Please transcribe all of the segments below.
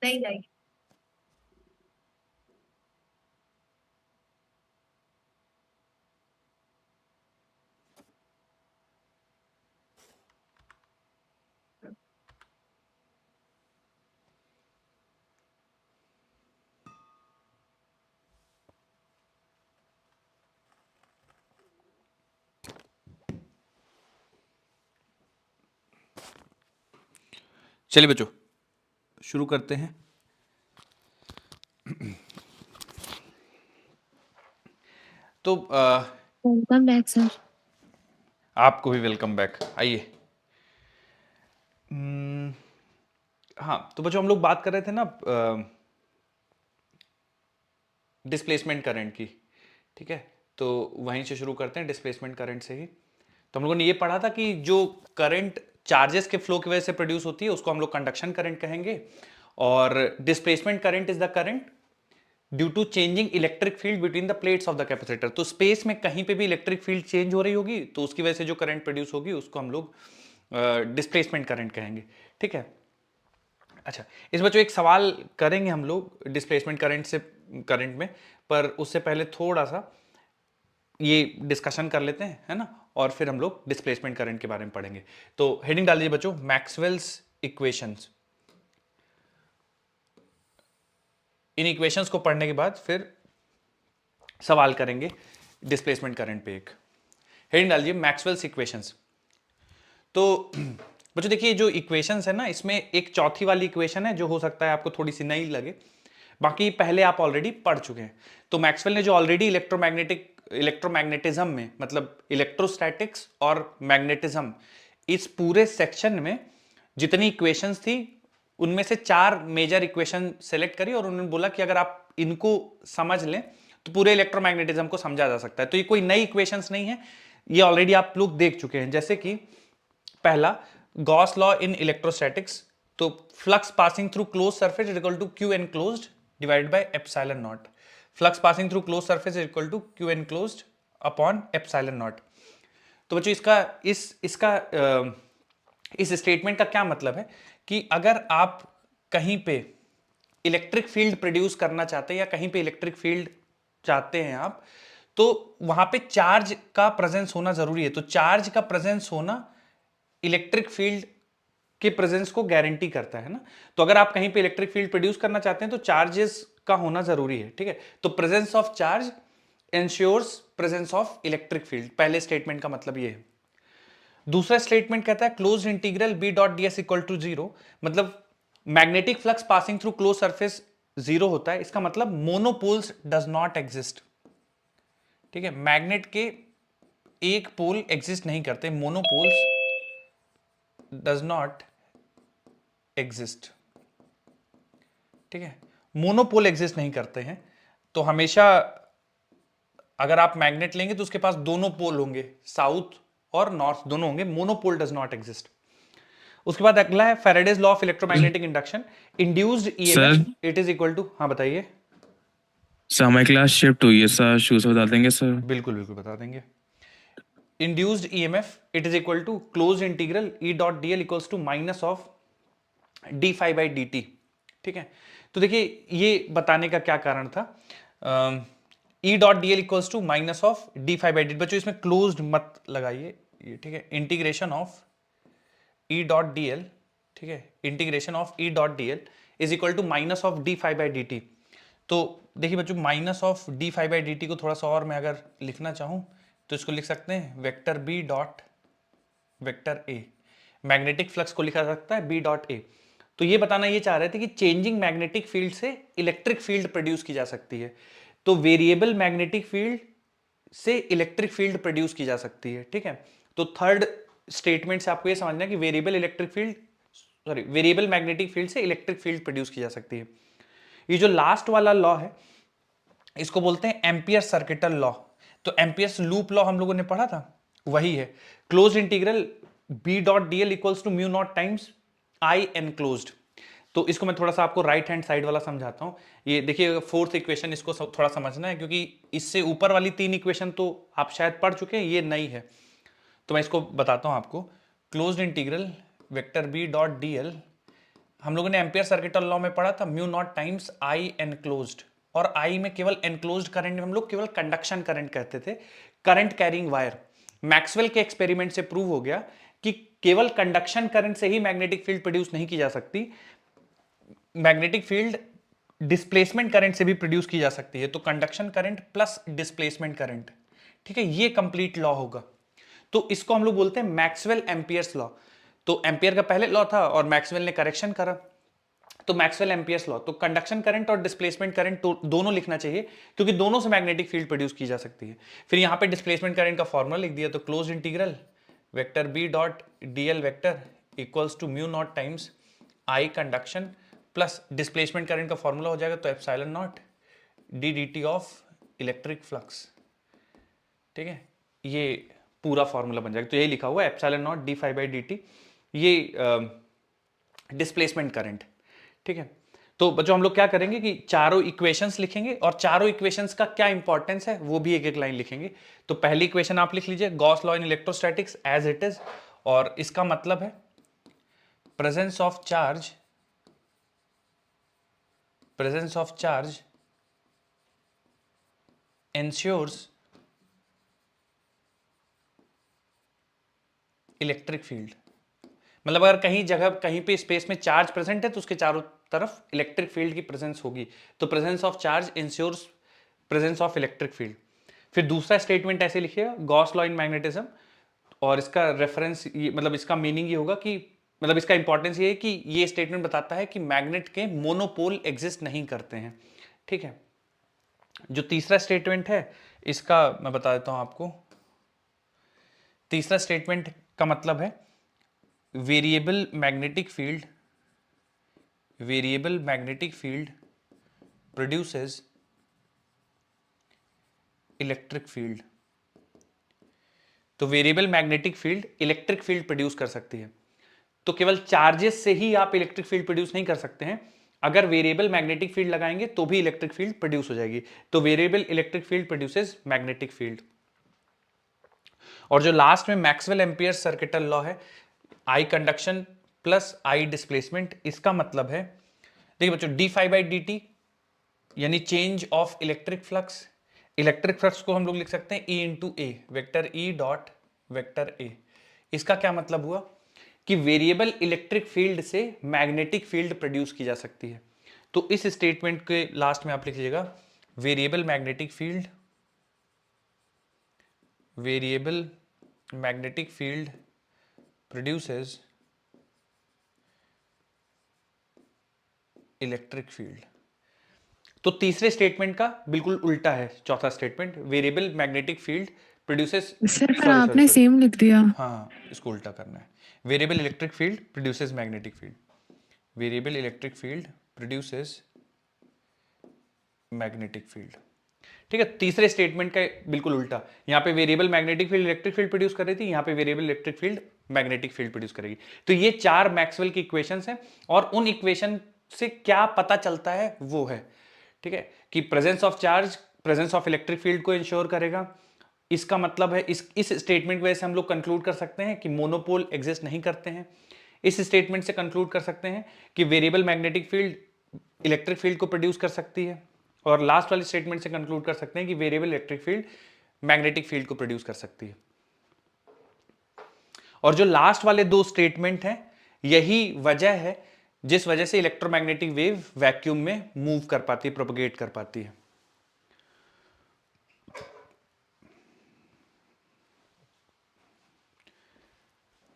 नहीं नहीं। चलिए बच्चों शुरू करते हैं। तो वेलकम बैक सर। आपको भी वेलकम बैक। आइए। हाँ तो बच्चों हम लोग बात कर रहे थे ना डिस्प्लेसमेंट करंट की। ठीक है, तो वहीं से शुरू करते हैं, डिस्प्लेसमेंट करंट से ही। तो हम लोगों ने ये पढ़ा था कि जो करंट चार्जेस के फ्लो की वजह से प्रोड्यूस होती है उसको हम लोग कंडक्शन करंट कहेंगे, और displacement current is the current due to changing electric field between the plates of the capacitor. तो स्पेस में कहीं पे भी इलेक्ट्रिक फील्ड चेंज हो रही होगी तो उसकी वजह से जो करंट प्रोड्यूस होगी उसको हम लोग डिस्प्लेसमेंट करंट कहेंगे। ठीक है। अच्छा, इस बच्चों एक सवाल करेंगे हम लोग डिस्प्लेसमेंट करंट से, करंट में, पर उससे पहले थोड़ा सा ये डिस्कशन कर लेते हैं, है ना, और फिर हम लोग डिस्प्लेसमेंट करंट के बारे में पढ़ेंगे। तो हेडिंग डाल दीजिए बच्चों, मैक्सवेल्स इक्वेशंस। इन इक्वेशंस को पढ़ने के बाद फिर सवाल करेंगे डिस्प्लेसमेंट करंट पे। एक हेडिंग डालिए मैक्सवेल्स इक्वेशंस। तो बच्चों देखिए जो इक्वेशंस है ना, इसमें एक चौथी वाली इक्वेशन है जो हो सकता है आपको थोड़ी सी नई लगे, बाकी पहले आप ऑलरेडी पढ़ चुके हैं। तो मैक्सवेल ने जो ऑलरेडी इलेक्ट्रोमैग्नेटिज्म में, मतलब इलेक्ट्रोस्टैटिक्स और मैग्नेटिज्म, इस पूरे सेक्शन में जितनी इक्वेशंस थी उनमें से 4 मेजर इक्वेशन सेलेक्ट करी और उन्होंने बोला कि अगर आप इनको समझ लें तो पूरे इलेक्ट्रोमैग्नेटिज्म को समझा जा सकता है। तो ये कोई नई इक्वेशंस नहीं है, ये ऑलरेडी आप लोग देख चुके हैं। जैसे कि पहला, गॉस लॉ इन इलेक्ट्रोस्टैटिक्स। तो flux passing through close surface is equal to Q enclosed divided by epsilon naught. Flux passing through close surface is equal to Q enclosed upon epsilon naught. तो बच्चों इस statement का क्या मतलब है कि अगर आप कहीं पे इलेक्ट्रिक फील्ड प्रोड्यूस करना चाहते हैं या कहीं पे इलेक्ट्रिक फील्ड चाहते हैं आप, तो वहां पे चार्ज का प्रेजेंस होना जरूरी है। तो चार्ज का प्रेजेंस होना इलेक्ट्रिक फील्ड के प्रेजेंस को गारंटी करता है ना। तो अगर आप कहीं पे इलेक्ट्रिक फील्ड प्रोड्यूस करना चाहते हैं तो चार्जेस का होना जरूरी है। ठीक है, तो presence of charge ensures presence of electric field. पहले स्टेटमेंट का मतलब ये है। दूसरा स्टेटमेंट कहता है close integral B dot D S equal to zero, मतलब magnetic flux passing through close surface zero होता है। इसका मतलब मोनोपोल्स डज नॉट एग्जिस्ट। ठीक है, मैग्नेट के एक पोल एग्जिस्ट नहीं करते, मोनोपोल्स डज नॉट एग्जिस्ट। ठीक है, मोनोपोल एग्जिस्ट नहीं करते हैं। तो हमेशा अगर आप मैग्नेट लेंगे तो उसके पास दोनों पोल होंगे, साउथ और नॉर्थ दोनों होंगे। Monopole does not exist. उसके बाद अगला है Faraday's law of electromagnetic induction. Induced sir EMF it is equal to, हाँ बताइए। सर हमारी क्लास शिफ्ट हुई है सर, शुरू से बता देंगे सर। बिल्कुल बिल्कुल बता देंगे। Induced EMF it is equal to close integral E dot D L equals to minus of D phi by D T. ठीक है, तो देखिए ये बताने का क्या कारण था। E dot D L equals to minus of D phi by D. बच्चों इसमें क्लोज्ड मत लगाइए, ठीक है। Integration of E dot D L, ठीक है, integration of E dot D L is equal to minus of D phi by D T. तो देखिए बच्चों minus of D phi by D T को थोड़ा सा और मैं अगर लिखना चाहूं तो इसको लिख सकते हैं vector B dot vector A. Magnetic flux को लिखा जा सकता है बी डॉट ए। तो ये बताना ये चाह रहे थे कि चेंजिंग मैग्नेटिक फील्ड से इलेक्ट्रिक फील्ड प्रोड्यूस की जा सकती है। तो वेरिएबल मैग्नेटिक फील्ड से इलेक्ट्रिक फील्ड प्रोड्यूस की जा सकती है। ठीक है, तो थर्ड स्टेटमेंट से आपको ये समझना है कि वेरिएबल मैग्नेटिक फील्ड से इलेक्ट्रिक फील्ड प्रोड्यूस की जा सकती है। ये जो लास्ट वाला लॉ है इसको बोलते हैं एम्पियर सर्किटल लॉ। तो एम्पियर्स लूप लॉ हम लोगों ने पढ़ा था, वही है। Close integral B dot D L equals to mu naught times I enclosed. तो इसको मैं थोड़ा सा आपको राइट हैंड साइड वाला समझाता हूं। ये देखिए फोर्थ इक्वेशन, इसको थोड़ा समझना है क्योंकि इससे ऊपर वाली 3 इक्वेशन तो आप शायद पढ़ चुके हैं, ये नई है। तो मैं इसको बताता हूं आपको। Closed integral vector B dot D L, हम लोगों ने एम्पियर सर्किटल लॉ में पढ़ा था mu naught times I enclosed, और आई में केवल एनक्लोज्ड करंट में हम लोग केवल कंडक्शन करंट कहते थे, करंट कैरिंग वायर। मैक्सवेल के एक्सपेरिमेंट से प्रूव हो गया कि केवल कंडक्शन करंट से ही मैग्नेटिक फील्ड प्रोड्यूस नहीं की जा सकती, मैग्नेटिक फील्ड डिस्प्लेसमेंट करंट से भी प्रोड्यूस की जा सकती है। तो conduction current plus displacement current, ठीक है, ये कंप्लीट लॉ होगा। तो इसको हम लोग बोलते हैं मैक्सवेल एम्पियर्स लॉ। तो एम्पियर का पहले लॉ था और मैक्सवेल ने करेक्शन करा, तो मैक्सवेल एम्पियर्स लॉ। तो कंडक्शन करंट और डिस्प्लेसमेंट करंट तो दोनों लिखना चाहिए, क्योंकि दोनों से मैग्नेटिक फील्ड प्रोड्यूस की जा सकती है। फिर यहां पे डिस्प्लेसमेंट करंट का फॉर्मूला लिख दिया, तो close integral vector B dot DL vector equals to mu naught times I conduction plus displacement current का फॉर्मूला हो जाएगा तो epsilon naught D D T of electric flux, ठीक है, ये पूरा फॉर्मूला बन जाएगा। तो यही लिखा हुआ है epsilon naught D phi by D T, ये डिस्प्लेसमेंट करंट, ठीक है। तो बच्चों हम लोग क्या करेंगे कि चारों इक्वेशंस लिखेंगे और चारों इक्वेशंस का क्या इंपॉर्टेंस है वो भी एक एक लाइन लिखेंगे। तो पहली इक्वेशन आप लिख लीजिए, Gauss law in electrostatics as it is, और इसका मतलब है presence of charge, presence of charge ensures electric field. मतलब अगर कहीं जगह कहीं पे स्पेस में चार्ज प्रेजेंट है तो उसके चारों तरफ इलेक्ट्रिक फील्ड की प्रेजेंस होगी। तो presence of charge ensures presence of electric field. फिर दूसरा स्टेटमेंट ऐसे लिखिएगा, गॉस लॉ इन मैग्नेटिज्म, और इसका रेफरेंस मतलब इसका मीनिंग ये होगा कि मतलब इसका इंपॉर्टेंस ये है कि ये स्टेटमेंट बताता है कि मैग्नेट के मोनोपोल एग्जिस्ट नहीं करते हैं, ठीक है। जो तीसरा स्टेटमेंट है इसका मैं बता देता हूं आपको। तीसरा स्टेटमेंट का मतलब है variable magnetic field, variable magnetic field produces electric field. तो variable magnetic field electric field produce कर सकती है। तो केवल चार्जेस से ही आप इलेक्ट्रिक फील्ड प्रोड्यूस नहीं कर सकते हैं, अगर वेरिएबल मैग्नेटिक फील्ड लगाएंगे तो भी इलेक्ट्रिक फील्ड प्रोड्यूस हो जाएगी। तो variable electric field produces magnetic field. और जो लास्ट में मैक्सवेल एम्पियर सर्किटल लॉ है, I conduction plus I displacement, इसका मतलब है देखिए बच्चों, D phi by D T यानी change of electric flux. Electric flux को हम लोग लिख सकते हैं E into A, vector E dot vector A. इसका क्या मतलब हुआ कि वेरिएबल इलेक्ट्रिक फील्ड से मैग्नेटिक फील्ड प्रोड्यूस की जा सकती है। तो इस स्टेटमेंट के लास्ट में आप लिख लीजिएगा, variable magnetic field, variable magnetic field produces electric field. तो तीसरे स्टेटमेंट का बिल्कुल उल्टा है चौथा statement, variable magnetic field produces, sir पर सॉरी आपने सॉरी, सेम लिख दिया। हाँ इसको उल्टा करना है, variable electric field produces magnetic field, variable electric field produces magnetic field, ठीक है। तीसरे स्टेटमेंट का बिल्कुल उल्टा, यहां पे variable magnetic field electric field produce कर रही थी, यहां पे variable electric field magnetic field produce करेगी। तो ये चार मैक्सवेल की इक्वेशंस हैं, और उन इक्वेशन से क्या पता चलता है वो है, ठीक है, कि presence of charge presence of electric field को इंश्योर करेगा। इसका मतलब है इस स्टेटमेंट की वजह से हम लोग कंक्लूड कर सकते हैं कि मोनोपोल एग्जिस्ट नहीं करते हैं। इस स्टेटमेंट से कंक्लूड कर सकते हैं कि variable magnetic field electric field को प्रोड्यूस कर सकती है, और लास्ट वाले स्टेटमेंट से कंक्लूड कर सकते हैं कि variable electric field magnetic field को प्रोड्यूस कर सकती है। और जो लास्ट वाले दो स्टेटमेंट हैं, यही वजह है जिस वजह से इलेक्ट्रोमैग्नेटिक वेव वैक्यूम में मूव कर पाती है, प्रोपगेट कर पाती है।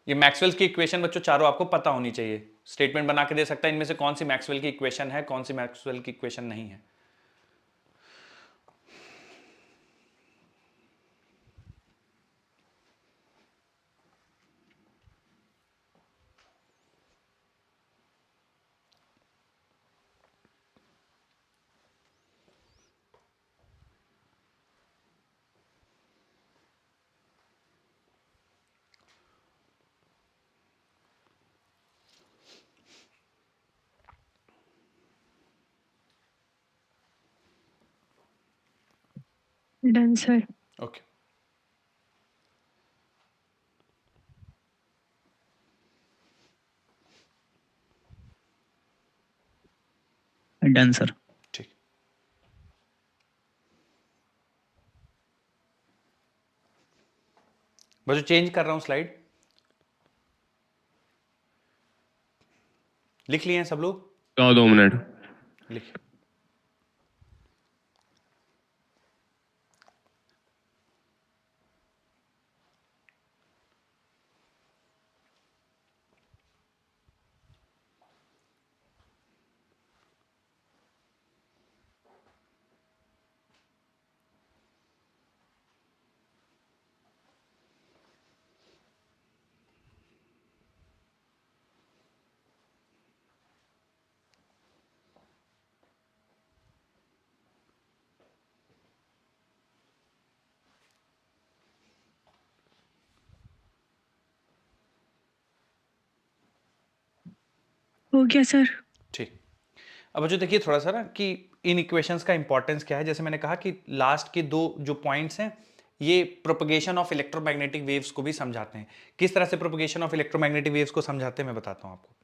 ये मैक्सवेल की इक्वेशन बच्चों चारों आपको पता होनी चाहिए, स्टेटमेंट बना के दे सकता है इनमें से कौन सी मैक्सवेल की इक्वेशन है, कौन सी मैक्सवेल की इक्वेशन नहीं है। Done sir. Okay, done sir. ठीक, बच्चों चेंज कर रहा हूं स्लाइड, लिख लिए हैं सब लोग? 2 मिनट। लिखिए। हो गया सर। ठीक, अब जो देखिए थोड़ा सा ना कि इन इक्वेशंस का इंपॉर्टेंस क्या है। जैसे मैंने कहा कि लास्ट के दो जो पॉइंट्स हैं ये प्रोपगेशन ऑफ इलेक्ट्रोमैग्नेटिक वेव्स को भी समझाते हैं। किस तरह से प्रोपगेशन ऑफ इलेक्ट्रोमैग्नेटिक वेव्स को समझाते हैं मैं बताता हूं आपको।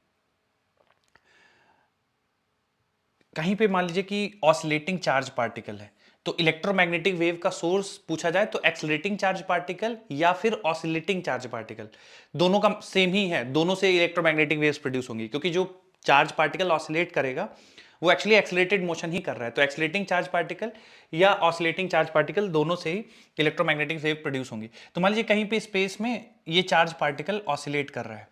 कहीं पे मान लीजिए कि ऑसिलेटिंग चार्ज पार्टिकल है, तो इलेक्ट्रोमैग्नेटिक वेव का सोर्स पूछा जाए तो एक्सिलेटिंग चार्ज पार्टिकल या फिर ऑसिलेटिंग चार्ज पार्टिकल, दोनों का सेम ही है, दोनों से इलेक्ट्रोमैग्नेटिक वेव्स प्रोड्यूस होंगी, क्योंकि जो चार्ज पार्टिकल ऑसिलेट करेगा वो एक्चुअली एक्सिलेटेड मोशन ही कर रहा है। तो एक्सिलेटिंग चार्ज पार्टिकल या ऑसिलेटिंग चार्ज पार्टिकल दोनों से ही इलेक्ट्रोमैग्नेटिक वेव प्रोड्यूस होंगी। तो मान लीजिए कहीं पे स्पेस में ये चार्ज पार्टिकल ऑसिलेट कर रहा है,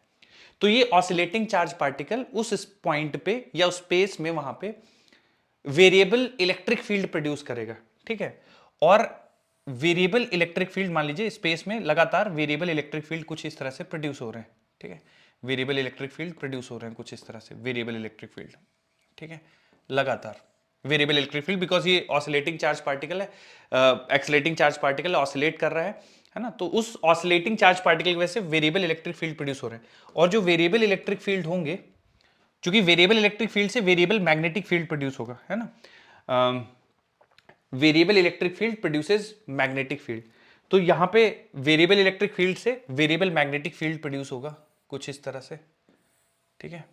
तो ये ऑसिलेटिंग चार्ज पार्टिकल उस पॉइंट पे या उस स्पेस में वहां पे वेरिएबल इलेक्ट्रिक फील्ड प्रोड्यूस करेगा, ठीक है। और वेरिएबल इलेक्ट्रिक फील्ड मान लीजिए स्पेस में लगातार वेरिएबल इलेक्ट्रिक फील्ड कुछ इस तरह से प्रोड्यूस हो रहे हैं, ठीक है। वेरिएबल इलेक्ट्रिक फील्ड प्रोड्यूस हो रहे हैं कुछ इस तरह से, वेरिएबल इलेक्ट्रिक फील्ड, ठीक है, लगातार वेरिएबल इलेक्ट्रिक फील्ड, बिकॉज ये ऑसिलेटिंग चार्ज पार्टिकल है, एक्सिलेटिंग चार्ज पार्टिकल ऑसिलेट कर रहा है ना। तो उस ऑसिलेटिंग चार्ज पार्टिकल की वजह से वेरिएबल इलेक्ट्रिक फील्ड प्रोड्यूस हो रहे हैं। और जो वेरिएबल इलेक्ट्रिक फील्ड होंगे, क्योंकि वेरिएबल इलेक्ट्रिक फील्ड से वेरिएबल मैग्नेटिक फील्ड प्रोड्यूस होगा, है ना। Variable electric field produces magnetic field, तो यहां पे वेरिएबल इलेक्ट्रिक फील्ड से वेरिएबल मैग्नेटिक फील्ड प्रोड्यूस होगा कुछ इस तरह से, ठीक है।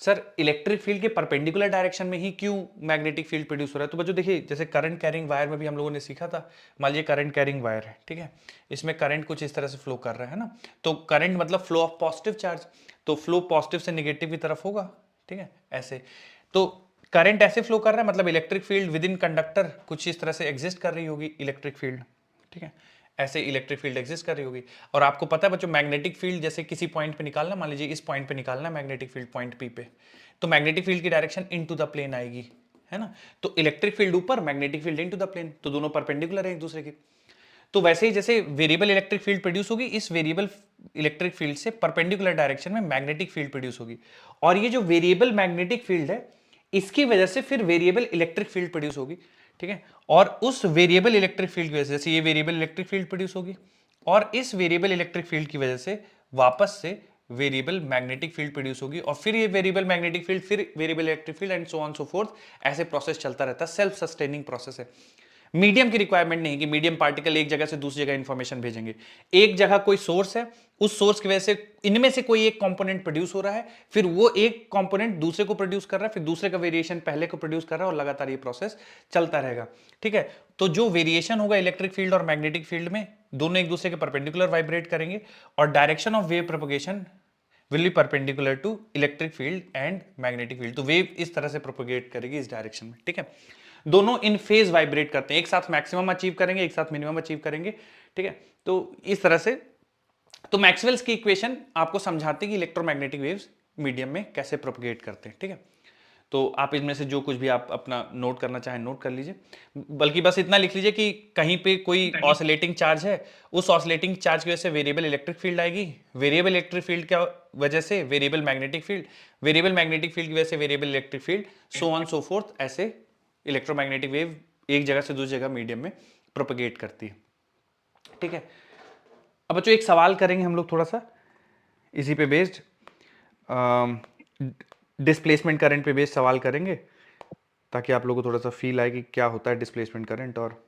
सर इलेक्ट्रिक फील्ड के परपेंडिकुलर डायरेक्शन में ही क्यों मैग्नेटिक फील्ड प्रोड्यूस हो रहा है? तो बच्चों देखिए जैसे करंट कैरिंग वायर में भी हम लोगों ने सीखा था, मान लीजिए करंट कैरिंग वायर है, ठीक है, इसमें करंट कुछ इस तरह से फ्लो कर रहा है ना, तो करंट मतलब फ्लो ऑफ पॉजिटिव चार्ज, तो फ्लो पॉजिटिव से नेगेटिव की तरफ होगा, ठीक है, ऐसे। तो करंट ऐसे फ्लो कर रहा है, मतलब electric field with in conductor कुछ इस तरह से एग्जिस्ट कर रही होगी इलेक्ट्रिक फील्ड, ठीक है, ऐसे इलेक्ट्रिक फील्ड एग्जिस्ट कर रही होगी। और आपको पता है बच्चों मैग्नेटिक फील्ड जैसे किसी पॉइंट पे निकालना, मान लीजिए इस पॉइंट पे निकालना मैग्नेटिक फील्ड पॉइंट पी पे, तो मैग्नेटिक फील्ड की डायरेक्शन इनटू द प्लेन आएगी, है ना। तो इलेक्ट्रिक फील्ड ऊपर, magnetic field into the plane, तो दोनों परपेंडिकुलर है एक दूसरे के। तो वैसे ही जैसे वेरिएबल इलेक्ट्रिक फील्ड प्रोड्यूस होगी, इस वेरिएबल इलेक्ट्रिक फील्ड से परपेंडिकुलर डायरेक्शन में मैग्नेटिक फील्ड प्रोड्यूस होगी। और ये जो वेरिएबल मैग्नेटिक फील्ड है इसकी वजह से फिर वेरिएबल इलेक्ट्रिक फील्ड प्रोड्यूस होगी, ठीक है। और उस वेरिएबल इलेक्ट्रिक फील्ड की वजह से ये वेरिएबल इलेक्ट्रिक फील्ड प्रोड्यूस होगी, और इस वेरिएबल इलेक्ट्रिक फील्ड की वजह से वापस से वेरिएबल मैग्नेटिक फील्ड प्रोड्यूस होगी, और फिर ये वेरिएबल मैग्नेटिक फील्ड, फिर variable electric field and so on so fourth, ऐसे प्रोसेस चलता रहता है, सेल्फ सस्टेनिंग प्रोसेस है। मीडियम की रिक्वायरमेंट नहीं कि मीडियम पार्टिकल एक जगह से दूसरी जगह इंफॉर्मेशन भेजेंगे। एक जगह कोई सोर्स है, उस सोर्स की वजह से इनमें से कोई एक कंपोनेंट प्रोड्यूस हो रहा है, फिर वो एक कंपोनेंट दूसरे को प्रोड्यूस कर रहा है, फिर दूसरे का वेरिएशन पहले को प्रोड्यूस कर रहा है, और लगातार ये प्रोसेस चलता रहेगा, ठीक है। तो जो वेरिएशन होगा इलेक्ट्रिक फील्ड और मैग्नेटिक फील्ड में, दोनों एक दूसरे के परपेंडिकुलर वाइब्रेट करेंगे, और direction of wave propagation will be perpendicular to electric field and magnetic field. तो वेव इस तरह से प्रोपगेट करेगी इस डायरेक्शन में, ठीक है। दोनों इन फेज वाइब्रेट करते हैं, एक साथ मैक्सिमम अचीव करेंगे, एक साथ मिनिमम अचीव करेंगे, ठीक है। तो इस तरह से तो मैक्सवेल्स की इक्वेशन आपको समझाती है कि इलेक्ट्रोमैग्नेटिक वेव्स मीडियम में कैसे प्रोपगेट करते हैं, ठीक है। तो आप इनमें से जो कुछ भी आप अपना नोट करना चाहें नोट कर लीजिए, बल्कि बस इतना लिख लीजिए कि कहीं पे कोई ऑसिलेटिंग चार्ज है, उस ऑसिलेटिंग चार्ज की वजह से वेरिएबल इलेक्ट्रिक फील्ड आएगी, वेरिएबल इलेक्ट्रिक फील्ड की वजह से variable magnetic field, variable magnetic field की वजह से variable electric field, so on so fourth, ऐसे इलेक्ट्रोमैग्नेटिक वेव एक जगह से दूसरी जगह मीडियम में प्रोपगेट करती है, ठीक है। अब बच्चों एक सवाल करेंगे हम लोग थोड़ा सा इसी पे बेस्ड, डिस्प्लेसमेंट करंट पे बेस्ड सवाल करेंगे, ताकि आप लोगों को थोड़ा सा फील आए कि क्या होता है डिस्प्लेसमेंट करंट। और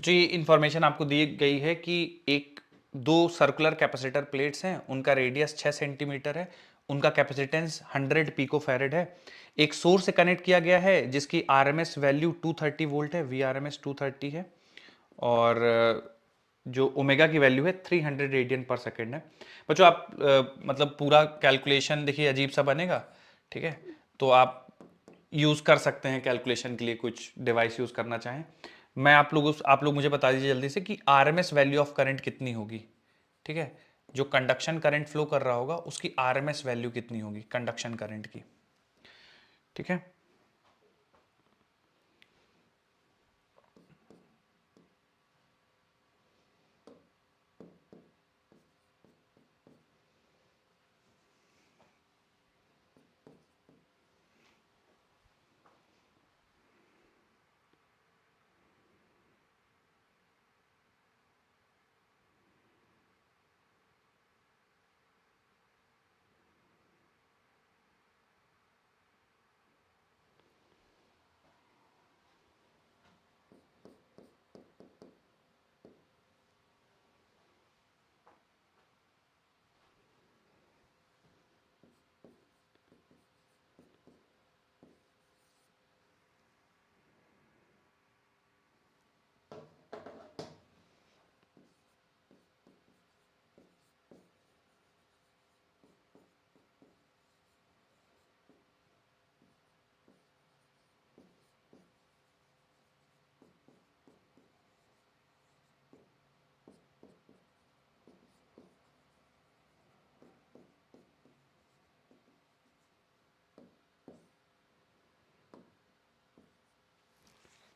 बच्चों ये इंफॉर्मेशन आपको दी गई है कि एक दो सर्कुलर कैपेसिटर प्लेट्स हैं, उनका रेडियस 6 सेंटीमीटर है, उनका कैपेसिटेंस 100 पिको फैरेड है। एक सोर्स से कनेक्ट किया गया है जिसकी आरएमएस वैल्यू 230 वोल्ट है, वीआरएमएस 230 है, और जो ओमेगा की वैल्यू है 300 रेडियन पर सेकेंड है। बच्चों आप मतलब पूरा कैलकुलेशन देखिए अजीब सा बनेगा, ठीक है, तो आप यूज़ कर सकते हैं कैलकुलेशन के लिए, कुछ डिवाइस यूज़ करना चाहें। मैं आप लोग मुझे बता दीजिए जल्दी से कि आरएमएस वैल्यू ऑफ करंट कितनी होगी, ठीक है, जो कंडक्शन करंट फ्लो कर रहा होगा उसकी आरएमएस वैल्यू कितनी होगी कंडक्शन करंट की, ठीक है।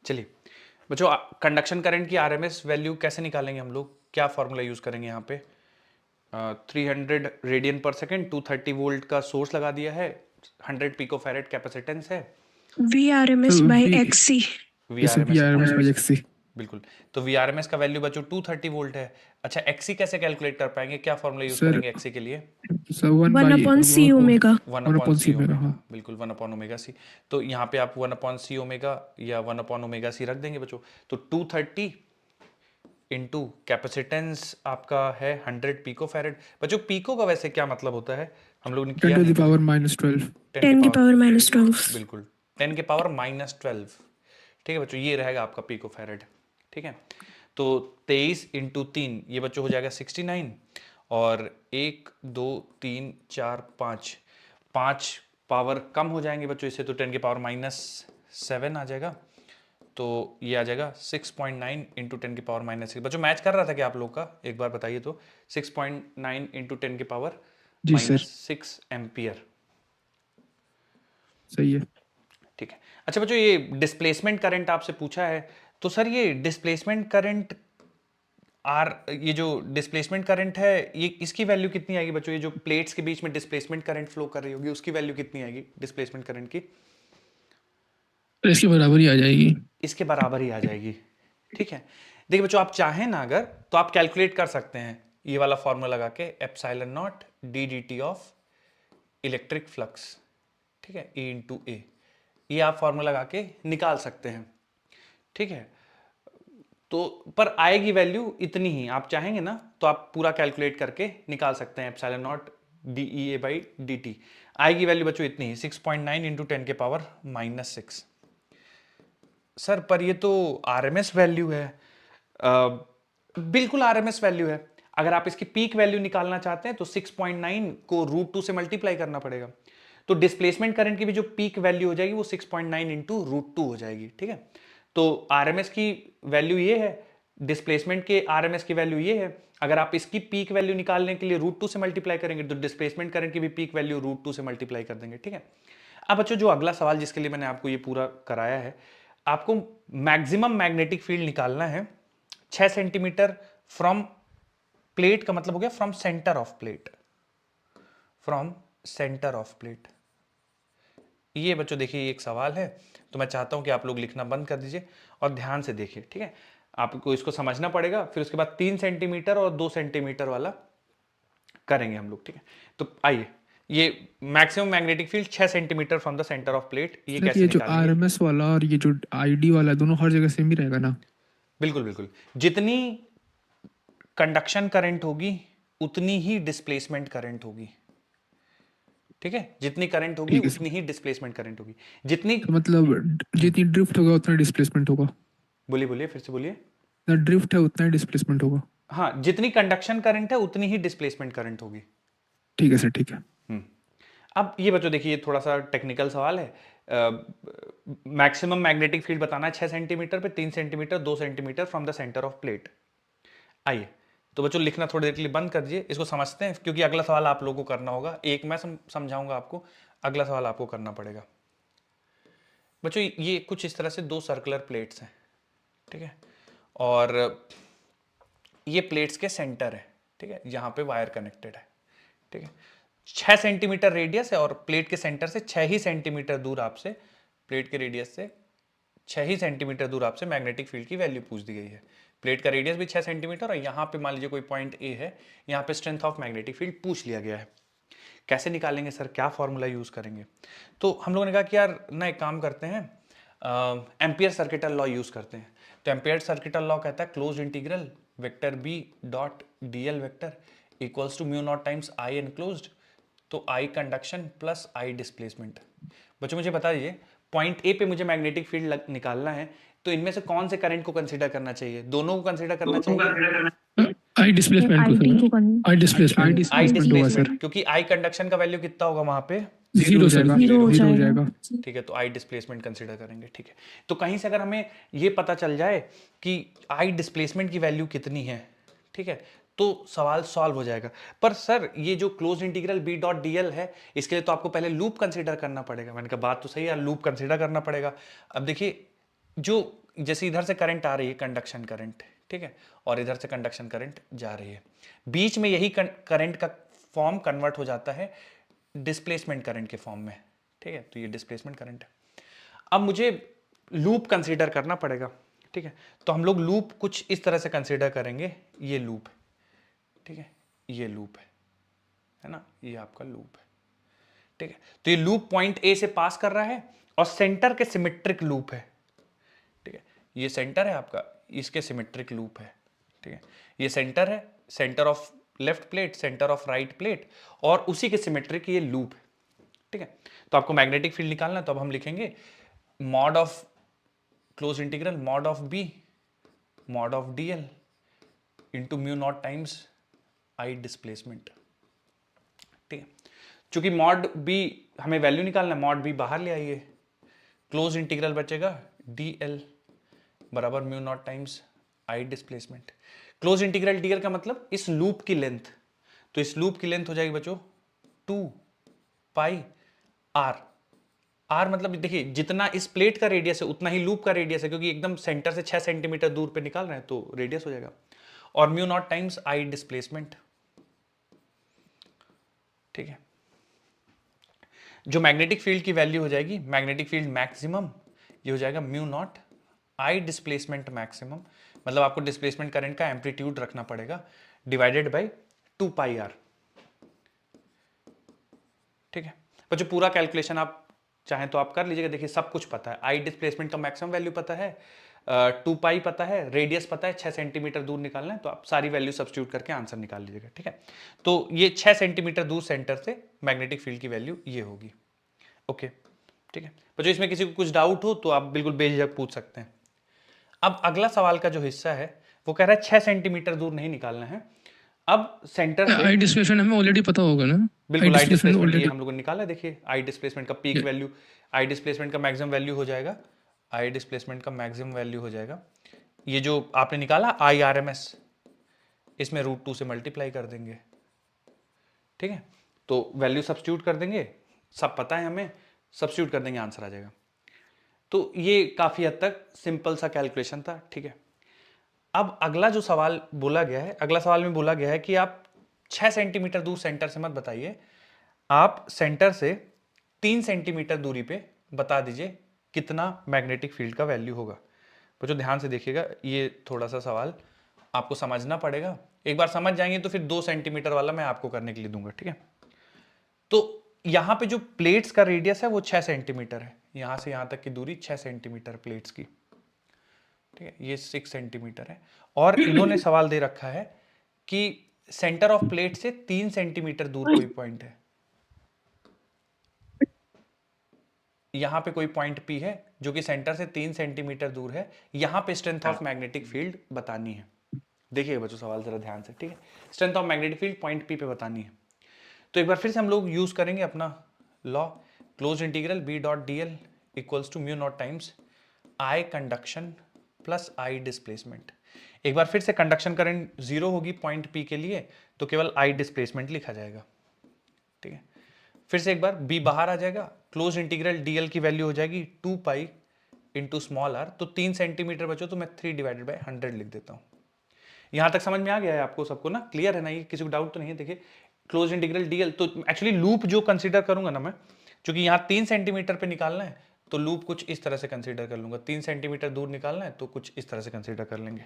चलिए बच्चों, कंडक्शन करंट की आरएमएस वैल्यू कैसे निकालेंगे हम लोग, क्या फॉर्मूला यूज करेंगे यहाँ पे। 300 रेडियन पर सेकेंड, 230 वोल्ट का सोर्स लगा दिया है, 100 पिको फैरेड कैपेसिटेंस है, VRMS by XC। VRMS by XC। बिल्कुल। तो वीआरएमएस का वैल्यू बच्चों 230 वोल्ट है। अच्छा, एक्सी कैसे कैलकुलेट कर पाएंगे, क्या फॉर्मूला यूज सर करेंगे एक्सी के लिए। सर 1 upon C ओमेगा। 1 अपॉन सी ओमेगा, ओमेगा, हाँ। बिल्कुल 1 अपॉन ओमेगा सी। तो यहाँ पे आप 1 अपॉन सी ओमेगा या 1 अपॉन ओमेगा सी रख देंगे बच्चों। तो 230 इंटू कैपेसिटेंस आपका है 100 पिको फैरेड। बच्चों पिको का वैसे क्या मतलब होता है, हम लोग ने 10 किया to नहीं। the power minus 12। 10 की पावर -12। बिल्कुल 10 के पावर -12, ठीक है बच्चों, ये रहेगा आपका पिको फैरेड, ठीक है। तो 23 इंटू 3 ये बच्चों हो जाएगा 69, और 1 2 3 4 5 5 पावर कम हो जाएंगे बच्चों इससे, तो 10 के पावर -7 आ जाएगा। तो ये आ जाएगा 6.9 इंटू 10 के पावर -6। बच्चों मैच कर रहा था क्या आप लोग का, एक बार बताइए तो। 6.9 इंटू 10 के पावर जी सर, -6 एम्पियर, सही है। ठीक है। अच्छा बच्चों, ये डिस्प्लेसमेंट करंट आपसे पूछा है, तो सर ये डिस्प्लेसमेंट करंट ये जो डिस्प्लेसमेंट करंट है, ये इसकी वैल्यू कितनी आएगी बच्चों, ये जो प्लेट्स के बीच में डिस्प्लेसमेंट करंट फ्लो कर रही होगी उसकी वैल्यू कितनी आएगी डिस्प्लेसमेंट करंट की। तो इसके बराबर ही आ जाएगी। इसके बराबर ही आ जाएगी, ठीक है। देखिए बच्चों, आप चाहें ना अगर तो आप कैलकुलेट कर सकते हैं ये वाला फॉर्मूला लगा के, epsilon naught D D T of electric flux, ठीक है, E इंटू ए, ये आप फॉर्मूला लगा के निकाल सकते हैं, ठीक है। तो पर आएगी वैल्यू इतनी ही, आप चाहेंगे ना तो आप पूरा कैलकुलेट करके निकाल सकते हैं, epsilon naught D E A by D T, आएगी वैल्यू बच्चों इतनी ही, 6.9 इंटू 10 के पावर -6। सर पर ये तो आरएमएस वैल्यू है। बिल्कुल आरएमएस वैल्यू है। अगर आप इसकी पीक वैल्यू निकालना चाहते हैं तो 6.9 को √2 से मल्टीप्लाई करना पड़ेगा। तो डिस्प्लेसमेंट करंट की भी जो पीक वैल्यू हो जाएगी वो 6.9 इंटू √2 हो जाएगी, ठीक है। तो आरएमएस की वैल्यू ये है, डिस्प्लेसमेंट के आरएमएस की वैल्यू ये है। अगर आप इसकी पीक वैल्यू निकालने के लिए √2 से मल्टीप्लाई करेंगे तो डिस्प्लेसमेंट करंट की भी पीक वैल्यू √2 से मल्टीप्लाई कर देंगे, ठीक है। अब बच्चों जो अगला सवाल जिसके लिए मैंने आपको ये पूरा कराया है, आपको मैक्सिमम मैग्नेटिक फील्ड निकालना है 6 सेंटीमीटर फ्रॉम प्लेट, का मतलब हो गया from centre of plate, from centre of plate. ये बच्चों देखिए एक सवाल है, तो मैं चाहता हूं कि आप लोग लिखना बंद कर दीजिए और ध्यान से देखिए, ठीक है। आपको इसको समझना पड़ेगा, फिर उसके बाद 3 सेंटीमीटर और 2 सेंटीमीटर वाला करेंगे हम लोग, ठीक है। तो आइए, ये maximum magnetic field 6 centimetre from the centre of plate, ये सर कैसे ये जो निकालेंगे। आरएमएस वाला और ये जो आईडी वाला दोनों हर जगह सेम ही रहेगा ना। बिल्कुल बिल्कुल, जितनी कंडक्शन करंट होगी उतनी ही डिस्प्लेसमेंट करंट होगी, ठीक है, जितनी करंट होगी ठीक है सर। उतनी ही डिस्प्लेसमेंट करंट होगी, जितनी तो मतलब जितनी ड्रिफ्ट होगा उतना डिस्प्लेसमेंट होगा, बोलिए बोलिए फिर से बोलिए। जितना ड्रिफ्ट है उतना ही डिस्प्लेसमेंट होगा। हाँ, जितनी कंडक्शन करंट है उतनी ही डिस्प्लेसमेंट करंट होगी। ठीक है सर, ठीक है। अब ये बच्चों देखिए, ये थोड़ा सा टेक्निकल सवाल है। मैक्सिमम मैग्नेटिक फील्ड बताना है 6 सेंटीमीटर पे, 3 centimetre, 2 centimetre from the centre of plate. आइए तो बच्चों लिखना थोड़ी देर के लिए बंद कर दीजिए, इसको समझते हैं, क्योंकि अगला सवाल आप लोगों को करना होगा। एक मैं समझाऊंगा आपको, अगला सवाल आपको करना पड़ेगा। बच्चों ये कुछ इस तरह से 2 सर्कुलर प्लेट्स हैं, ठीक है, और ये प्लेट्स के सेंटर है, ठीक है, यहाँ पे वायर कनेक्टेड है, ठीक है। 6 सेंटीमीटर रेडियस है और प्लेट के सेंटर से 6 ही सेंटीमीटर दूर आपसे, प्लेट के रेडियस से 6 ही सेंटीमीटर दूर आपसे मैग्नेटिक फील्ड की वैल्यू पूछ दी गई है। प्लेट का रेडियस भी 6 सेंटीमीटर और यहाँ पे मान लीजिए कोई पॉइंट ए है, यहाँ पे स्ट्रेंथ ऑफ मैग्नेटिक फील्ड पूछ लिया गया है। कैसे निकालेंगे सर, क्या फॉर्मूला यूज करेंगे? तो हम लोगों ने कहा कि यार ना एक काम करते हैं, एम्पियर सर्किटल लॉ यूज करते हैं। तो एम्पियर सर्किटल लॉ कहता है close integral vector B dot D L vector equals to mu naught times I enclosed, तो I conduction plus I displacement. बच्चों मुझे बता दीजिए, पॉइंट ए पे मुझे मैग्नेटिक फील्ड निकालना है, तो इनमें से कौन से करंट को कंसीडर करना चाहिए? दोनों को कंसीडर करना चाहिए। आई डिस्प्लेसमेंट को सर, आई डिस्प्लेसमेंट होगा सर, क्योंकि आई कंडक्शन का वैल्यू कितना होगा वहां पे? जीरो सर, जीरो हो जीरो हो जाएगा। जाएगा। ठीक है, तो आई डिस्प्लेसमेंट कंसीडर करेंगे, ठीक है। तो कहीं से अगर हमें ये पता चल जाए कि आई डिस्प्लेसमेंट की वैल्यू कितनी है, ठीक है, तो सवाल सॉल्व हो जाएगा। पर सर ये जो close integral B dot D L है, इसके लिए तो आपको पहले लूप कंसीडर करना पड़ेगा। मैंने कहा बात तो सही है, लूप कंसीडर करना पड़ेगा। अब देखिए, जो जैसे इधर से करंट आ रही है कंडक्शन करंट, ठीक है, और इधर से कंडक्शन करंट जा रही है, बीच में यही करंट का फॉर्म कन्वर्ट हो जाता है डिस्प्लेसमेंट करंट के फॉर्म में, ठीक है, तो ये डिस्प्लेसमेंट करंट है। अब मुझे लूप कंसीडर करना पड़ेगा, ठीक है, तो हम लोग लूप कुछ इस तरह से कंसीडर करेंगे, ये लूप है, ठीक है, ये लूप है ना, ये आपका लूप है, ठीक है। तो ये लूप पॉइंट ए से पास कर रहा है और सेंटर के सिमेट्रिक लूप है, ठीक है, ये सेंटर है आपका, इसके सिमेट्रिक लूप है, ठीक है, ये सेंटर है, centre of left plate, centre of right plate, और उसी के सिमेट्रिक ये लूप है, ठीक है। तो आपको मैग्नेटिक फील्ड निकालना है, तो अब हम लिखेंगे mod of close integral mod of D L into mu naught times I displacement, ठीक है। चूंकि मॉड बी हमें वैल्यू निकालना है, मॉड बी बाहर ले आइए, क्लोज इंटीग्रल बचेगा डी एल बराबर mu naught times I displacement. Close integral D L का मतलब इस लूप की लेंथ, तो इस लूप की लेंथ हो जाएगी बच्चों 2 पाई आर। आर मतलब देखिए, जितना इस प्लेट का रेडियस है उतना ही लूप का रेडियस है, क्योंकि एकदम सेंटर से 6 सेंटीमीटर दूर पे निकाल रहे हैं, तो रेडियस हो जाएगा, और mu naught times I displacement, ठीक है। जो मैग्नेटिक फील्ड की वैल्यू हो जाएगी, मैग्नेटिक फील्ड मैक्सिमम, ये हो जाएगा mu not I displacement maximum, मतलब आपको डिस्प्लेसमेंट करंट का एम्पलीट्यूड रखना पड़ेगा, डिवाइडेड बाय 2 पाई आर, ठीक है। पर जो पूरा कैलकुलेशन आप चाहें तो आप कर लीजिएगा, देखिए सब कुछ पता है, आई डिस्प्लेसमेंट का मैक्सिमम वैल्यू पता है, 2 पाई पता है, रेडियस पता है, 6 सेंटीमीटर दूर निकालना है, तो आप सारी वैल्यू सब्स्टिट्यूट करके आंसर निकाल लीजिएगा, ठीक है। तो ये 6 सेंटीमीटर दूर सेंटर से मैग्नेटिक फील्ड की वैल्यू ये होगी, ओके, ठीक है। पर जो इसमें किसी को कुछ डाउट हो तो आप बिल्कुल बेझिझक पूछ सकते हैं। अब अगला सवाल का जो हिस्सा है वो कह रहा है 6 सेंटीमीटर दूर नहीं निकालना है। अब सेंटर से आई डिस्प्लेसमेंट हमें ऑलरेडी पता होगा ना, बिल्कुल आई डिस्प्लेसमेंट ये हम लोगों ने निकाला है, देखिए आई डिस्प्लेसमेंट का पीक वैल्यू, आई डिस्प्लेसमेंट का मैक्सिमम वैल्यू हो जाएगा, आई डिस्प्लेसमेंट का मैक्सिमम वैल्यू हो जाएगा, ये जो आपने निकाला आई आर एम एस, इसमें √2 से मल्टीप्लाई कर देंगे, ठीक है, तो वैल्यू सब्स्टिट्यूट कर देंगे, सब पता है हमें, सब्स्टिट्यूट कर देंगे, आंसर आ जाएगा। तो ये काफी हद तक सिंपल सा कैलकुलेशन था, ठीक है। अब अगला जो सवाल बोला गया है, अगला सवाल में बोला गया है कि आप 6 सेंटीमीटर दूर सेंटर से मत बताइए, आप सेंटर से 3 सेंटीमीटर दूरी पे बता दीजिए कितना मैग्नेटिक फील्ड का वैल्यू होगा। बच्चों ध्यान से देखिएगा, ये थोड़ा सा सवाल आपको समझना पड़ेगा, एक बार समझ जाएंगे तो फिर 2 सेंटीमीटर वाला मैं आपको करने के लिए दूंगा, ठीक है। तो यहां पे जो प्लेट्स का रेडियस है वो 6 सेंटीमीटर है, यहां से यहां तक की दूरी 6 सेंटीमीटर प्लेट्स की, ठीक है, ये 6 सेंटीमीटर है। और इन्होंने सवाल दे रखा है कि सेंटर ऑफ प्लेट से 3 सेंटीमीटर दूर कोई पॉइंट है, यहां पे कोई पॉइंट P है जो कि सेंटर से 3 सेंटीमीटर दूर है, यहां पे स्ट्रेंथ ऑफ मैग्नेटिक फील्ड बतानी है। देखिए बच्चों सवाल जरा ध्यान से, ठीक है, strength of magnetic field point P पे बतानी है। तो एक बार फिर से हम लोग यूज करेंगे अपना law, close integral B dot dl equals to mu naught times I conduction plus I displacement. एक बार फिर से कंडक्शन करंट 0 होगी पॉइंट P के लिए, तो केवल I डिस्प्लेसमेंट लिखा जाएगा, ठीक है। फिर से एक बार B बाहर आ जाएगा, क्लोज इंटीग्रल dl की वैल्यू हो जाएगी 2 पाई इंटू स्मॉल r, तो 3 सेंटीमीटर बचो तो मैं 3 डिवाइडेड बाई 100 लिख देता हूं। यहां तक समझ में आ गया है आपको सबको ना, क्लियर है ना, ये किसी को डाउट तो नहीं है। देखिए क्लोज इंटीग्रल dl, तो एक्चुअली लूप जो कंसीडर करूंगा ना मैं, क्योंकि यहाँ 3 सेंटीमीटर पे निकालना है तो लूप कुछ इस तरह से कंसीडर कर लूंगा, 3 सेंटीमीटर दूर निकालना है तो कुछ इस तरह से कंसीडर कर लेंगे,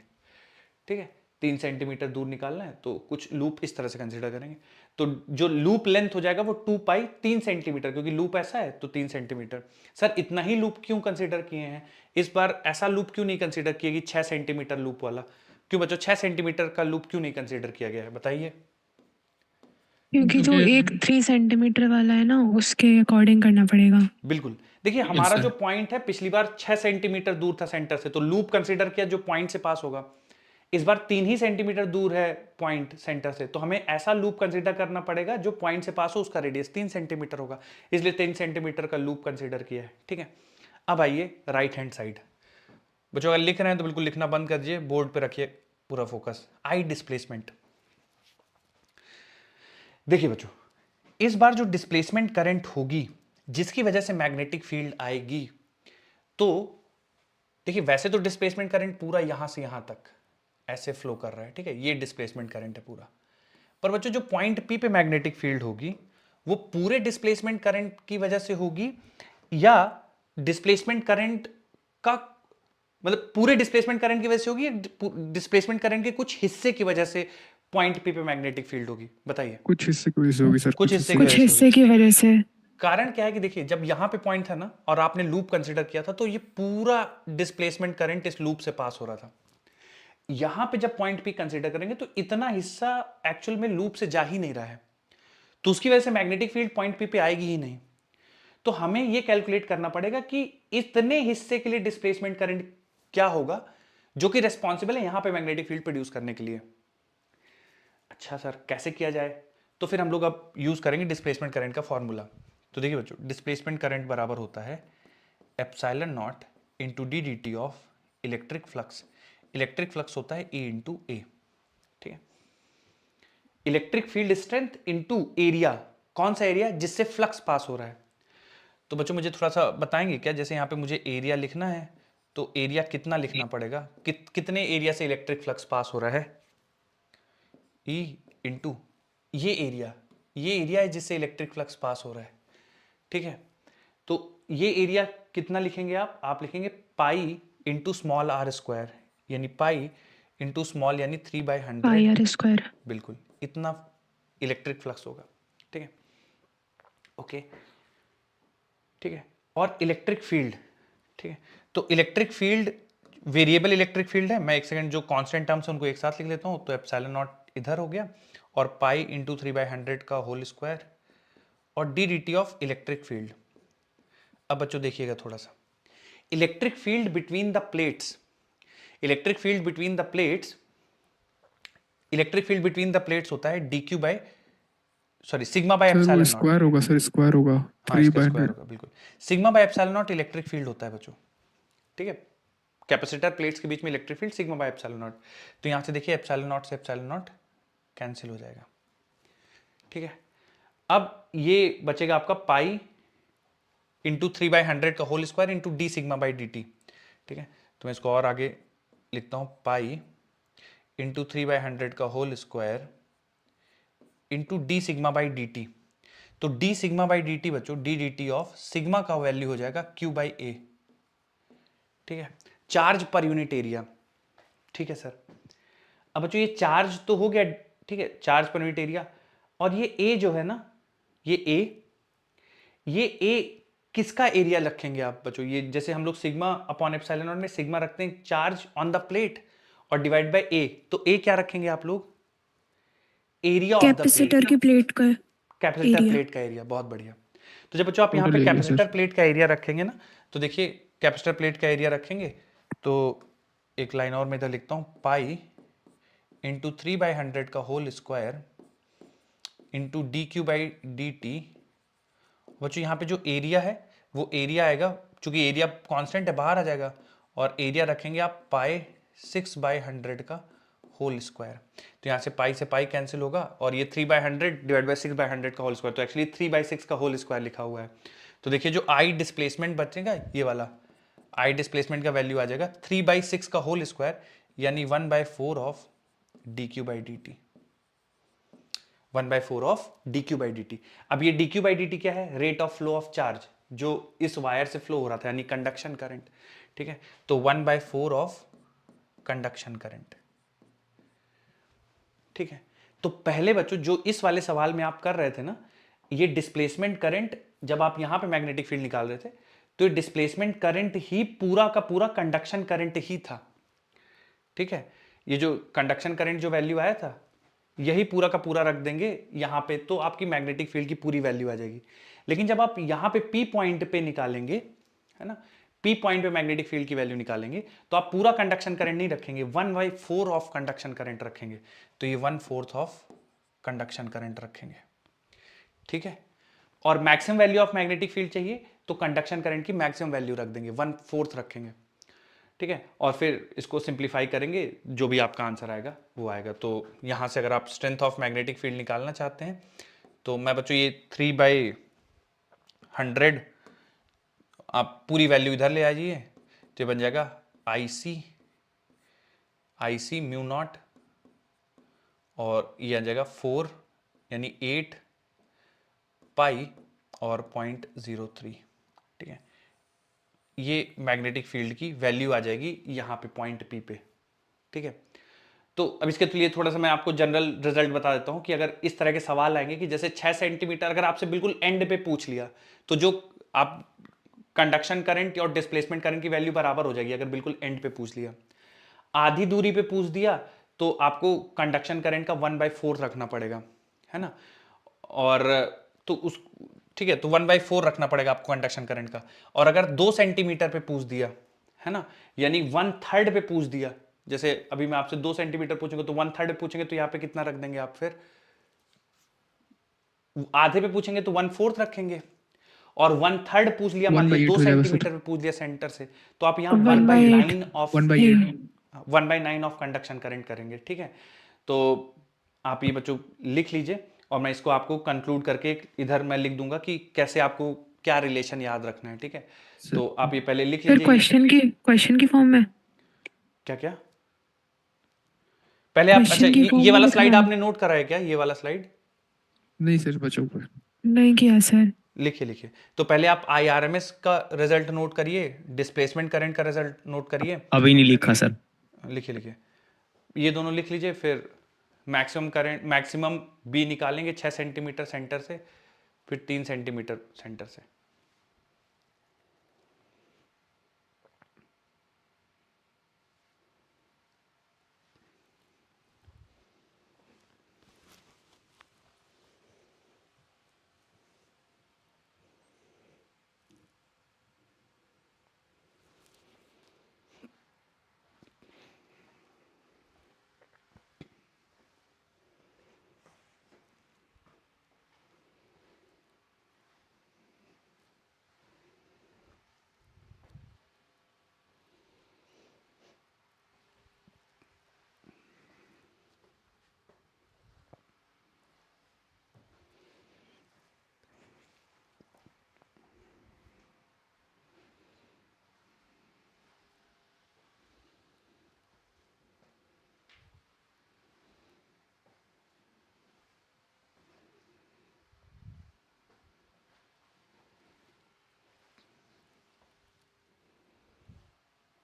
ठीक है। 3 सेंटीमीटर दूर निकालना है तो कुछ लूप इस तरह से कंसीडर करेंगे, तो जो लूप लेंथ हो जाएगा वो 2 पाई 3 सेंटीमीटर, क्योंकि लूप ऐसा है तो 3 सेंटीमीटर। सर इतना ही लूप क्यों कंसीडर किए हैं, इस बार ऐसा लूप क्यों नहीं कंसीडर किया कि 6 सेंटीमीटर लूप वाला, क्यों बच्चों 6 सेंटीमीटर का लूप क्यों नहीं कंसीडर किया गया है, बताइए। क्योंकि जो एक 3 सेंटीमीटर वाला है ना, उसके अकॉर्डिंग करना पड़ेगा। बिल्कुल, देखिए हमारा जो पॉइंट है पिछली बार 6 सेंटीमीटर दूर था सेंटर से, तो लूप कंसीडर किया जो पॉइंट से पास होगा। इस बार 3 ही सेंटीमीटर दूर है पॉइंट सेंटर से, तो हमें ऐसा लूप कंसीडर करना पड़ेगा जो पॉइंट से पास हो, उसका रेडियस 3 सेंटीमीटर होगा, इसलिए 3 सेंटीमीटर का लूप कंसीडर किया है, ठीक है। अब आइए राइट हैंड साइड। बच्चों अगर लिख रहे हैं तो बिल्कुल लिखना बंद कर दीजिए, बोर्ड पे रखिए पूरा फोकस। आई डिस्प्लेसमेंट, देखिए बच्चों इस बार जो डिस्प्लेसमेंट करंट होगी जिसकी वजह से मैग्नेटिक फील्ड आएगी, तो देखिए वैसे तो डिस्प्लेसमेंट करंट पूरा यहां से यहां तक ऐसे फ्लो कर रहा है, ठीक है, ये डिस्प्लेसमेंट करंट है पूरा। पर बच्चों जो पॉइंट P पे मैग्नेटिक फील्ड होगी वो पूरे डिस्प्लेसमेंट करंट की वजह से होगी, या डिस्प्लेसमेंट करंट का मतलब पूरे डिस्प्लेसमेंट करंट की वजह से होगी, डिस्प्लेसमेंट करंट के कुछ हिस्से की वजह से पॉइंट P पे मैग्नेटिक फील्ड होगी, बताइए। कुछ हिस्से की वजह से होगी सर, कुछ हिस्से कुछ हिस्से की वजह से। कारण क्या है कि देखिए जब यहां पे पॉइंट था ना और आपने लूप कंसीडर किया था, तो ये पूरा डिस्प्लेसमेंट करंट इस लूप से पास हो रहा था। यहां पे जब पॉइंट P कंसीडर करेंगे तो इतना हिस्सा एक्चुअल में लूप से जा ही नहीं रहा है, तो उसकी वजह से मैग्नेटिक फील्ड पॉइंट P पे आएगी ही नहीं। तो हमें यह कैलकुलेट करना पड़ेगा कि इतने हिस्से के लिए डिस्प्लेसमेंट करंट क्या होगा जो कि रेस्पॉन्सिबल है यहां पे मैग्नेटिक फील्ड प्रोड्यूस करने के लिए। अच्छा सर कैसे किया जाए, तो फिर हम लोग अब यूज करेंगे डिस्प्लेसमेंट करंट का फॉर्मूला। तो देखिए बच्चों डिस्प्लेसमेंट करंट बराबर होता है epsilon not into D D T of electric flux. Electric flux होता है E इंटू ए, ठीक है। Electric field strength into area, कौन सा एरिया जिससे फ्लक्स पास हो रहा है। तो बच्चों मुझे थोड़ा सा बताएंगे क्या, जैसे यहाँ पे मुझे एरिया लिखना है तो एरिया कितना लिखना पड़ेगा, कितने एरिया से इलेक्ट्रिक फ्लक्स पास हो रहा है, E इंटू ये एरिया है जिससे इलेक्ट्रिक फ्लक्स पास हो रहा है, ठीक है। तो ये एरिया कितना लिखेंगे आप लिखेंगे pi into small R square, यानी पाई इंटू स्मॉल यानी 3/100 पाई आर स्क्वायर, बिल्कुल इतना इलेक्ट्रिक फ्लक्स होगा, ठीक है, ओके, ठीक है। और इलेक्ट्रिक फील्ड, ठीक है, तो electric field variable electric field है, मैं एक सेकंड जो कांस्टेंट टर्म्स है उनको एक साथ लिख लेता हूं, तो एप्सिलॉन नॉट इधर हो गया और पाई इंटू 3/100 का होल स्क्वायर और D D T of electric field. अब बच्चों देखिएगा थोड़ा सा, electric field between the plates, electric field between the plates, electric field between the plates होता है dq by sigma bye epsilon not, square होगा सर, स्क्वायर होगा 3/100, बिल्कुल sigma bye epsilon not electric field होता है बच्चों, ठीक है। कैपेसिटर प्लेट्स के बीच में electric field sigma bye epsilon naught, तो यहां से देखिए एप्सिलॉन नॉट से एप्सिलॉन नॉट कैंसिल हो जाएगा, ठीक है। अब ये बचेगा आपका पाई इंटू 3/100 का whole square into D sigma by D T, ठीक है। तो मैं इसको और आगे लिखता हूं, पाई इंटू 3/100 का whole square into D sigma by D T. तो D sigma by D T बच्चों, D D T of sigma का वैल्यू हो जाएगा क्यू बाई ए, ठीक है, चार्ज पर यूनिट एरिया, ठीक है सर। अब बच्चों ये चार्ज तो हो गया, ठीक है, चार्ज पर यूनिट एरिया, और ये ए जो है ना, ये ए किसका एरिया रखेंगे आप बच्चों? ये जैसे हम लोग सिग्मा अपॉन एप्सिलॉन नॉट में सिग्मा रखते हैं चार्ज ऑन द प्लेट और डिवाइड बाय ए, तो ए क्या रखेंगे आप लोग? Area of the plate, capacitor की प्लेट का कैपेसिटर एरिया। प्लेट का एरिया। बहुत बढ़िया। तो जब बच्चों आप यहाँ पे Total area, capacitor sir. Plate का एरिया रखेंगे ना, तो देखिए कैपेसिटर प्लेट का एरिया रखेंगे तो एक लाइन और मैं इधर लिखता हूँ, पाई इंटू 3/100 का whole square into D Q by D T. बच्चों यहाँ पे जो एरिया है वो एरिया आएगा, चूंकि एरिया कांस्टेंट है बाहर आ जाएगा, और एरिया रखेंगे आप पाई 6/100 का होल स्क्वायर। तो यहाँ से पाई कैंसिल होगा और ये 3/100 डिवाइड बाई 6/100 का होल स्क्वायर, तो एक्चुअली 3/6 का होल स्क्वायर लिखा हुआ है। तो देखिए जो आई डिस्प्लेसमेंट बचेगा ये वाला आई डिस्प्लेसमेंट का वैल्यू आ जाएगा 3/6 का होल स्क्वायर, यानी 1/4 of D Q by D T. 1/4 of D Q by D T. अब ये D Q by D T क्या है? Rate of flow of charge जो इस वायर से फ्लो हो रहा था, यानी कंडक्शन करंट। ठीक है, तो 1/4 ऑफ कंडक्शन करंट। ठीक है, तो पहले बच्चों जो इस वाले सवाल में आप कर रहे थे ना, ये डिस्प्लेसमेंट करंट, जब आप यहां पे मैग्नेटिक फील्ड निकाल रहे थे तो ये डिस्प्लेसमेंट करंट ही पूरा का पूरा कंडक्शन करंट ही था। ठीक है, ये जो कंडक्शन करंट जो वैल्यू आया था यही पूरा का पूरा रख देंगे यहां पे, तो आपकी मैग्नेटिक फील्ड की पूरी वैल्यू आ जाएगी। लेकिन जब आप यहां पे पी पॉइंट पे निकालेंगे, है ना, पी पॉइंट पे मैग्नेटिक फील्ड की वैल्यू निकालेंगे, तो आप पूरा कंडक्शन करंट नहीं रखेंगे, 1/4 ऑफ कंडक्शन करंट रखेंगे। तो ये 1/4 ऑफ कंडक्शन करंट रखेंगे। ठीक है, और maximum value of magnetic field चाहिए तो कंडक्शन करंट की मैक्सिमम वैल्यू रख देंगे, 1/4 रखेंगे। ठीक है, और फिर इसको सिंप्लीफाई करेंगे, जो भी आपका आंसर आएगा वो आएगा। तो यहाँ से अगर आप स्ट्रेंथ ऑफ मैग्नेटिक फील्ड निकालना चाहते हैं तो मैं बच्चों ये 3/100 आप पूरी वैल्यू इधर ले आ जाइए, तो ये बन जाएगा आई सी म्यू नॉट, और ये आ जाएगा 4 यानी 8 पाई और 0.03। ठीक है, ये मैग्नेटिक फील्ड की वैल्यू आ जाएगी यहाँ पे पॉइंट पी पे। ठीक है, तो अब इसके लिए थोड़ा सा मैं आपको जनरल रिजल्ट बता देता हूँ कि अगर इस तरह के सवाल आएंगे कि जैसे 6 सेंटीमीटर अगर आपसे बिल्कुल एंड पे पूछ लिया, तो जो आप कंडक्शन करंट और डिस्प्लेसमेंट करंट की वैल्यू बराबर हो जाएगी अगर बिल्कुल एंड पे पूछ लिया। आधी दूरी पे पूछ दिया तो आपको कंडक्शन करंट का 1/4 रखना पड़ेगा, है ना, और तो उस ठीक है, तो 1/4 रखना पड़ेगा आपको कंडक्शन करंट का। और अगर 2 सेंटीमीटर पे पूछ दिया, है ना, यानी 1/3 पे पूछ दिया, जैसे अभी मैं आपसे 2 सेंटीमीटर पूछूंगा तो 1/3 पूछेंगे तो यहाँ पे कितना रख देंगे आप? फिर आधे पे पूछेंगे तो 1/4 रखेंगे, और 1/3 पूछ लिया, मान लीजिए 2 सेंटीमीटर पे पूछ लिया सेंटर से, तो आप यहाँ 1/9 ऑफ 1/9 ऑफ कंडक्शन करंट करेंगे। ठीक है, तो आप ये बच्चों लिख लीजिए, और मैं इसको आपको कंक्लूड करके इधर मैं लिख दूंगा कि कैसे आपको क्या रिलेशन याद रखना है। ठीक है, तो आप ये पहले लिख लीजिए। क्वेश्चन की फॉर्म में क्या क्या पहले आप, अच्छा ये वाला स्लाइड आपने नोट करा है क्या? ये वाला स्लाइड नहीं सर, बच्चों को नहीं किया सर। लिखिए। तो पहले आप IRMS का रिजल्ट नोट करिए, डिस्प्लेसमेंट करंट का रिजल्ट नोट करिए। अभी नहीं लिखा सर। लिखिए, ये दोनों लिख लीजिए। फिर मैक्सिमम करंट, मैक्सिमम बी निकालेंगे 6 सेंटीमीटर सेंटर से, फिर 3 सेंटीमीटर सेंटर से।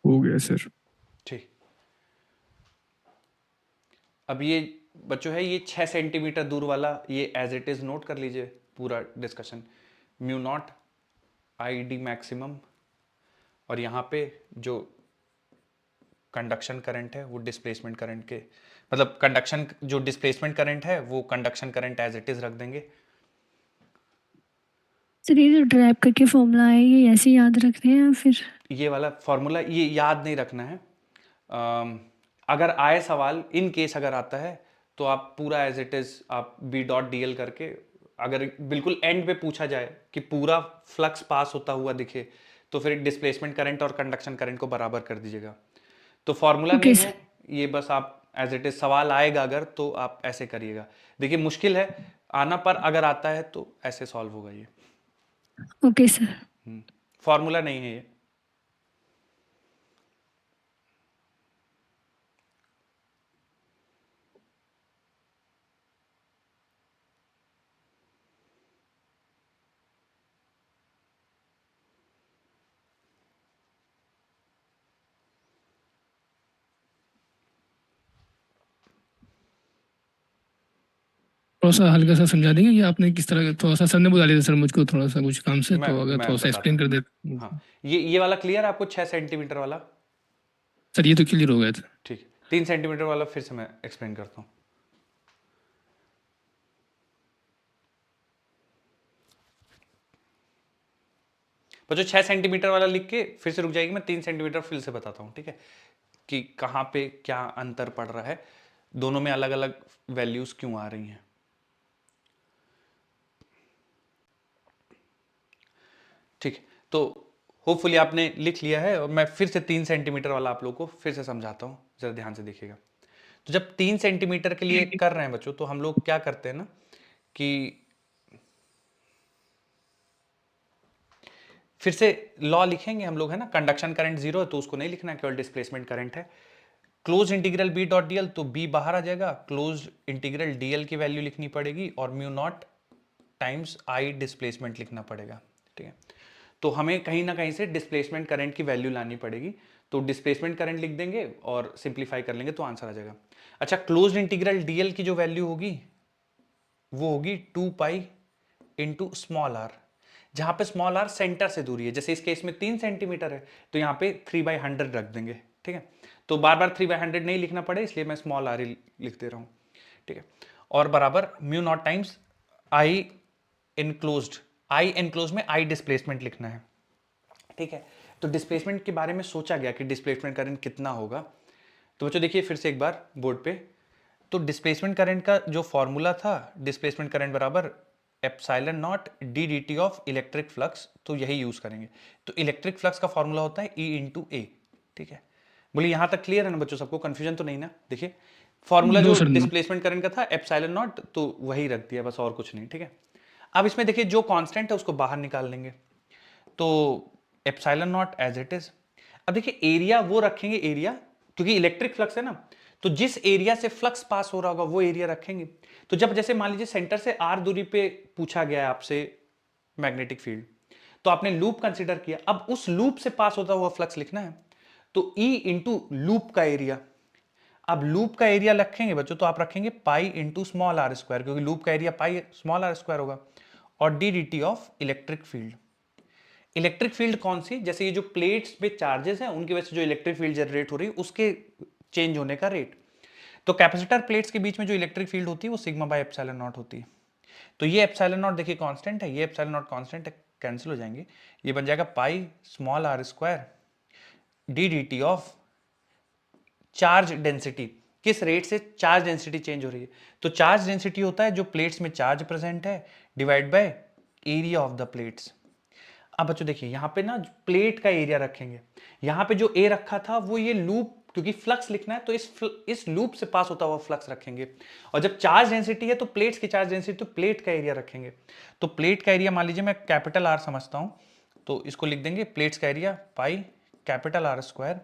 हो गया सर। ठीक, अब ये बच्चों है, ये 6 सेंटीमीटर दूर वाला ये एज इट इज नोट कर लीजिए पूरा discussion. Mu not I D maximum, और यहाँ पे जो कंडक्शन करंट है वो डिस्प्लेसमेंट करंट के, मतलब कंडक्शन जो डिस्प्लेसमेंट करंट है वो conduction current as it is रख देंगे। सर ये जो ड्राइव करके फॉर्मूला है ये ऐसे ही याद रख रहे हैं या फिर? ये वाला फॉर्मूला ये याद नहीं रखना है। अगर आए सवाल, इन केस अगर आता है तो आप पूरा एज इट इज आप बी डॉट डी एल करके, अगर बिल्कुल एंड पे पूछा जाए कि पूरा फ्लक्स पास होता हुआ दिखे तो फिर डिस्प्लेसमेंट करंट और कंडक्शन करंट को बराबर कर दीजिएगा। तो फॉर्मूला नहीं है ये, बस आप एज इट इज सवाल आएगा अगर तो आप ऐसे करिएगा। देखिए मुश्किल है आना, पर अगर आता है तो ऐसे सॉल्व होगा ये। Okay sir. फॉर्मूला नहीं है ये। थोड़ा सा हल्का सा समझा देंगे ये आपने किस तरह, थोड़ा सा सर ने बुला लिया था सर मुझको थोड़ा सा कुछ काम से, तो अगर थोड़ा सा एक्सप्लेन कर दे। हाँ, ये वाला क्लियर आपको 6 सेंटीमीटर वाला? सर ये तो क्लियर हो गया था। ठीक है, 3 सेंटीमीटर वाला फिर से मैं एक्सप्लेन करता हूँ। बच्चों 6 सेंटीमीटर वाला लिख के फिर से रुक जाएगी, मैं 3 सेंटीमीटर फिर से बताता हूँ, ठीक है, कि कहाँ पे क्या अंतर पड़ रहा है, दोनों में अलग अलग वैल्यूज क्यों आ रही हैं। ठीक है, तो होपफुली आपने लिख लिया है, और मैं फिर से 3 सेंटीमीटर वाला आप लोगों को फिर से समझाता हूँ, जरा ध्यान से देखिएगा। तो जब 3 सेंटीमीटर के लिए कर रहे हैं बच्चों, तो हम लोग क्या करते हैं ना कि फिर से लॉ लिखेंगे हम लोग, है ना, कंडक्शन करंट 0 है तो उसको नहीं लिखना, केवल डिस्प्लेसमेंट करंट है। Close integral B dot DL, तो बी बाहर आ जाएगा, क्लोज इंटीग्रल डीएल की वैल्यू लिखनी पड़ेगी, और mu naught times I displacement लिखना पड़ेगा। ठीक है, तो हमें कहीं ना कहीं से डिस्प्लेसमेंट करंट की वैल्यू लानी पड़ेगी, तो डिस्प्लेसमेंट करंट लिख देंगे और सिंप्लीफाई कर लेंगे तो आंसर आ जाएगा। अच्छा, क्लोज इंटीग्रल डीएल की जो वैल्यू होगी वो होगी 2 पाई इंटू स्मॉल आर, जहां पे स्मॉल आर सेंटर से दूरी है। जैसे इस केस में 3 सेंटीमीटर है तो यहाँ पे 3/100 रख देंगे। ठीक है, तो बार बार 3/100 नहीं लिखना पड़े इसलिए मैं स्मॉल आर ही लिख दे रहा हूँ। ठीक है, और बराबर mu naught times I enclosed, I enclose में आई डिस्प्लेसमेंट लिखना है। ठीक है, तो डिस्प्लेसमेंट के बारे में सोचा गया कि डिस्प्लेसमेंट करंट कितना होगा। तो बच्चों देखिए फिर से एक बार बोर्ड पे, तो डिस्प्लेसमेंट करंट का जो फॉर्मूला था, डिस्प्लेसमेंट करंट बराबर epsilon naught D D T of electric flux, तो यही यूज करेंगे। तो इलेक्ट्रिक फ्लक्स का फॉर्मूला होता है ई इंटू ए। ठीक है, बोलिए यहां तक क्लियर है ना बच्चों, सबको कंफ्यूजन तो नहीं ना? देखिए फॉर्मूला जो डिस्प्लेसमेंट करंट का था एप्सिलॉन नॉट, तो वही रख दिया बस, और कुछ नहीं। ठीक है, अब इसमें देखिए जो कांस्टेंट है उसको बाहर निकाल लेंगे, तो epsilon naught as it is. अब देखिए एरिया वो रखेंगे, एरिया क्योंकि इलेक्ट्रिक फ्लक्स है ना, तो जिस एरिया से फ्लक्स पास हो रहा होगा वो एरिया रखेंगे। तो जब जैसे मान लीजिए सेंटर से आर दूरी पे पूछा गया है आपसे मैग्नेटिक फील्ड, तो आपने लूप कंसीडर किया, अब उस लूप से पास होता हुआ फ्लक्स लिखना है, तो ई इंटू लूप का एरिया। अब लूप का एरिया रखेंगे बच्चों तो आप रखेंगे pi into small R square, क्योंकि लूप का area pi small R square होगा, और D D T of electric field. Electric field कौन सी? जैसे ये जो प्लेट्स पे चार्जेस हैं उनकी वजह से जो इलेक्ट्रिक फील्ड जनरेट हो रही है उसके चेंज होने का रेट। तो कैपेसिटर प्लेट्स के बीच में जो इलेक्ट्रिक फील्ड होती है वो सिग्मा बाय एप्सिलॉन नॉट होती है। तो ये एप्सिलॉन नॉट देखिए कांस्टेंट है, ये एप्सिलॉन नॉट कांस्टेंट है, कैंसिल हो जाएंगे, ये बन जाएगा pi small R square D D T of charge density. किस रेट से चार्ज डेंसिटी चेंज हो रही है? तो चार्ज डेंसिटी होता है जो प्लेट्स में चार्ज प्रेजेंट है divide by area of the plates. अब बच्चों देखिए यहां पे ना प्लेट का एरिया रखेंगे, यहां पे जो ए रखा था वो ये लूप, क्योंकि फ्लक्स लिखना है तो इस लूप से पास होता हुआ फ्लक्स रखेंगे, और जब चार्ज डेंसिटी है तो प्लेट्स की चार्ज डेंसिटी, तो प्लेट का एरिया रखेंगे। तो प्लेट का एरिया मान लीजिए मैं कैपिटल आर समझता हूं, तो इसको लिख देंगे प्लेट्स का area pi capital R square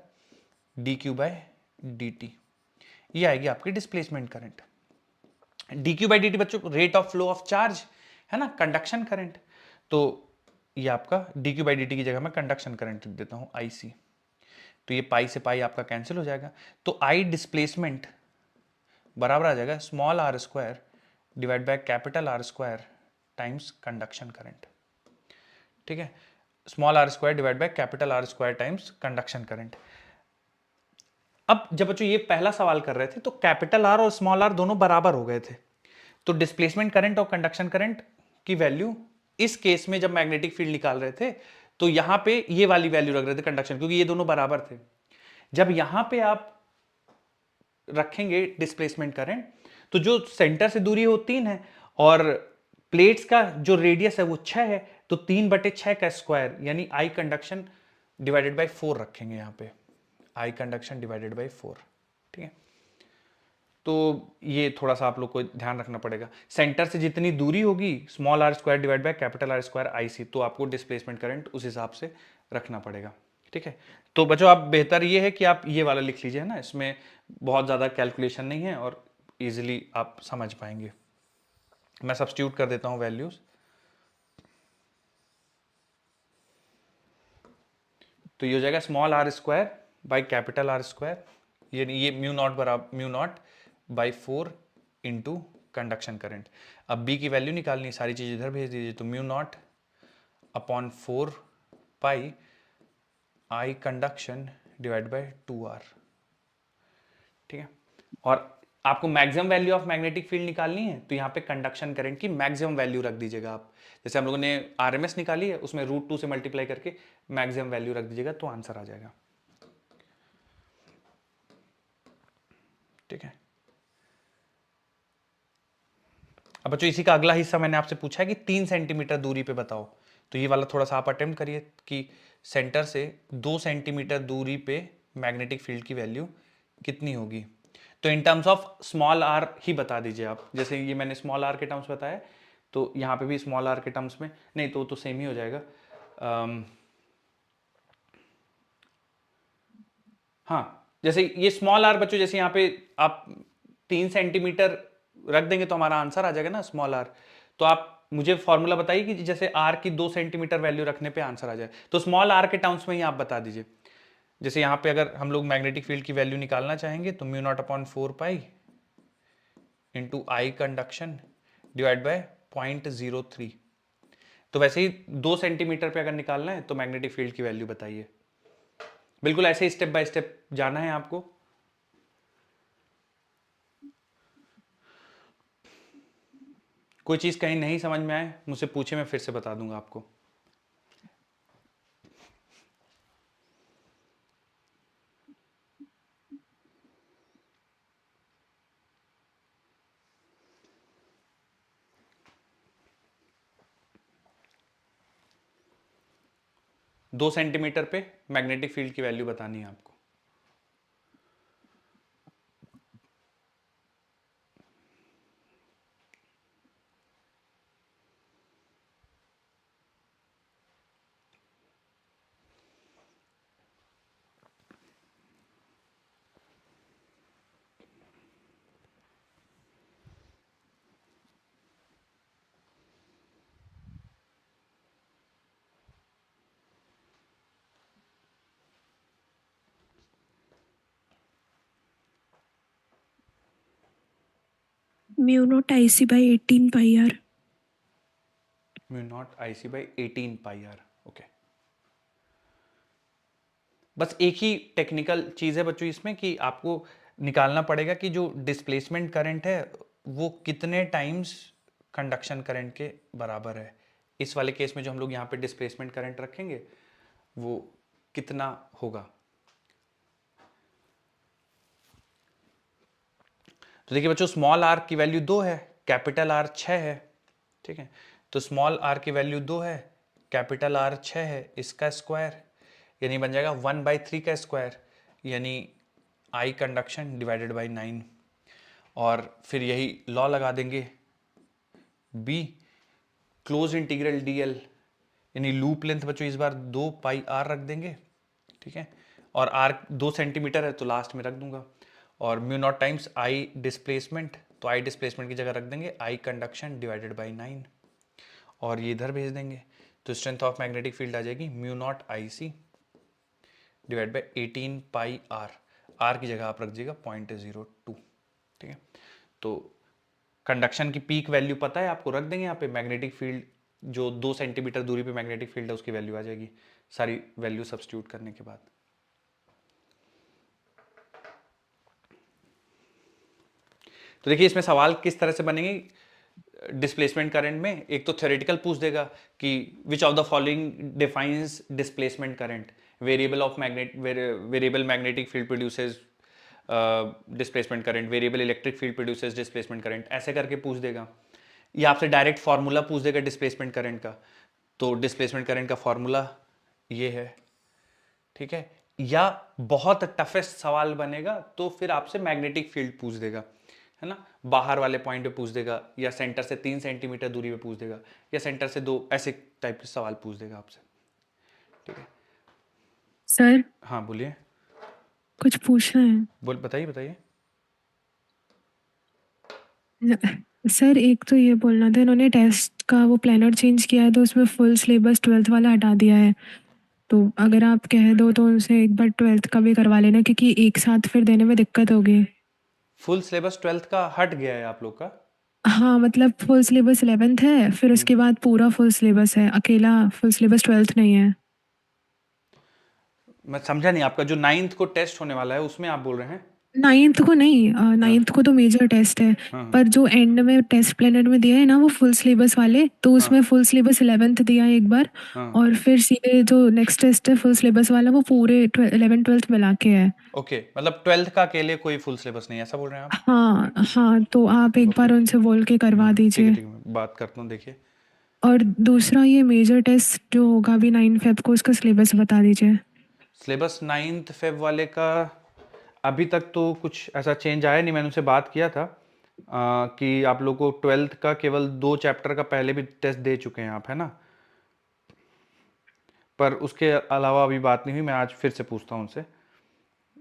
D Q by D T. ये आएगी आपकी displacement current. D Q by D T बच्चों rate of flow of charge है ना, कंडक्शन करंट। तो ये आपका D Q by D T की जगह मैं कंडक्शन करंट लिख देता हूं आई सी, तो ये पाई से पाई आपका कैंसिल हो जाएगा, तो आई डिस्प्लेसमेंट बराबर आ जाएगा small R square divide by capital R square times conduction current. ठीक है, small R square divide by capital R square times conduction current. अब जब बच्चों ये पहला सवाल कर रहे थे तो कैपिटल आर और स्मॉल आर दोनों बराबर हो गए थे, तो डिस्प्लेसमेंट करंट और कंडक्शन करंट की वैल्यू इस केस में जब मैग्नेटिक फील्ड निकाल रहे थे तो यहां पे ये वाली वैल्यू रख रहे थे कंडक्शन, क्योंकि ये दोनों बराबर थे। जब यहां पे आप रखेंगे डिस्प्लेसमेंट करंट तो जो सेंटर से दूरी है वो 3 है और प्लेट्स का जो रेडियस है वो 6 है, तो 3/6 का स्क्वायर यानी आई कंडक्शन डिवाइडेड बाय 4 रखेंगे यहां पे, आई कंडक्शन डिवाइडेड बाय 4। ठीक है, तो ये थोड़ा सा आप लोग को ध्यान रखना पड़ेगा। सेंटर से जितनी दूरी होगी small R square divide by capital R square I C, तो आपको डिस्प्लेसमेंट करंट उस हिसाब से रखना पड़ेगा। ठीक है, तो बच्चों आप बेहतर ये है कि आप ये वाला लिख लीजिए ना, इसमें बहुत ज़्यादा कैलकुलेशन नहीं है और इजीली आप समझ पाएंगे। मैं सब्स्टिट्यूट कर देता हूँ वैल्यूज। तो ये हो जाएगा small R square by capital R square, ये म्यू नॉट बराबर mu naught by 4 into conduction current. अब बी की वैल्यू निकालनी, सारी चीज इधर भेज दीजिए, तो mu naught upon 4 pi I conduction divide by 2r। ठीक है, और आपको maximum value of magnetic field निकालनी है तो यहाँ पे कंडक्शन करंट की मैक्सिमम वैल्यू रख दीजिएगा आप। जैसे हम लोगों ने आरएमएस निकाली है उसमें √2 से मल्टीप्लाई करके मैक्सिमम वैल्यू रख दीजिएगा तो आंसर आ जाएगा। ठीक है, अब बच्चों इसी का अगला हिस्सा मैंने आपसे पूछा है कि 3 सेंटीमीटर दूरी पे बताओ, तो ये वाला थोड़ा सा आप अटेम्प्ट करिए कि सेंटर से 2 सेंटीमीटर दूरी पे मैग्नेटिक फील्ड की वैल्यू कितनी होगी। तो in terms of small R ही बता दीजिए आप, जैसे ये मैंने स्मॉल आर के टर्म्स बताया तो यहाँ पे भी स्मॉल आर के टर्म्स में, नहीं तो सेम ही हो जाएगा। हाँ, जैसे ये स्मॉल आर बच्चों, जैसे यहाँ पे आप 3 सेंटीमीटर रख देंगे तो हमारा आंसर आ जाएगा ना स्मॉल आर। तो आप मुझे फॉर्मूला बताइए कि जैसे आर की 2 सेंटीमीटर वैल्यू रखने पे आंसर आ जाए, तो स्मॉल आर के टर्म्स में ही आप बता दीजिए। जैसे यहाँ पे अगर हम लोग मैग्नेटिक फील्ड की वैल्यू निकालना चाहेंगे तो mu naught upon 4 pi into I conduction divide by 0.03। तो वैसे ही 2 सेंटीमीटर पे अगर निकालना है तो मैग्नेटिक फील्ड की वैल्यू बताइए। बिल्कुल ऐसे ही स्टेप बाय स्टेप जाना है आपको। कोई चीज कहीं नहीं समझ में आए मुझसे पूछे, मैं फिर से बता दूंगा आपको। दो सेंटीमीटर पे मैग्नेटिक फील्ड की वैल्यू बतानी है आपको। Mu naught IC by 18 pi R. Mu naught IC by 18 pi R. Okay, बस एक ही टेक्निकल चीज है बच्चों इसमें कि आपको निकालना पड़ेगा कि जो डिस्प्लेसमेंट करंट है वो कितने टाइम्स कंडक्शन करंट के बराबर है। इस वाले केस में जो हम लोग यहाँ पे डिस्प्लेसमेंट करंट रखेंगे वो कितना होगा। तो देखिए बच्चों, स्मॉल आर की वैल्यू 2 है, कैपिटल आर 6 है। ठीक है, तो स्मॉल आर की वैल्यू 2 है, कैपिटल आर 6 है, इसका स्क्वायर यानी बन जाएगा 1/3 का स्क्वायर यानी आई कंडक्शन डिवाइडेड बाई 9। और फिर यही लॉ लगा देंगे, बी क्लोज इंटीग्रल DL यानी लूप लेंथ बच्चों इस बार 2 पाई आर रख देंगे। ठीक है, और आर 2 सेंटीमीटर है तो लास्ट में रख दूंगा, और mu naught times I displacement, तो आई डिस्प्लेसमेंट की जगह रख देंगे आई कंडक्शन डिवाइडेड बाई 9 और ये इधर भेज देंगे। तो स्ट्रेंथ ऑफ मैग्नेटिक फील्ड आ जाएगी mu naught IC divide by 18 pi R. R की जगह आप रख दीजिएगा 0.02। ठीक है, तो कंडक्शन की पीक वैल्यू पता है आपको, रख देंगे यहाँ पे मैग्नेटिक फील्ड जो 2 सेंटीमीटर दूरी पे मैग्नेटिक फील्ड है उसकी वैल्यू आ जाएगी, सारी वैल्यू सब्स्टिट्यूट करने के बाद। तो देखिए इसमें सवाल किस तरह से बनेंगे डिस्प्लेसमेंट करंट में। एक तो थ्योरेटिकल पूछ देगा कि विच of the following defines displacement current, variable magnetic field produces displacement current, variable electric field produces displacement current, ऐसे करके पूछ देगा। या आपसे डायरेक्ट फार्मूला पूछ देगा डिस्प्लेसमेंट करंट का, तो डिस्प्लेसमेंट करंट का फार्मूला ये है, ठीक है। या बहुत टफेस्ट सवाल बनेगा तो फिर आपसे मैग्नेटिक फील्ड पूछ देगा, है ना, बाहर वाले पॉइंट पे पूछ देगा, या सेंटर से 3 सेंटीमीटर दूरी पे पूछ देगा, या सेंटर से 2, ऐसे टाइप के सवाल पूछ देगा आपसे, ठीक है। सर हाँ बोलिए, कुछ पूछना है। बोल बताइए बताइए। सर एक तो ये बोलना था, इन्होंने टेस्ट का वो प्लानर चेंज किया है तो उसमें फुल सिलेबस 12th वाला हटा दिया है, तो अगर आप कह दो तो उनसे एक बार 12th का भी करवा लेना, क्योंकि एक साथ फिर देने में दिक्कत होगी। फुल सिलेबस 12th का हट गया है आप लोग का? हाँ मतलब फुल सिलेबस 11th है, फिर उसके बाद पूरा फुल सिलेबस है, अकेला फुल सिलेबस 12th नहीं है। मैं समझा नहीं, आपका जो 9th को टेस्ट होने वाला है उसमें आप बोल रहे हैं? 9th को नहीं, 9th को तो मेजर टेस्ट है, पर जो एंड में टेस्ट प्लानर में दिया है ना वो फुल सिलेबस वाले, तो उसमें फुल सिलेबस 11th दिया है एक बार, और फिर सीधे जो नेक्स्ट टेस्ट है फुल सिलेबस वाला वो पूरे 11th 12th मिला के है। ओके, मतलब 12th का अकेले कोई फुल सिलेबस नहीं है, ऐसा बोल रहे हैं आप? हाँ हाँ, तो आप एक बार उनसे बोल के करवा ठीक है दीजिए। ठीक है, मैं बात करता हूँ। देखिए और दूसरा ये मेजर टेस्ट जो होगा भी 9 फेब को, उसका सिलेबस बता दीजिए। सिलेबस 9th फेब वाले का अभी तक तो कुछ ऐसा चेंज आया नहीं, मैंने उनसे बात किया था कि आप लोग को 12th का केवल 2 चैप्टर का पहले भी टेस्ट दे चुके हैं आप, है ना, पर उसके अलावा अभी बात नहीं हुई, मैं आज फिर से पूछता हूँ उनसे।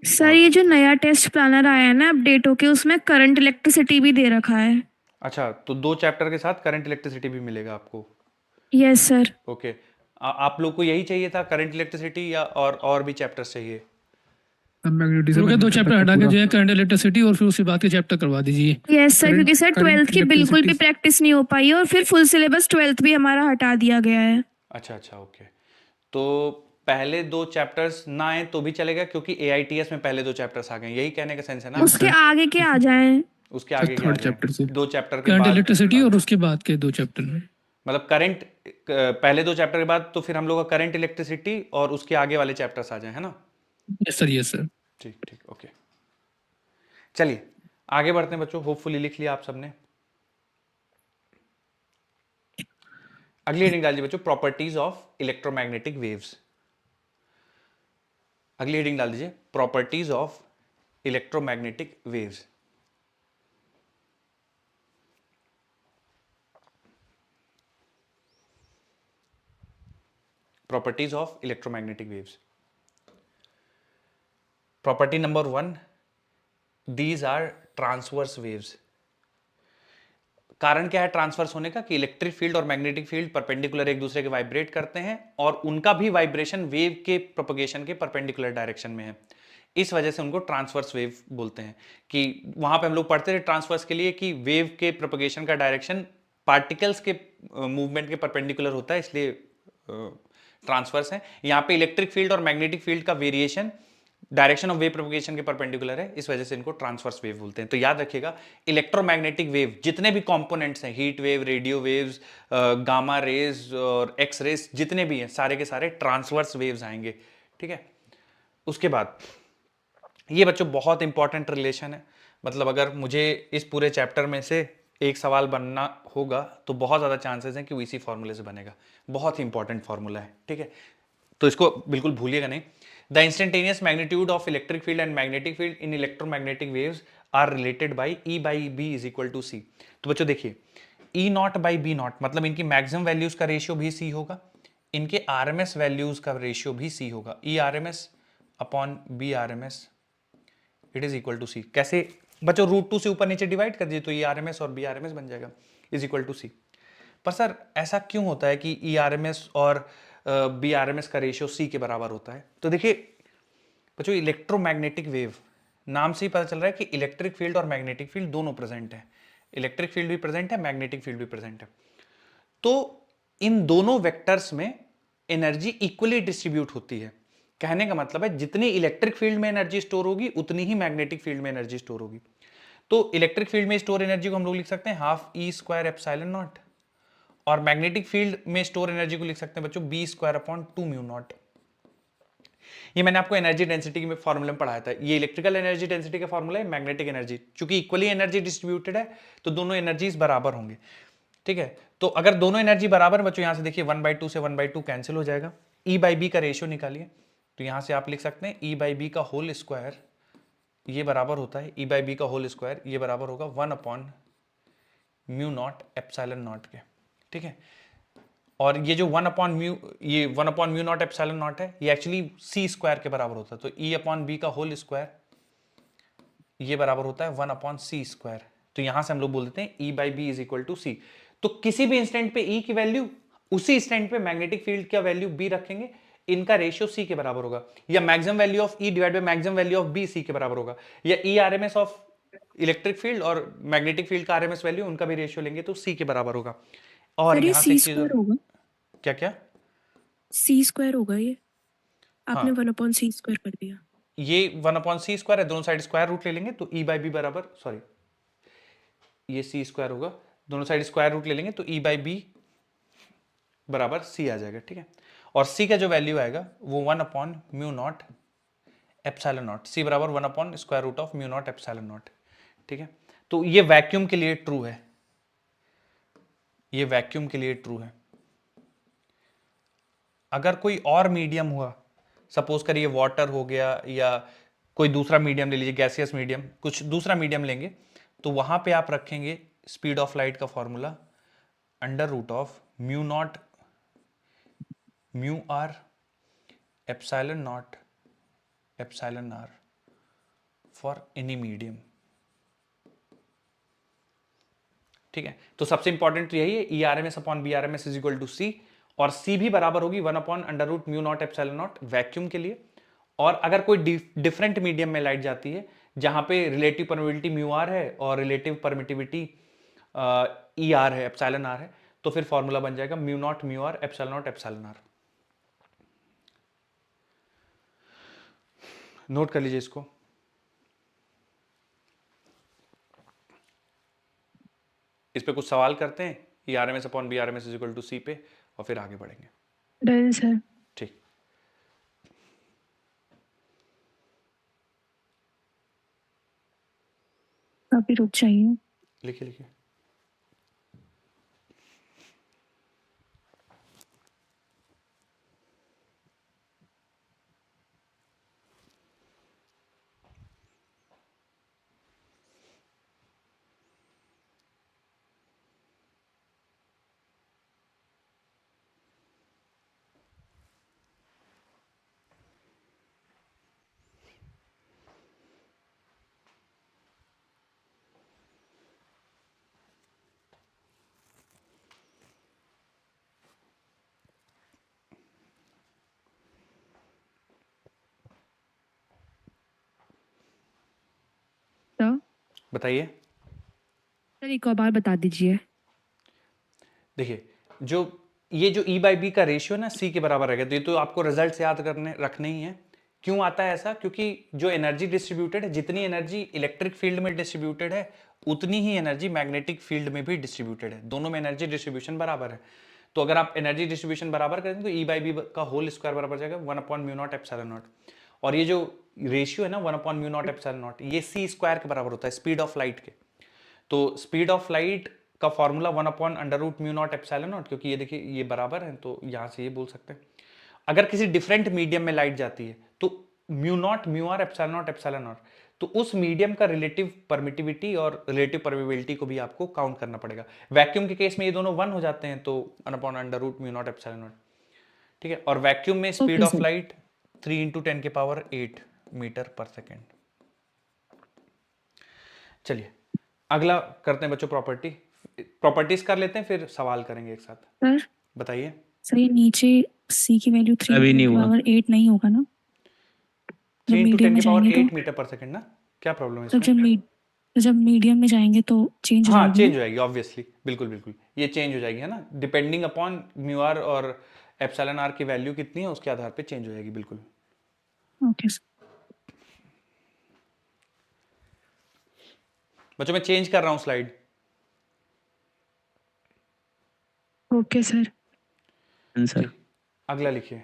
सर ये जो नया टेस्ट प्लानर आया है ना अपडेट होके, उसमें करंट इलेक्ट्रिसिटी भी दे रखा है। अच्छा, तो 2 चैप्टर के साथ करंट इलेक्ट्रिसिटी भी मिलेगा आपको? Yes sir. ओके, आप लोग को यही चाहिए था करंट इलेक्ट्रिसिटी, या और भी चैप्टर्स चाहिए? शुरू के 2 चैप्टर हटा के जो है करंट इलेक्ट्रिसिटी, और फिर उसके बाद के चैप्टर करवा दीजिए। यस सर, क्योंकि सर 12th की बिल्कुल भी प्रैक्टिस नहीं हो पाई है, और फिर फुल सिलेबस 12th भी हमारा हटा दिया गया है। अच्छा अच्छा, ओके। तो पहले 2 चैप्टर्स ना आए तो भी चलेगा, क्योंकि AITS में पहले 2 चैप्टर्स आ गए, यही कहने का सेंस है ना? उसके आगे के आ जाएं। उसके आगे क्या आ थर्ड जाए? चैप्टर से 2 चैप्टर के करंट बाद इलेक्ट्रिसिटी, और उसके बाद के 2 चैप्टर में मतलब करंट, पहले 2 चैप्टर के बाद तो फिर हम लोग का करंट इलेक्ट्रिसिटी और उसके आगे वाले चैप्टर्स आ जाए, है ना? Yes sir, yes sir. ठीक ठीक, ओके। चलिए आगे बढ़ते हैं बच्चों, होपफुली लिख लिया आप सबने। अगली हेडिंग डाल दीजिए बच्चों, प्रॉपर्टीज ऑफ इलेक्ट्रोमैग्नेटिक वेव्स। अगली हेडिंग डाल दीजिए, properties of electromagnetic waves. Properties of electromagnetic waves. Property number 1, these are transverse waves. कारण क्या है ट्रांसवर्स होने का? कि इलेक्ट्रिक फील्ड और मैग्नेटिक फील्ड परपेंडिकुलर एक दूसरे के वाइब्रेट करते हैं, और उनका भी वाइब्रेशन वेव के प्रोपगेशन के परपेंडिकुलर डायरेक्शन में है, इस वजह से उनको ट्रांसवर्स वेव बोलते हैं। कि वहां पे हम लोग पढ़ते थे ट्रांसवर्स के लिए कि वेव के प्रोपगेशन का डायरेक्शन पार्टिकल्स के मूवमेंट के परपेंडिकुलर होता है, इसलिए ट्रांसवर्स है। यहाँ पे इलेक्ट्रिक फील्ड और मैग्नेटिक फील्ड का variation direction of wave propagation के परपेंडिकुलर है, इस वजह से इनको ट्रांसवर्स वेव बोलते हैं। तो याद रखिएगा, इलेक्ट्रोमैग्नेटिक वेव जितने भी कंपोनेंट्स हैं, heat wave, radio waves, gamma rays और एक्स रेज, जितने भी हैं सारे के सारे ट्रांसवर्स वेव्स आएंगे, ठीक है। उसके बाद ये बच्चों बहुत इंपॉर्टेंट रिलेशन है, मतलब अगर मुझे इस पूरे चैप्टर में से एक सवाल बनना होगा तो बहुत ज़्यादा चांसेस हैं कि वो इसी फॉर्मूले से बनेगा। बहुत ही इंपॉर्टेंट फॉर्मूला है, ठीक है, तो इसको बिल्कुल भूलिएगा नहीं। The instantaneous magnitude of electric field and magnetic field in electromagnetic waves are related by E by B is equal to C. तो बच्चों देखिए, E naught by B naught मतलब इनकी मैक्सिमम वैल्यूज का रेशियो भी सी होगा, इनके RMS वैल्यूज का रेशियो भी सी होगा। E RMS upon B RMS it is equal to C. कैसे बच्चों? √2 से ऊपर नीचे डिवाइड कर दीजिए तो E RMS और बी RMS बन जाएगा, इज इक्वल टू सी। पर सर ऐसा क्यों होता है कि E RMS और बी RMS का रेशियो सी के बराबर होता है? तो देखिए बच्चों, इलेक्ट्रोमैग्नेटिक वेव नाम से ही पता चल रहा है कि इलेक्ट्रिक फील्ड और मैग्नेटिक फील्ड दोनों प्रेजेंट है। इलेक्ट्रिक फील्ड भी प्रेजेंट है, मैग्नेटिक फील्ड भी प्रेजेंट है। तो इन दोनों वेक्टर्स में एनर्जी इक्वली डिस्ट्रीब्यूट होती है। कहने का मतलब है जितनी इलेक्ट्रिक फील्ड में एनर्जी स्टोर होगी उतनी ही मैग्नेटिक फील्ड में एनर्जी स्टोर होगी। तो इलेक्ट्रिक फील्ड में स्टोर एनर्जी को हम लोग लिख सकते हैं half E square epsilon naught, और मैग्नेटिक फील्ड में स्टोर एनर्जी को लिख सकते हैं बच्चों B square upon 2 mu naught. ये मैंने आपको एनर्जी डेंसिटी में फॉर्मूला में पढ़ाया था। ये इलेक्ट्रिकल एनर्जी डेंसिटी का फॉर्मूला है, मैग्नेटिक एनर्जी चूंकि इक्वली एनर्जी डिस्ट्रीब्यूटेड है तो दोनों एनर्जीज बराबर होंगे। ठीक है, तो अगर दोनों एनर्जी बराबर है बच्चों, यहां से देखिए 1/2 से 1/2 कैंसिल हो जाएगा। ई बाई बी का रेशियो निकालिए, तो यहां से आप लिख सकते हैं ई बाई बी का होल स्क्वायर ये बराबर होता है, ई बाई बी का होल स्क्वायर ये बराबर होगा 1 upon mu naught epsilon not के। ठीक है, और ये जो 1 upon mu naught epsilon not है ये एक्चुअली सी स्क्वायर के बराबर होता है, तो ई अपॉन बी का होल स्क्वायर ये बराबर होता है 1 अपॉन सी स्क्वायर। तो यहां से हम लोग बोल देते हैं E by B is equal to C. तो किसी भी इंस्टेंट पे ई की वैल्यू, उसी इंस्टेंट पे मैग्नेटिक फील्ड का वैल्यू बी रखेंगे, इनका रेशियो सी के बराबर होगा, या maximum value of E divide by maximum value of B C के बराबर होगा, या E RMS of electric field और मैग्नेटिक फील्ड का आरएमएस वैल्यू उनका भी रेशियो लेंगे तो सी के बराबर होगा। और सर ये यहां से सी एक चीज स्क्वायर होगा, क्या क्या सी स्क्वायर होगा ये, आपने हाँ 1/c स्क्वायर कर दिया। ये 1 अपॉन सी स्क्वायर है, दोनों साइड स्क्वायर रूट ले लेंगे तो ई बाई बी बराबर, सॉरी ये सी स्क्वायर होगा, दोनों साइड स्क्वायर रूट ले लेंगे तो ई बाई बी बराबर सी आ जाएगा। ठीक है, और सी का जो वैल्यू आएगा वो 1 upon mu naught epsilon naught, C बराबर 1 upon square root of mu naught epsilon naught. ठीक है, तो ये वैक्यूम के लिए ट्रू है, ये वैक्यूम के लिए ट्रू है। अगर कोई और मीडियम हुआ, सपोज करिए वाटर हो गया या कोई दूसरा मीडियम ले लीजिए, गैसियस मीडियम, कुछ दूसरा मीडियम लेंगे, तो वहां पे आप रखेंगे स्पीड ऑफ लाइट का formula under root of mu naught mu R epsilon naught epsilon R for any medium. ठीक है, तो सबसे इंपॉर्टेंट यही है, E R M S upon B R M S is equal to C, और C भी बराबर होगी 1 upon under root mu naught epsilon naught vacuum के लिए। और अगर कोई डिफरेंट मीडियम में लाइट जाती है जहां पे रिलेटिव परमिटिविटी म्यू आर है और रिलेटिव परमिटिविटी ई आर है, एप्सिलॉन आर है, तो फिर फॉर्मूला बन जाएगा mu naught mu R epsilon naught epsilon R. Note कर लीजिए इसको। इस पे कुछ सवाल करते हैं, E R M S upon B R M S is equal to C पे, और फिर आगे बढ़ेंगे। Done sir. ठीक, अभी रुक जाइए। लिखिए लिखिए। तो बताइए। सर एक और बार बता दीजिए। देखिए, ये जो ई बाई बी का रेशियो ना सी के बराबर रहेगा, तो ये तो आपको रिजल्ट याद करने रखने ही है। क्यों आता है ऐसा? क्योंकि जो एनर्जी डिस्ट्रीब्यूटेड है, जितनी एनर्जी इलेक्ट्रिक फील्ड में डिस्ट्रीब्यूटेड है उतनी ही एनर्जी मैग्नेटिक फील्ड में भी डिस्ट्रीब्यूटेड है, दोनों में एनर्जी डिस्ट्रीब्यूशन बराबर है। तो अगर आप एनर्जी डिस्ट्रीब्यूशन बराबर करेंगे तो ई बाई बी का होल स्क्वायर बराबर जाएगा 1 upon mu naught epsilon naught, और ये जो रेशियो है ना 1 upon mu naught epsilon not, ये सी स्क्वायर के बराबर होता है, स्पीड ऑफ लाइट के। तो स्पीड ऑफ लाइट का formula 1 upon under root mu naught epsilon naught, क्योंकि ये देखिए ये बराबर है तो यहां से ये बोल सकते हैं। अगर किसी डिफरेंट मीडियम में लाइट जाती है तो mu naught mu R epsilon naught, तो उस मीडियम का रिलेटिव परमिटिविटी और रिलेटिव परमिबिलिटी को भी आपको काउंट करना पड़ेगा। वैक्यूम के केस में ये दोनों 1 हो जाते हैं, तो 1 upon under root mu naught epsilon naught. ठीक है, और वैक्यूम में स्पीड ऑफ लाइट 3 इंटू 10 के पावर 8 मीटर पर सेकेंड। चलिए अगला करते हैं बच्चों, प्रॉपर्टीज कर लेते हैं, फिर सवाल करेंगे एक साथ। सर बताइए। सर ये नीचे सी की वैल्यू 3 अभी नहीं हुआ। पावर 8 नहीं होगा ना? 3 इंटू मीडियम 10 में के पावर जाएंगे 8 तो मीटर पर सेकेंड ना, क्या प्रॉब्लम है तो इसमें? तो जब मीडियम में जाएंगे तो चेंज हो हाँ जाएगी चेंज ना? हो जाएगी ऑब्वियसली, बिल्कुल बिल्कुल ये चेंज हो जाएगी, है ना, डिपेंडिंग अपॉन म्यू आर और एप्सिलॉन आर की वैल्यू कितनी है उसके आधार पे चेंज हो जाएगी बिल्कुल। Okay sir. बच्चों मैं चेंज कर रहा हूँ स्लाइड। Okay sir. सर ठीक, अगला लिखिए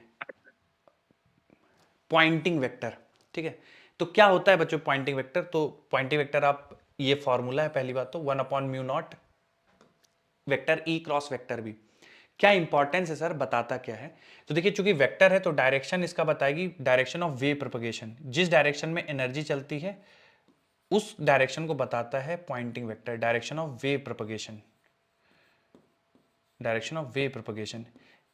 पॉइंटिंग वेक्टर। ठीक है, तो क्या होता है बच्चों पॉइंटिंग वेक्टर? तो पॉइंटिंग वेक्टर आप, ये फॉर्मूला है पहली बात तो 1/μ0 vector E cross vector B. क्या इंपॉर्टेंस है सर, बताता क्या है? तो देखिए चूंकि वेक्टर है तो डायरेक्शन इसका बताएगी डायरेक्शन ऑफ वेव प्रोपगेशन, जिस डायरेक्शन में एनर्जी चलती है उस डायरेक्शन को बताता है Poynting vector, direction of wave propagation, direction of wave propagation.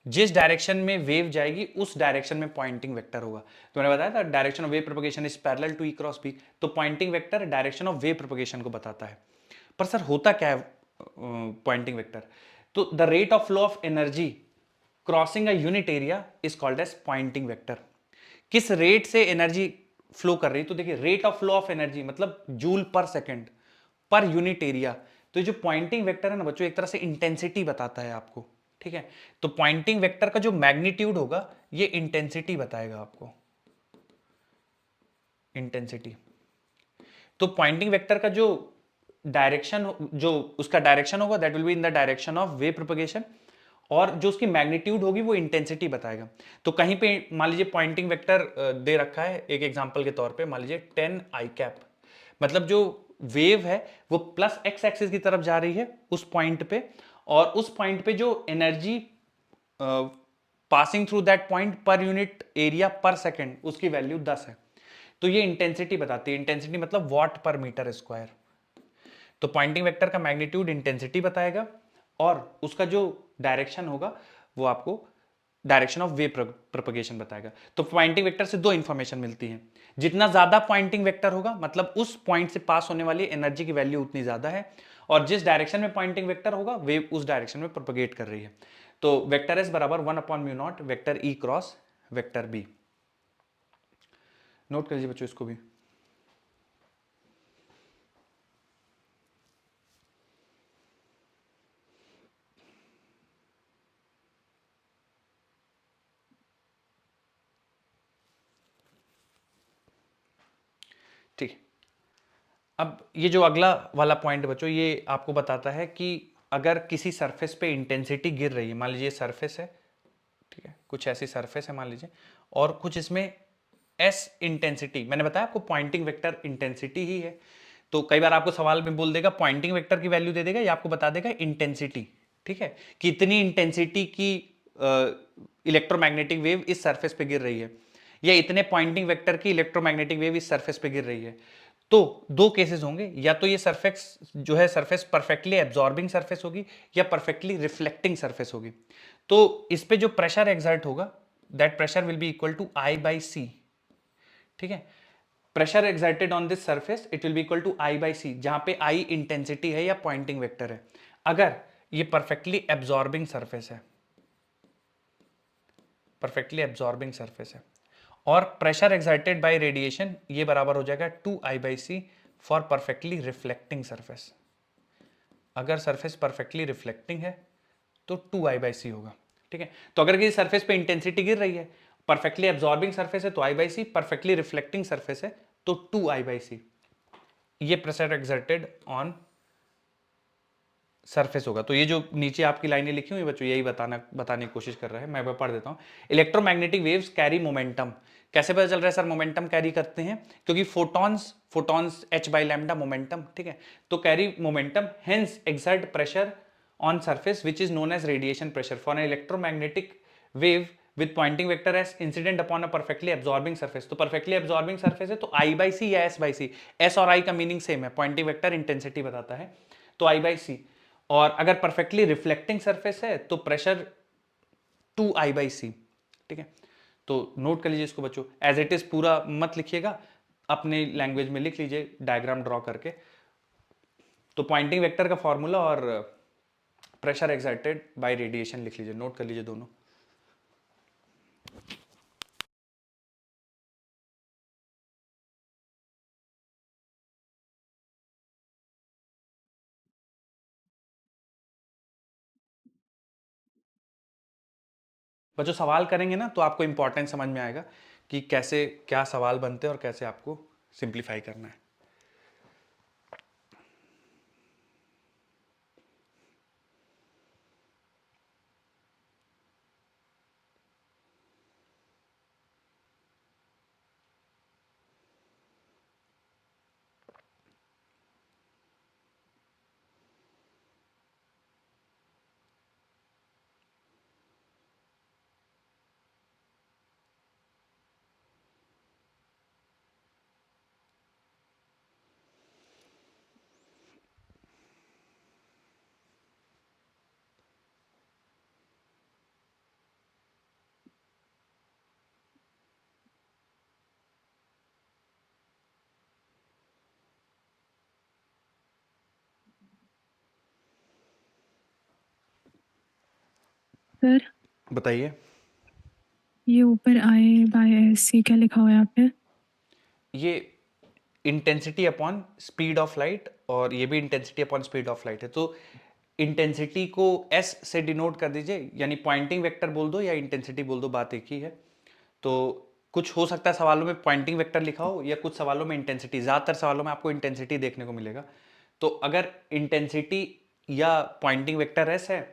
जिस डायरेक्शन में वेव जाएगी उस डायरेक्शन में पॉइंटिंग वेक्टर होगा। तो मैंने बताया था direction of wave propagation is parallel to E cross B, तो Poynting vector direction of wave propagation को बताता है। पर सर होता क्या है पॉइंटिंग वेक्टर? तो the rate of flow of energy crossing a unit area is called as Poynting vector. किस रेट से एनर्जी फ्लो कर रही है? तो देखिए rate of flow of energy मतलब joule per second per unit area. तो जो पॉइंटिंग वेक्टर है ना बच्चों, एक तरह से इंटेंसिटी बताता है आपको। ठीक है, तो पॉइंटिंग वेक्टर का जो मैग्नीट्यूड होगा ये इंटेंसिटी बताएगा आपको, इंटेंसिटी। तो पॉइंटिंग वेक्टर का जो डायरेक्शन, जो उसका डायरेक्शन होगा that will be in the direction of wave propagation, और जो उसकी मैग्नीट्यूड होगी वो इंटेंसिटी बताएगा। तो कहीं पे मान लीजिए पॉइंटिंग वेक्टर दे रखा है एक एग्जांपल के तौर पे, मान लीजिए 10 आई कैप, मतलब जो वेव है वो प्लस एक्स एक्सिस की तरफ जा रही है उस पॉइंट पे, और उस पॉइंट पे जो energy passing through that point पर यूनिट एरिया पर सेकेंड उसकी वैल्यू 10 है। तो ये इंटेंसिटी बताती है, इंटेंसिटी मतलब वॉट पर मीटर स्क्वायर। तो पॉइंटिंग वेक्टर का मैग्नीट्यूड इंटेंसिटी बताएगा और उसका जो डायरेक्शन होगा वो आपको डायरेक्शन ऑफ वेव प्रोपगेशन बताएगा। तो पॉइंटिंग वेक्टर से दो इंफॉर्मेशन मिलती है, जितना ज्यादा पॉइंटिंग वेक्टर होगा मतलब उस पॉइंट से पास होने वाली एनर्जी की वैल्यू उतनी ज्यादा है, और जिस डायरेक्शन में पॉइंटिंग वेक्टर होगा वेव उस डायरेक्शन में प्रोपगेट कर रही है। तो वेक्टर एस बराबर 1/μ0 vector E cross vector B. Note कर लीजिए बच्चों इसको भी। ठीक, अब ये जो अगला वाला पॉइंट बच्चों ये आपको बताता है कि अगर किसी सरफेस पे इंटेंसिटी गिर रही है, मान लीजिए सरफेस है, ठीक है, कुछ ऐसी सरफेस है मान लीजिए, और कुछ इसमें एस इंटेंसिटी, मैंने बताया आपको पॉइंटिंग वेक्टर इंटेंसिटी ही है। तो कई बार आपको सवाल में बोल देगा पॉइंटिंग वेक्टर की वैल्यू दे देगा या आपको बता देगा इंटेंसिटी। ठीक है, कि इतनी इंटेंसिटी की इलेक्ट्रोमैग्नेटिक वेव इस सरफेस पे गिर रही है, या इतने पॉइंटिंग वेक्टर की इलेक्ट्रोमैग्नेटिक वेव इस सरफेस पे गिर रही है। तो दो केसेस होंगे, या तो ये सरफेस जो है सरफेस परफेक्टली एब्जॉर्बिंग सरफेस होगी या परफेक्टली रिफ्लेक्टिंग सरफेस होगी। तो इस पे जो प्रेशर एक्सर्ट होगा that pressure will be equal to I by C. ठीक है, pressure exerted on this surface it will be equal to I by C, जहां पे आई इंटेंसिटी है या पॉइंटिंग वेक्टर है। अगर ये परफेक्टली एब्जॉर्बिंग सरफेस है, परफेक्टली एब्जॉर्बिंग सरफेस है, और प्रेशर एक्सर्टेड बाय रेडिएशन ये बराबर हो जाएगा 2I/c for perfectly reflecting surface. अगर सरफेस परफेक्टली रिफ्लेक्टिंग है तो 2I/c होगा। ठीक है, तो अगर किसी सरफेस पे इंटेंसिटी गिर रही है, परफेक्टली एब्जॉर्बिंग सरफेस है तो I/c, परफेक्टली रिफ्लेक्टिंग सरफेस है तो 2I/c। ये प्रेशर एक्सर्टेड ऑन सरफेस होगा। तो ये जो नीचे आपकी लाइनें लिखी हुई बच्चों यही बताने की कोशिश कर रहा है, मैं पढ़ देता हूं। Electromagnetic waves carry momentum. कैसे पता चल रहा है सर मोमेंटम कैरी करते हैं? क्योंकि photons h by lambda momentum, ठीक है, तो carry momentum, hence exert pressure on surface which is known as radiation pressure for an electromagnetic wave with Poynting vector S incident upon a perfectly absorbing surface. तो perfectly absorbing surface है तो I/c या S/c, S और I का meaning same है, Poynting vector intensity बताता है तो I/c। और अगर परफेक्टली रिफ्लेक्टिंग सरफेस है तो प्रेशर 2I/c। ठीक है, तो नोट कर लीजिए इसको बच्चों, एज इट इज पूरा मत लिखिएगा, अपने लैंग्वेज में लिख लीजिए डायग्राम ड्रॉ करके। तो पॉइंटिंग वेक्टर का फॉर्मूला और प्रेशर एक्सर्टेड बाय रेडिएशन लिख लीजिए, नोट कर लीजिए दोनों। बच्चों सवाल करेंगे ना तो आपको इंपॉर्टेंट समझ में आएगा कि कैसे क्या सवाल बनते हैं और कैसे आपको सिंप्लीफाई करना है। सर बताइए। ये ऊपर आई बाय एस ये क्या लिखा हुआ है आपने? ये intensity upon speed of light और ये भी intensity upon speed of light है। तो इंटेंसिटी को एस से डिनोट कर दीजिए, यानी पॉइंटिंग वेक्टर बोल दो या इंटेंसिटी बोल दो, बात एक ही है। तो कुछ हो सकता है सवालों में पॉइंटिंग वेक्टर लिखा हो या कुछ सवालों में इंटेंसिटी, ज़्यादातर सवालों में आपको इंटेंसिटी देखने को मिलेगा। तो अगर इंटेंसिटी या पॉइंटिंग वेक्टर एस है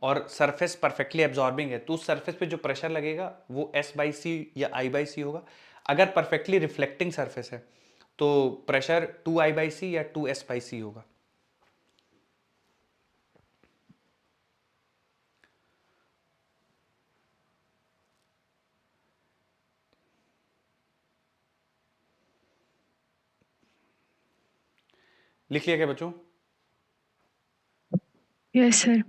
और सरफेस परफेक्टली एब्जॉर्बिंग है तो उस सरफेस पे जो प्रेशर लगेगा वो एस बाई सी या आई बाई सी होगा। अगर परफेक्टली रिफ्लेक्टिंग सरफेस है तो प्रेशर 2I बाई सी या 2S बाई सी होगा। लिख लिया क्या बच्चों? Yes sir.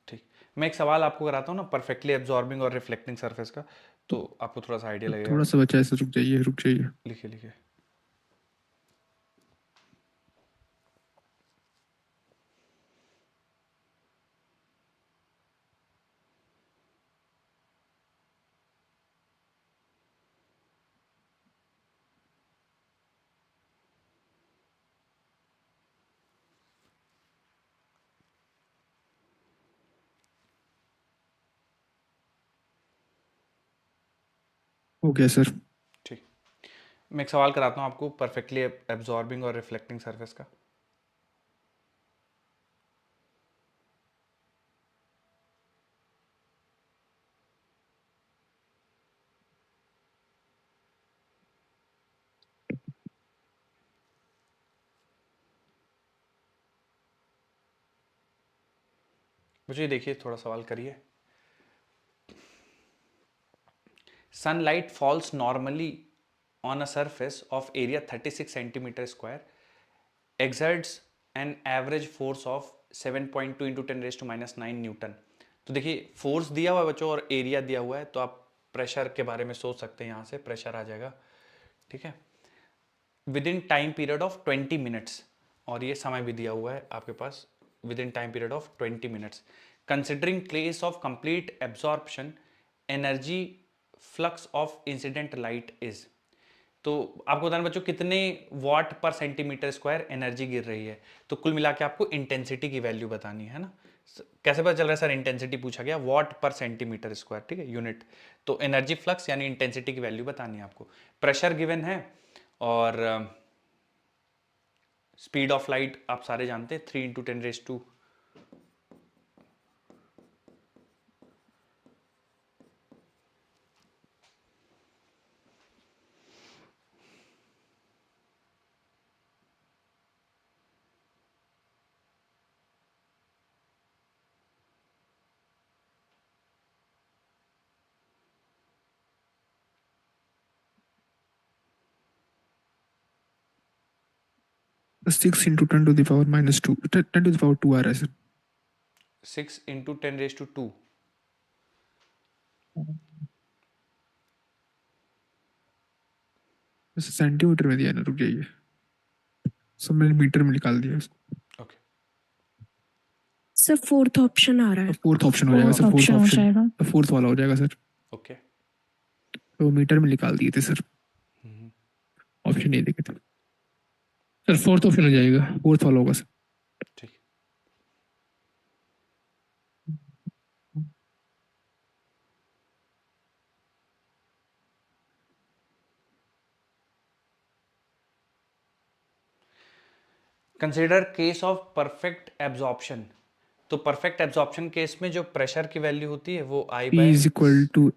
ठीक, मैं एक सवाल आपको कराता हूँ ना परफेक्टली एब्जॉर्बिंग और रिफ्लेक्टिंग सरफेस का, तो आपको थोड़ा सा आइडिया लगेगा। थोड़ा सा बच्चा ऐसे रुक जाइए, रुक जाइए। लिखिए लिखिए। हो गया सर। ठीक, मैं एक सवाल कराता हूँ आपको परफेक्टली एब्जॉर्बिंग और रिफ्लेक्टिंग सरफेस का। मुझे देखिए, थोड़ा सवाल करिए। Sunlight falls normally on a surface of area 36 centimetre square, exerts an average force of 7.2 into 10 raised to minus 9 Newton. तो देखिए फोर्स दिया हुआ है बच्चों और एरिया दिया हुआ है, तो आप प्रेशर के बारे में सोच सकते हैं, यहाँ से प्रेशर आ जाएगा। ठीक है, within time period of 20 minutes, और ये समय भी दिया हुआ है आपके पास, within time period of 20 minutes, considering case of complete absorption, energy flux of incident light is. तो आपको बताना बच्चों कितने वॉट पर सेंटीमीटर स्क्वायर एनर्जी गिर रही है, तो कुल मिला के आपको इंटेंसिटी की वैल्यू बतानी है ना। कैसे पता चल रहा है सर? इंटेंसिटी पूछा गया, वॉट पर सेंटीमीटर स्क्वायर, ठीक है, यूनिट। तो एनर्जी फ्लक्स यानी इंटेंसिटी की वैल्यू बतानी है आपको। प्रेशर गिवन है और स्पीड ऑफ लाइट आप सारे जानते हैं, 3 into 10 raise to six into 10 to the power -2, 10 to the power 2 आ रहा है sir. 6 into 10 raise to 2। Centimetre में दिया ना, रुक जाइए, सब मैंने मीटर में निकाल दिया उसको। ओके, सर फोर्थ ऑप्शन आ रहा है। फोर्थ ऑप्शन हो जाएगा सर, फोर्थ ऑप्शन हो ऑप्शन जाएगा। फोर्थ वाला हो जाएगा सर। ओके, तो मीटर में निकाल दिए थे सर, ऑप्शन नहीं देखे थे सर। फोर्थ ऑप्शन हो जाएगा, फोर्थ वाला होगा सर। ठीक। Consider case of perfect absorption. तो परफेक्ट एब्जॉर्प्शन केस में जो प्रेशर की वैल्यू होती है वो I P by is equal to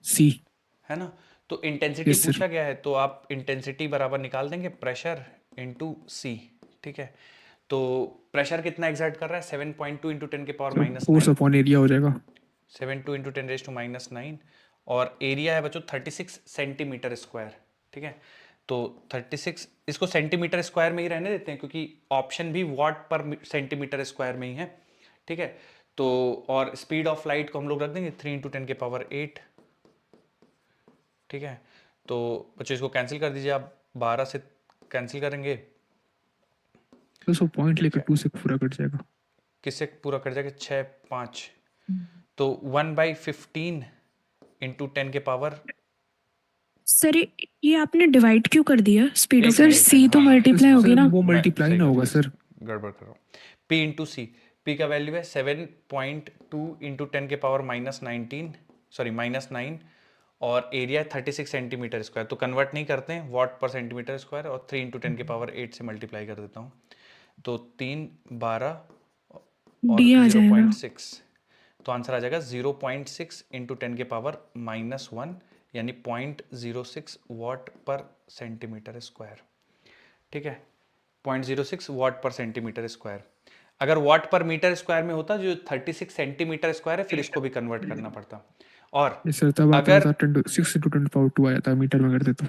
C. है ना। तो इंटेंसिटी Yes, sir. पूछा गया है तो आप इंटेंसिटी बराबर निकाल देंगे प्रेशर इंटू C। ठीक है, तो प्रेशर कितना एग्जर्ट कर रहा है 7.2 इंटू 10 के power So minus force 9, upon area हो जाएगा. 7.2 इंटू 10 रेज टू माइनस 9, और एरिया है बच्चों 36 सेंटीमीटर स्क्वायर। ठीक है, तो 36, इसको सेंटीमीटर स्क्वायर में ही रहने देते हैं क्योंकि ऑप्शन भी वॉट पर सेंटीमीटर स्क्वायर में ही है। ठीक है, तो और स्पीड ऑफ लाइट को हम लोग रख देंगे 3 इंटू 10 के पावर 8। ठीक है, तो बच्चों इसको कैंसिल कर दीजिए आप, 12 से कैंसिल करेंगे तो पॉइंट लेकर 2 से पूरा कट जाएगा. किससे पूरा कर जाएगा 6 5, तो 1/15 इंटू 10 के पावर। सर ये आपने डिवाइड क्यों कर दिया स्पीड ऑफ सर लाइट? सी तो मल्टीप्लाई होगी ना। वो मल्टीप्लाई ना होगा सर. गड़बड़ कर रहा हूँ। P इंटू सी, P का वैल्यू है 7.2 इंटू 10 के पावर माइनस 19, सॉरी माइनस 9, और एरिया 36 सेंटीमीटर स्क्वायर। तो कन्वर्ट नहीं करते हैं वॉट पर सेंटीमीटर स्क्वायर, और 3 इंटू 10 के पावर 8 से मल्टीप्लाई कर देता हूँ, तो 3 12 और डी आ जाएगा। 0.6, तो आंसर आ जाएगा 0.6 इंटू 10 के पावर माइनस 1, यानी 0.06 वॉट पर सेंटीमीटर स्क्वायर। ठीक है, 0.06 वॉट पर सेंटीमीटर स्क्वायर। अगर वॉट पर मीटर स्क्वायर में होता जो 36 सेंटीमीटर स्क्वायर है, फिर इसको भी कन्वर्ट करना पड़ता। और Yes, sir. तब आता अगर था 6 into 10 power 2 आया था मीटर में करते तो.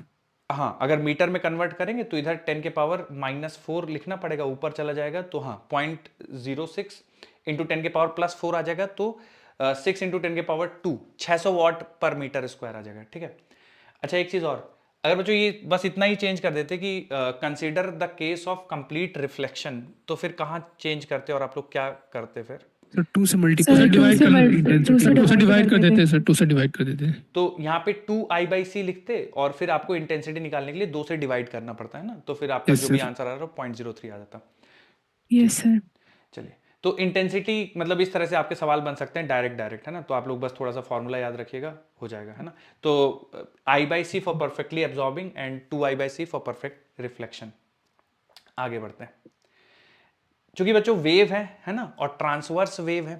हाँ, अगर मीटर में कन्वर्ट करेंगे तो इधर 10 के पावर -4 लिखना पड़ेगा, ऊपर चला जाएगा, तो हाँ 0.06 इंटू 10 के पावर +4 आ जाएगा, तो 6 इंटू 10 के power 2, 600 what per metre square आ जाएगा। ठीक है, अच्छा एक चीज और, अगर बच्चों ये बस इतना ही चेंज कर देते कि consider the case of complete reflection, तो फिर कहाँ चेंज करते और आप लोग क्या करते फिर? सर 2 से मल्टीप्लाई सर, डिवाइड कर two से इंटेंसिटी 2 से divide डिवाइड कर कर देते देते हैं सर. 2 से डिवाइड कर देते हैं. तो यहाँ पे 2I/c लिखते और फिर आपको इंटेंसिटी निकालने के लिए 2 से डिवाइड करना पड़ता है ना, तो फिर आपका Yes, जो भी sir. आंसर आ रहा है 0.03 आ जाता। Yes sir. चलिए, तो इंटेंसिटी मतलब इस तरह से आपके सवाल बन सकते हैं डायरेक्ट है ना, तो आप लोग बस थोड़ा सा फॉर्मूला याद रखिएगा, हो जाएगा है ना। तो I/c for perfectly absorbing and 2I/c for perfect reflection. आगे बढ़ते हैं, चूंकि बच्चों वेव है ना, और ट्रांसवर्स वेव है।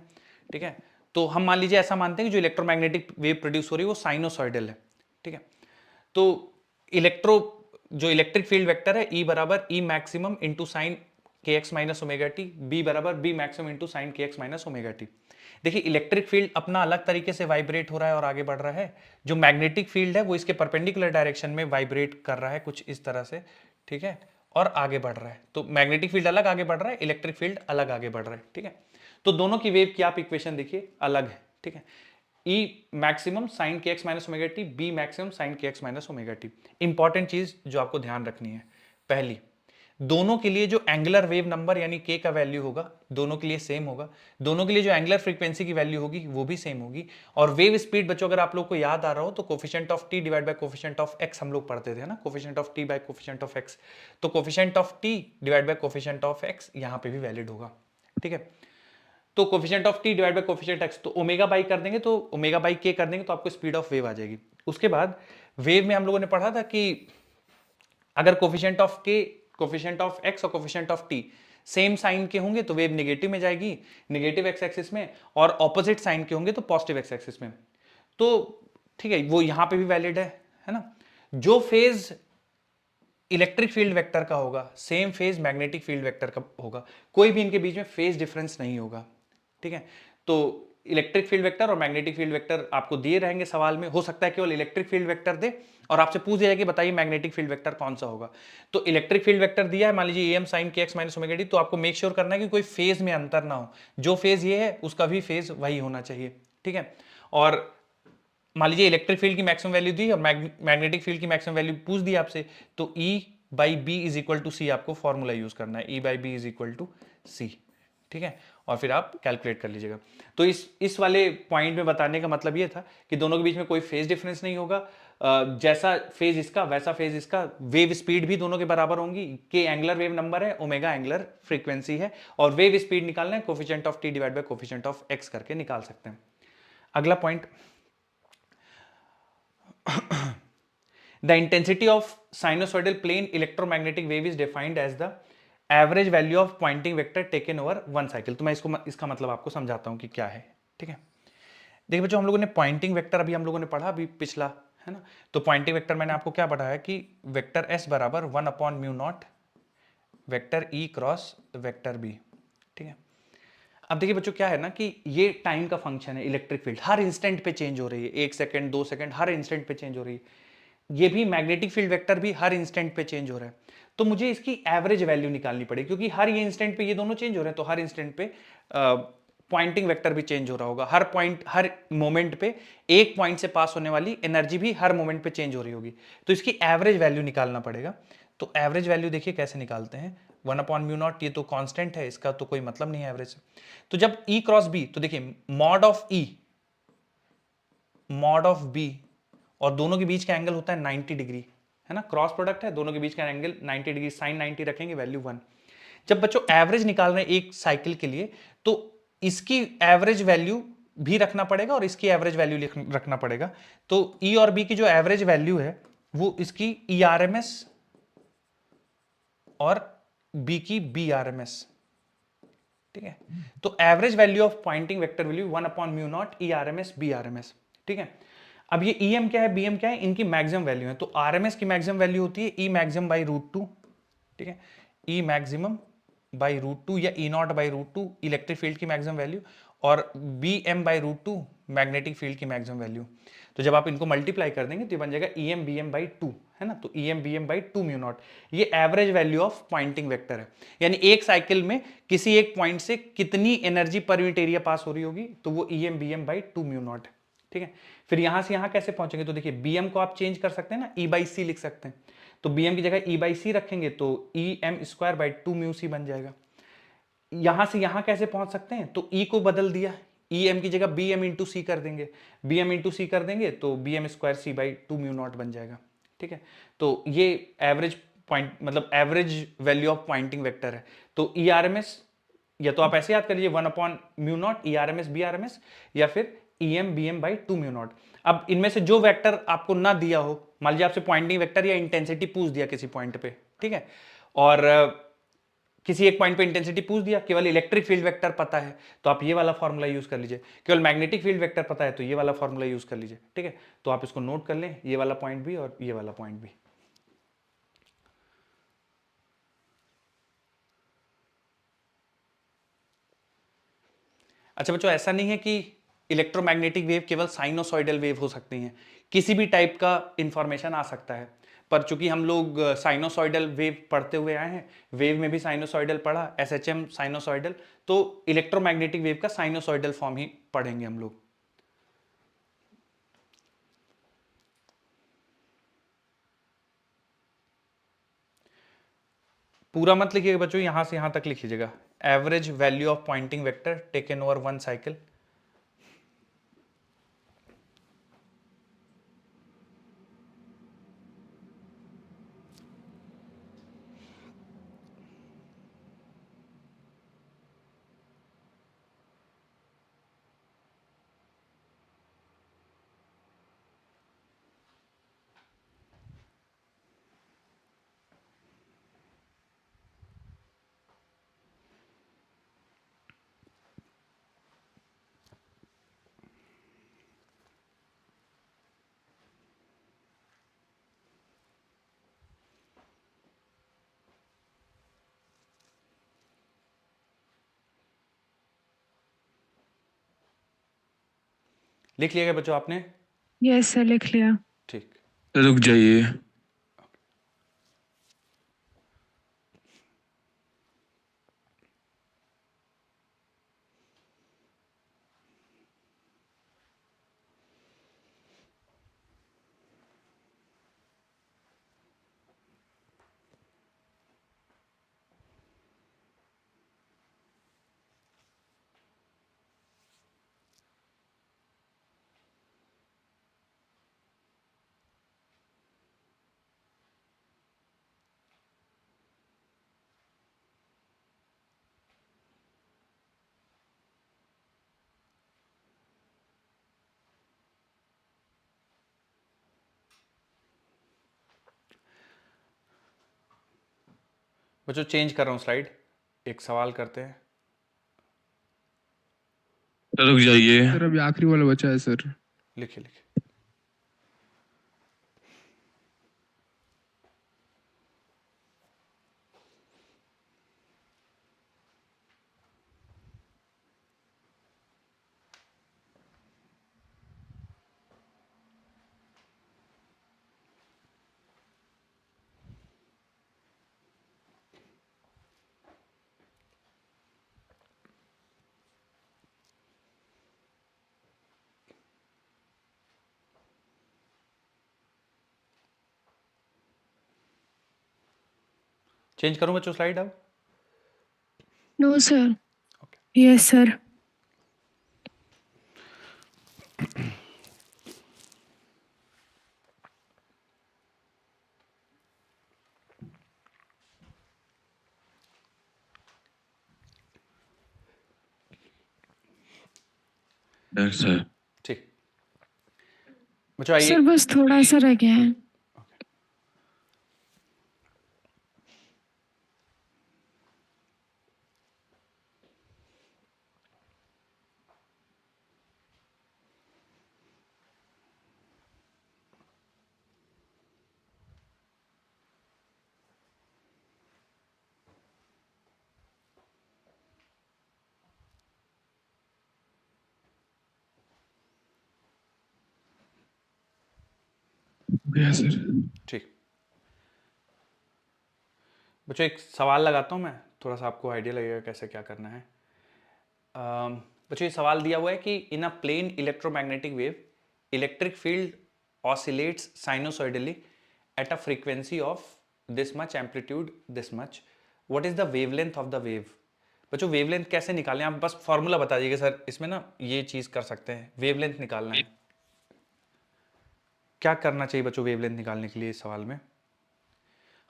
ठीक है, तो हम मान लीजिए ऐसा मानते हैं कि जो इलेक्ट्रोमैग्नेटिक वेव प्रोड्यूस हो रही है वो साइनोसॉइडल है। ठीक है, तो जो इलेक्ट्रिक फील्ड वेक्टर है E बराबर E maximum into sine kx minus omega T, B बराबर B maximum into sine kx minus omega t. देखिए इलेक्ट्रिक फील्ड अपना अलग तरीके से वाइब्रेट हो रहा है और आगे बढ़ रहा है, जो मैग्नेटिक फील्ड है वो इसके परपेंडिकुलर डायरेक्शन में वाइब्रेट कर रहा है कुछ इस तरह से। ठीक है, और आगे बढ़ रहा है, तो मैग्नेटिक फील्ड अलग आगे बढ़ रहा है, इलेक्ट्रिक फील्ड अलग आगे बढ़ रहा है। ठीक है, तो दोनों की वेव की आप इक्वेशन देखिए अलग है। ठीक है, E maximum sine kx minus omega T, B maximum sine kx minus omega T. Important चीज जो आपको ध्यान रखनी है, पहली, दोनों के लिए जो एंगुलर वेव नंबर यानी k का वैल्यू होगा दोनों के लिए सेम होगा, दोनों के लिए जो एंगुलर फ्रीक्वेंसी की वैल्यू होगी वो भी सेम होगी, और वेव स्पीड बच्चों अगर आप लोग को याद आ रहा हो तो coefficient of t divide by coefficient of x हम लोग पढ़ते थे ना, coefficient of t bye coefficient of x, तो coefficient of t divide by coefficient of x यहां पे भी वैलिड होगा। ठीक है, तो coefficient of t divide by coefficient x, तो ओमेगा बाई कर देंगे, तो ओमेगा बाई k कर देंगे तो आपको स्पीड ऑफ वेव आ जाएगी। उसके बाद वेव में हम लोगों ने पढ़ा था कि अगर coefficient of k, coefficient of x और coefficient of t same sign के होंगे तो वेव नेगेटिव में जाएगी, नेगेटिव एक्स एक्सिस में, और ऑपोजिट साइन के होंगे तो पॉजिटिव एक्स एक्सिस में। तो ठीक है, वो यहां पे भी वैलिड है ना। जो फेज इलेक्ट्रिक फील्ड वेक्टर का होगा same phase magnetic field vector का होगा, कोई भी इनके बीच में फेज डिफरेंस नहीं होगा। ठीक है, तो इलेक्ट्रिक फील्ड वेक्टर और मैग्नेटिक फील्ड वेक्टर आपको दिए रहेंगे सवाल में, हो सकता है केवल इलेक्ट्रिक फील्ड वेक्टर दे और आपसे पूछ दिया कि बताइए मैग्नेटिक फील्ड वेक्टर कौन सा होगा। तो इलेक्ट्रिक फील्ड वेक्टर दिया है मान लीजिए am sin kx minus omega T, तो आपको मेक श्योर करना है कि कोई फेज में अंतर ना हो, जो फेज ये है उसका भी फेज वही होना चाहिए। ठीक है, और मान लीजिए इलेक्ट्रिक फील्ड की मैक्सिमम वैल्यू दी और मैग्नेटिक फील्ड की मैक्सिमम वैल्यू पूछ दी आपसे, तो E by B is equal to c आपको फॉर्मूला यूज करना है, E by B is equal to c. ठीक है, और फिर आप कैलकुलेट कर लीजिएगा। तो इस वाले पॉइंट में बताने का मतलब ये था कि दोनों के बीच में कोई फेज डिफरेंस नहीं होगा, जैसा फेज इसका वैसा फेज इसका, वेव स्पीड भी दोनों के बराबर होंगी, के एंगुलर वेव नंबर है, ओमेगा एंगुलर फ्रीक्वेंसी है, और वेव स्पीड निकालना है coefficient of T divide by coefficient of x करके निकाल सकते हैं। अगला point, the intensity of sinusoidal plane electromagnetic wave is defined as the average value of Poynting vector taken over one cycle. तो मैं इसका मतलब आपको समझाता हूं कि क्या है। ठीक है, देखिए बच्चों, हम लोगों ने पॉइंटिंग वेक्टर अभी हम लोगों ने पढ़ा अभी पिछला, है ना। तो पॉइंटिंग वेक्टर मैंने आपको क्या पढ़ाया कि वेक्टर एस बराबर 1/μ0 vector E cross vector B. ठीक है, अब देखिए बच्चों क्या है ना कि ये टाइम का फंक्शन है। इलेक्ट्रिक फील्ड हर इंस्टेंट पे चेंज हो रही है, 1 सेकंड 2 सेकंड हर इंस्टेंट पे चेंज हो रही है। ये भी मैग्नेटिक फील्ड वेक्टर भी हर इंस्टेंट पे चेंज हो रहा है। तो मुझे इसकी एवरेज वैल्यू निकालनी पड़ेगी, क्योंकि हर ये इंस्टेंट पे ये दोनों चेंज हो रहे हैं, तो हर इंस्टेंट पे पॉइंटिंग वेक्टर भी चेंज हो रहा होगा। हर मोमेंट पे एक पॉइंट से पास होने वाली एनर्जी भी हर मोमेंट पे चेंज हो रही होगी। तो इसकी एवरेज वैल्यू निकालना पड़ेगा। तो एवरेज वैल्यू देखिए कैसे निकालते हैं। 1/μ0 ये तो कांस्टेंट है, इसका तो कोई मतलब नहीं है एवरेज से। तो जब E क्रॉस बी, तो देखिए मॉड ऑफ बी और दोनों के बीच का एंगल होता है 90 डिग्री, है ना। क्रॉस प्रोडक्ट है, दोनों के बीच का एंगल 90 डिग्री, साइन 90 रखेंगे, वैल्यू 1। जब बच्चों एवरेज निकाल रहे हैं एक साइकिल के लिए, तो इसकी एवरेज वैल्यू भी रखना पड़ेगा और इसकी एवरेज वैल्यू रखना पड़ेगा। तो ई और बी की जो एवरेज वैल्यू है वो इसकी ERMS और बी की BRMS। ठीक है, तो average value of Poynting vector value 1/μ0 ERMS BRMS। ठीक है, अब ये EM क्या है, BM क्या है, इनकी मैक्सिमम वैल्यू है। तो RMS की मैक्सिमम वैल्यू होती है E मैक्सिमम बाई √2। ठीक है, E मैक्सिमम बाई √2 या E0/√2 इलेक्ट्रिक फील्ड की मैक्सिमम वैल्यू, और BM/√2 मैग्नेटिक फील्ड की मैक्सिमम वैल्यू। तो जब आप इनको मल्टीप्लाई कर देंगे तो ये बन जाएगा EM/BM/2, है ना। तो EM/BM/2μ0 ये average value of Poynting vector है। यानी एक साइकिल में किसी एक पॉइंट से कितनी एनर्जी पर यूनिट एरिया पास हो रही होगी, तो वो EM/BM/2μ0 है। ठीक है, फिर यहां से यहां कैसे पहुंचेंगे, तो देखिए BM को आप चेंज कर सकते हैं ना, E/C लिख सकते हैं। तो BM की जगह E/C रखेंगे तो EM²/2μc बन जाएगा। यहां से यहां कैसे पहुंच सकते हैं, तो E को बदल दिया, EM की जगह BM×C कर देंगे, BM×C कर देंगे तो BM²C/2μ0 बन जाएगा। ठीक है, तो ये एवरेज पॉइंट मतलब average value of Poynting vector है। तो ERMS या तो आप ऐसे याद कर लीजिए 1/μ0 ERMS BRMS, या फिर EM/BM/2μ0। अब इनमें से जो वेक्टर आपको ना दिया हो, मान लीजिए आपसे पॉइंटिंग वेक्टर या इंटेंसिटी पूछ दिया किसी पॉइंट पे, ठीक है, और किसी एक पॉइंट पे इंटेंसिटी पूछ दिया, केवल इलेक्ट्रिक फील्ड वेक्टर पता है तो आप ये वाला फॉर्मूला यूज कर लीजिए, केवल मैग्नेटिक फील्ड वेक्टर पता है तो ये वाला फॉर्मूला यूज कर लीजिए। ठीक है, तो आप इसको नोट कर लें, ये वाला पॉइंट भी और ये वाला पॉइंट भी। अच्छा बच्चों, ऐसा नहीं है कि इलेक्ट्रोमैग्नेटिक वेव केवल साइनोसॉइडल वेव हो सकती हैं, किसी भी टाइप का इंफॉर्मेशन आ सकता है। पर चूंकि हम लोग साइनोसॉइडल वेव पढ़ते हुए आए हैं, वेव में भी साइनोसॉइडल पढ़ा, SHM साइनोसॉइडल, तो इलेक्ट्रोमैग्नेटिक वेव का साइनोसॉइडल फॉर्म ही पढ़ेंगे हम लोग। पूरा मत लिखिएगा बच्चों, यहां से यहां तक लिखिएगा, average value of Poynting vector taken over one cycle. लिख लिएगा बच्चों आपने? यस सर, लिख लिया। ठीक, रुक जाइए। बच्चों चेंज कर रहा हूँ स्लाइड, एक सवाल करते हैं। रुक जाइए। सर अभी आखिरी वाला बचा है सर। लिखिए लिखिए। चेंज करूं बच्चों स्लाइड अब? No sir. Yes sir. Sir ठीक बच्चों आइए। सर बस थोड़ा सा रह गया है। गया सर। ठीक बच्चों एक सवाल लगाता हूं मैं, थोड़ा सा आपको आइडिया लगेगा कैसे क्या करना है। बच्चों ये सवाल दिया हुआ है कि in a plane electromagnetic wave electric field oscillates sinusoidally at a frequency of this much amplitude this much, what is the wavelength of the wave. बच्चों वेवलेंथ कैसे निकालें, आप बस फॉर्मूला बता दीजिएगा सर, इसमें ना ये चीज कर सकते हैं, वेवलेंथ निकालना है। क्या करना चाहिए बच्चों वेवलेंथ निकालने के लिए इस सवाल में?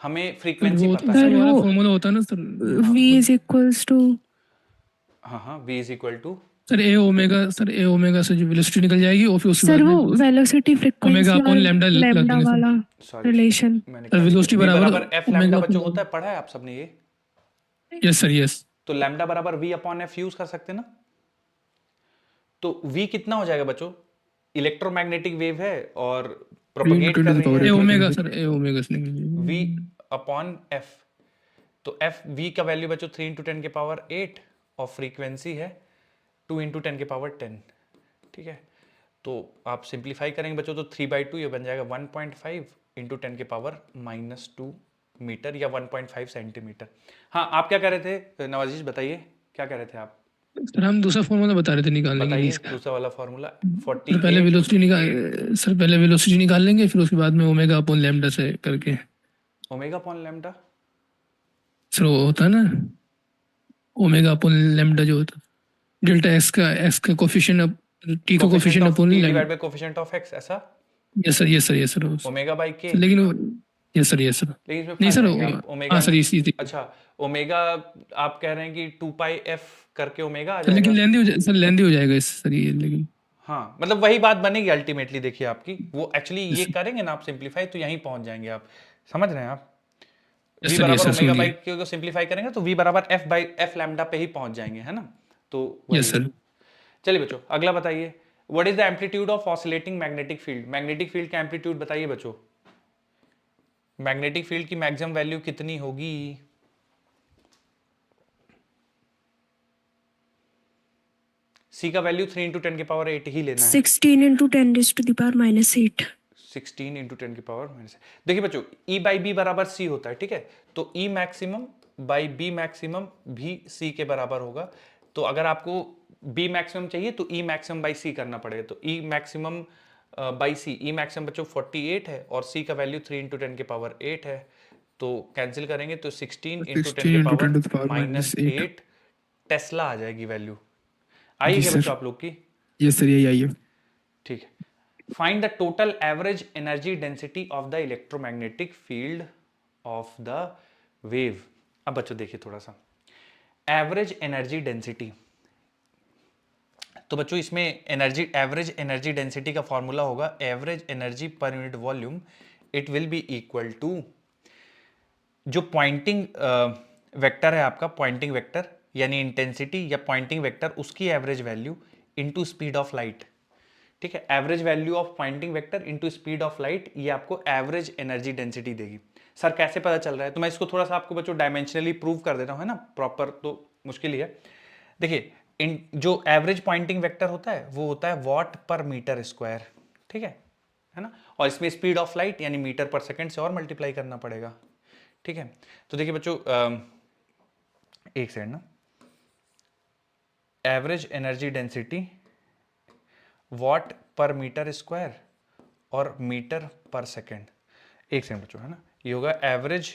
हमें फ्रीक्वेंसी वो पता तो है। सर वाला वो फॉर्मूला होता है ना sir. v is equals to हाँ v is equal to sir A omega से जो वेलोसिटी निकल जाएगी और फिर उसके सर बाद वो में वेलोसिटी ओमेगा फ्रीक्वेंसी अपॉन और लैम्डा लग लैम्डा देंगे सर। वाला सॉरी रिलेशन। मैंने सर वेलोसिटी v बराबर बराबर f लैम्डा ओमेगा बच्चों होता है, पढ़ा है आप सबने ये? Yes sir yes. तो लैम्डा बराबर v अपॉन f यूज कर सकते हैं ना। तो v कितना हो जाएगा बच्चों, इलेक्ट्रोमैग्नेटिक वेव है और प्रोपगेट कर रही ए है, ओमेगा सर ए ओमेगा से v अपॉन f। तो f v का वैल्यू बच्चों 3 इंटू 10 के पावर 8 और फ्रीक्वेंसी है 2 इंटू 10 के पावर 10। ठीक है, तो आप सिंप्लीफाई करेंगे बच्चों तो 3/2 ये बन जाएगा 1.5 इंटू 10 के पावर -2 मीटर या 1.5 सेंटीमीटर। हाँ आप क्या कह रहे थे नवाजीश, बताइए क्या कह रहे थे आप? सर हम दूसरा फॉर्मूला बता रहे थे निकालने के लिए बताइए इसका। दूसरा वाला फॉर्मूला। सर पहले 48 वेलोसिटी निकाल लेंगे फिर उसके बाद में ओमेगा अपॉन लैम्डा से करके। ओमेगा अपॉन लैम्डा सर वो होता है ना ओमेगा अपॉन लैम्डा जो होता है डेल्टा एक्स का कोफिशिएंट टी का coefficient upon divide lambda. Bye coefficient of x, ऐसा yes sir omega by k। लेकिन यस सर लेकिन इसमें नहीं फंस सर जाएंगे आप, ओमेगा हाँ सर इसी अच्छा ओमेगा आप कह रहे हैं कि 2 पाई f करके ओमेगा आ सर लेकिन जाएगा। लेंदी हो जाएगा इस सर ये लेकिन हाँ मतलब वही बात बनेगी अल्टीमेटली। देखिए आपकी वो एक्चुअली ये करेंगे ना आप सिंप्लीफाई तो यहीं पहुंच जाएंगे आप, समझ रहे हैं आप? v सर बराबर ओमेगा बाई सुनिए k को सिंप्लीफाई करेंगे तो v बराबर f बाई f लैम्डा पे ही पहुंच जाएंगे, है ना? तो वही यस सर। चलिए बच्चों अगला बताइए, what is the amplitude of oscillating magnetic field. Magnetic field का एम्पलीट्यूड बताइए बच्चों, मैग्नेटिक फील्ड की मैक्सिमम वैल्यू कितनी होगी? सी का वैल्यू 3 इंटू 10 के पावर 8 ही लेना है। 16 into 10 raise to the power -8। 16 into 10 की पावर -8। देखिए बच्चों E बाई बी बराबर C होता है, ठीक है? तो E maximum by B maximum भी C के बराबर होगा। तो अगर आपको B मैक्सिमम चाहिए तो E मैक्सिमम बाई C करना पड़ेगा। तो E maximum by C, E maximum बच्चों 48 है और C का वैल्यू 3 इंटू 10 के पावर 8 है। तो कैंसिल करेंगे तो 16 इंटू 10 के पावर -8 टेस्ला आ जाएगी वैल्यू। आई क्या बच्चों आप लोग की? यस सर यही आइए। ठीक है, find the total average energy density of the electromagnetic field of the wave. अब बच्चों देखिए थोड़ा सा एवरेज एनर्जी डेंसिटी, तो बच्चों इसमें एवरेज एनर्जी डेंसिटी का फॉर्मूला होगा average energy per unit volume, it will be equal to जो पॉइंटिंग वेक्टर है आपका पॉइंटिंग वेक्टर यानी इंटेंसिटी या पॉइंटिंग वेक्टर उसकी average value into speed of light. ठीक है, average value of Poynting vector into speed of light, ये आपको एवरेज एनर्जी डेंसिटी देगी। सर कैसे पता चल रहा है? तो मैं इसको थोड़ा सा आपको बच्चों डायमेंशनली प्रूव कर देता हूं, है ना, प्रॉपर तो मुश्किल ही है। देखिए इन जो एवरेज पॉइंटिंग वेक्टर होता है वो होता है वॉट पर मीटर स्क्वायर। ठीक है ना, और इसमें स्पीड ऑफ लाइट यानी मीटर पर सेकंड से और मल्टीप्लाई करना पड़ेगा। ठीक है, तो देखिए बच्चों एक सेकंड ना, average energy density watt per metre square और मीटर पर सेकंड। एक सेकंड बच्चों, है ना, ये होगा average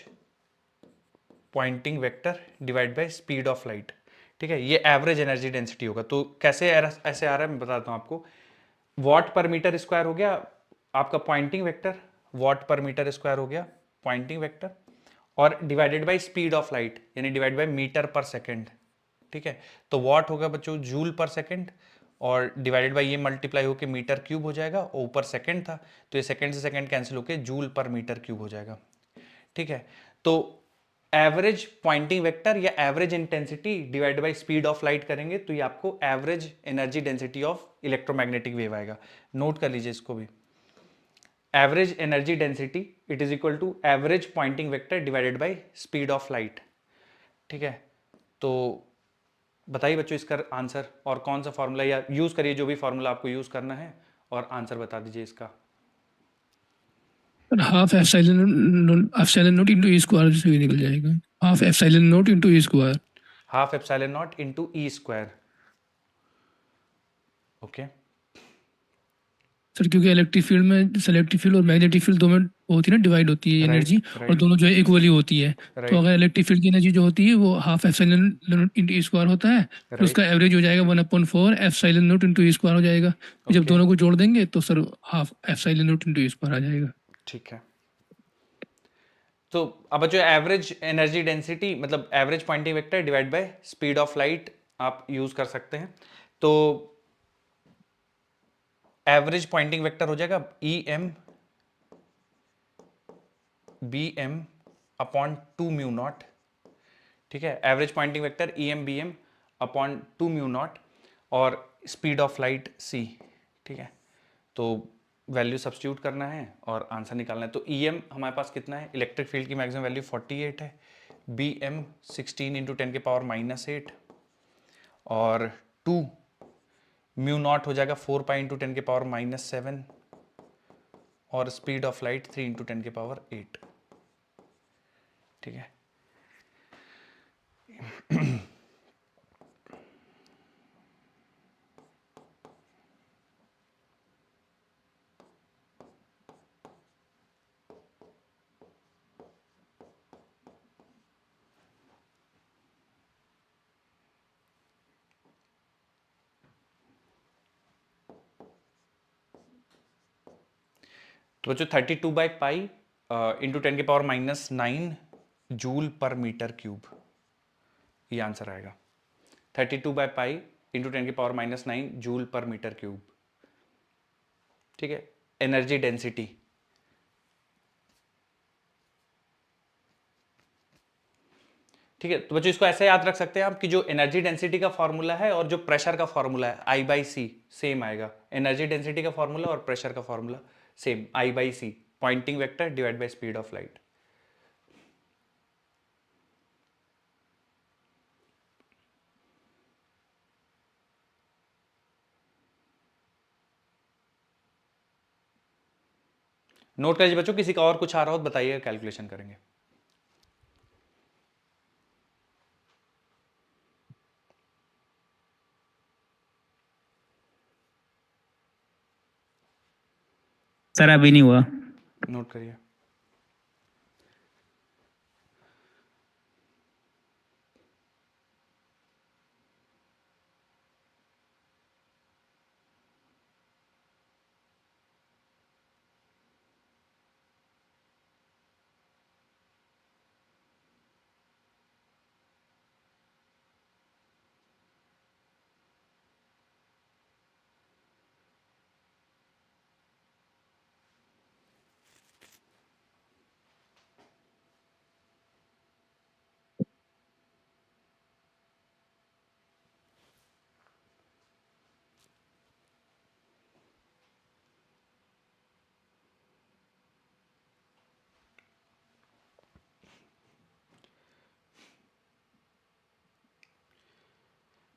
Poynting vector divide by speed of light. ठीक है, ये एवरेज एनर्जी डेंसिटी होगा। तो कैसे ऐसे आ रहा है मैं बताता हूं आपको। वॉट पर मीटर स्क्वायर हो गया आपका Poynting vector, what per metre square हो गया पॉइंटिंग वेक्टर, और divided by speed of light यानी divide by metre per second. ठीक है, तो वॉट होगा बच्चों जूल पर सेकंड, और डिवाइडेड बाय ये मल्टीप्लाई होकर मीटर क्यूब हो जाएगा, और ऊपर सेकंड था तो ये सेकंड से सेकंड कैंसिल होकर जूल पर मीटर क्यूब हो जाएगा। ठीक है, तो एवरेज पॉइंटिंग वेक्टर या average intensity divide by speed of light करेंगे तो ये आपको average energy density of electromagnetic wave आएगा। नोट कर लीजिए इसको भी, average energy density it is equal to average Poynting vector divided by speed of light. ठीक है, तो बताइए बच्चों इसका आंसर, और कौन सा फॉर्मूला, या यूज करिए जो भी फॉर्मूला आपको यूज करना है और आंसर बता दीजिए इसका। Half epsilon not into E square से भी निकल जाएगा। Half epsilon not into E square. Half epsilon not into E square. Okay sir क्योंकि इलेक्ट्रिक फील्ड में सेलेक्टिव फील्ड और मैग्नेटिक फील्ड दोनों होती है ना, डिवाइड होती है एनर्जी, और दोनों जो है इक्वली होती है। तो अगर इलेक्ट्रिक फील्ड की एनर्जी जो होती है वो half epsilon into E square होता है, तो उसका एवरेज हो जाएगा 1/4 epsilon not into E square हो जाएगा। जब दोनों को जोड़ देंगे तो sir half epsilon not into E square आ जाएगा। ठीक है, तो अब जो एवरेज एनर्जी डेंसिटी मतलब average Poynting vector divide by speed of light आप यूज कर सकते हैं। तो एवरेज पॉइंटिंग वेक्टर हो जाएगा E M B M upon 2 mu naught. ठीक है, average Poynting vector E M B M upon 2 mu naught, और स्पीड ऑफ लाइट सी। ठीक है, तो वैल्यू सब्स्टिट्यूट करना है और आंसर निकालना है। तो ई एम हमारे पास कितना है, इलेक्ट्रिक फील्ड की मैक्सिमम वैल्यू 48 है, बी एम 16 इंटू 10 के पावर -8, और 2 म्यू नॉट हो जाएगा 4 पाई इंटू 10 के पावर -7, और स्पीड ऑफ लाइट 3 इंटू 10 के पावर 8। ठीक है, तो बच्चों 32/पाई इंटू 10 के power -9 joule per metre cube, ये आंसर आएगा। 32/पाई इंटू 10 के power -9 joule per metre cube. ठीक है, एनर्जी डेंसिटी। ठीक है, तो बच्चों इसको ऐसे याद रख सकते हैं आप कि जो एनर्जी डेंसिटी का फॉर्मूला है और जो प्रेशर का फॉर्मूला है I/C सेम आएगा। एनर्जी डेंसिटी का फॉर्मूला और प्रेशर का formula same, I/C Poynting vector divide by speed of light. Note करिए बच्चों, किसी का और कुछ आ रहा हो तो बताइए, कैलकुलेशन करेंगे। सर अभी नहीं हुआ। नोट करिए।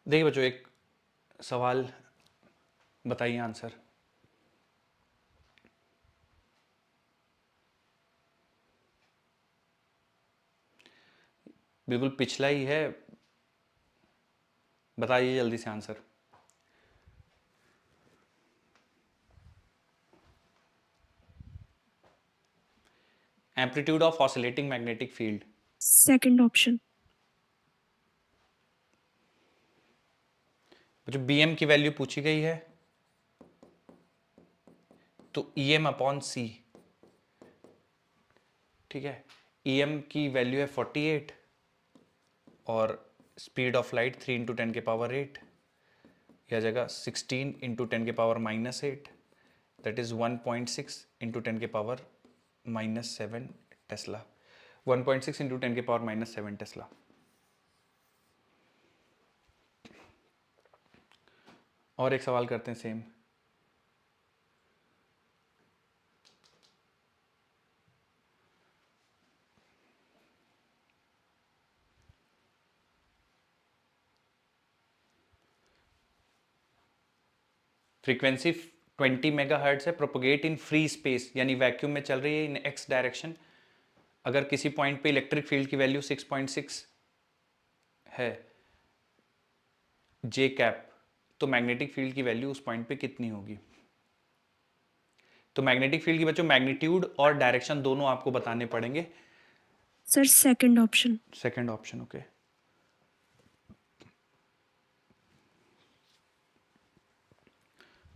देखिए बच्चों, एक सवाल बताइए आंसर। बिल्कुल पिछला ही है, बताइए जल्दी से answer. Amplitude of oscillating magnetic field. Second option. जो bm की वैल्यू पूछी गई है तो em अपॉन सी, ठीक है। em की वैल्यू है 48 और स्पीड ऑफ लाइट 3 इंटू 10 के पावर 8, यह जगह 16 इंटू 10 के पावर -8, दैट इज 1.6 इंटू 10 के पावर -7 टेस्ला। 1.6 इंटू 10 के पावर -7 टेस्ला। और एक सवाल करते हैं सेम। फ्रीक्वेंसी 20 मेगाहर्ट्ज है, प्रोपोगेट इन फ्री स्पेस, यानी वैक्यूम में चल रही है इन एक्स डायरेक्शन। अगर किसी पॉइंट पे इलेक्ट्रिक फील्ड की वैल्यू 6.6 है जे कैप, तो मैग्नेटिक फील्ड की वैल्यू उस पॉइंट पे कितनी होगी? तो मैग्नेटिक फील्ड की बच्चों मैग्नीट्यूड और डायरेक्शन दोनों आपको बताने पड़ेंगे। Sir second option. Second option, okay.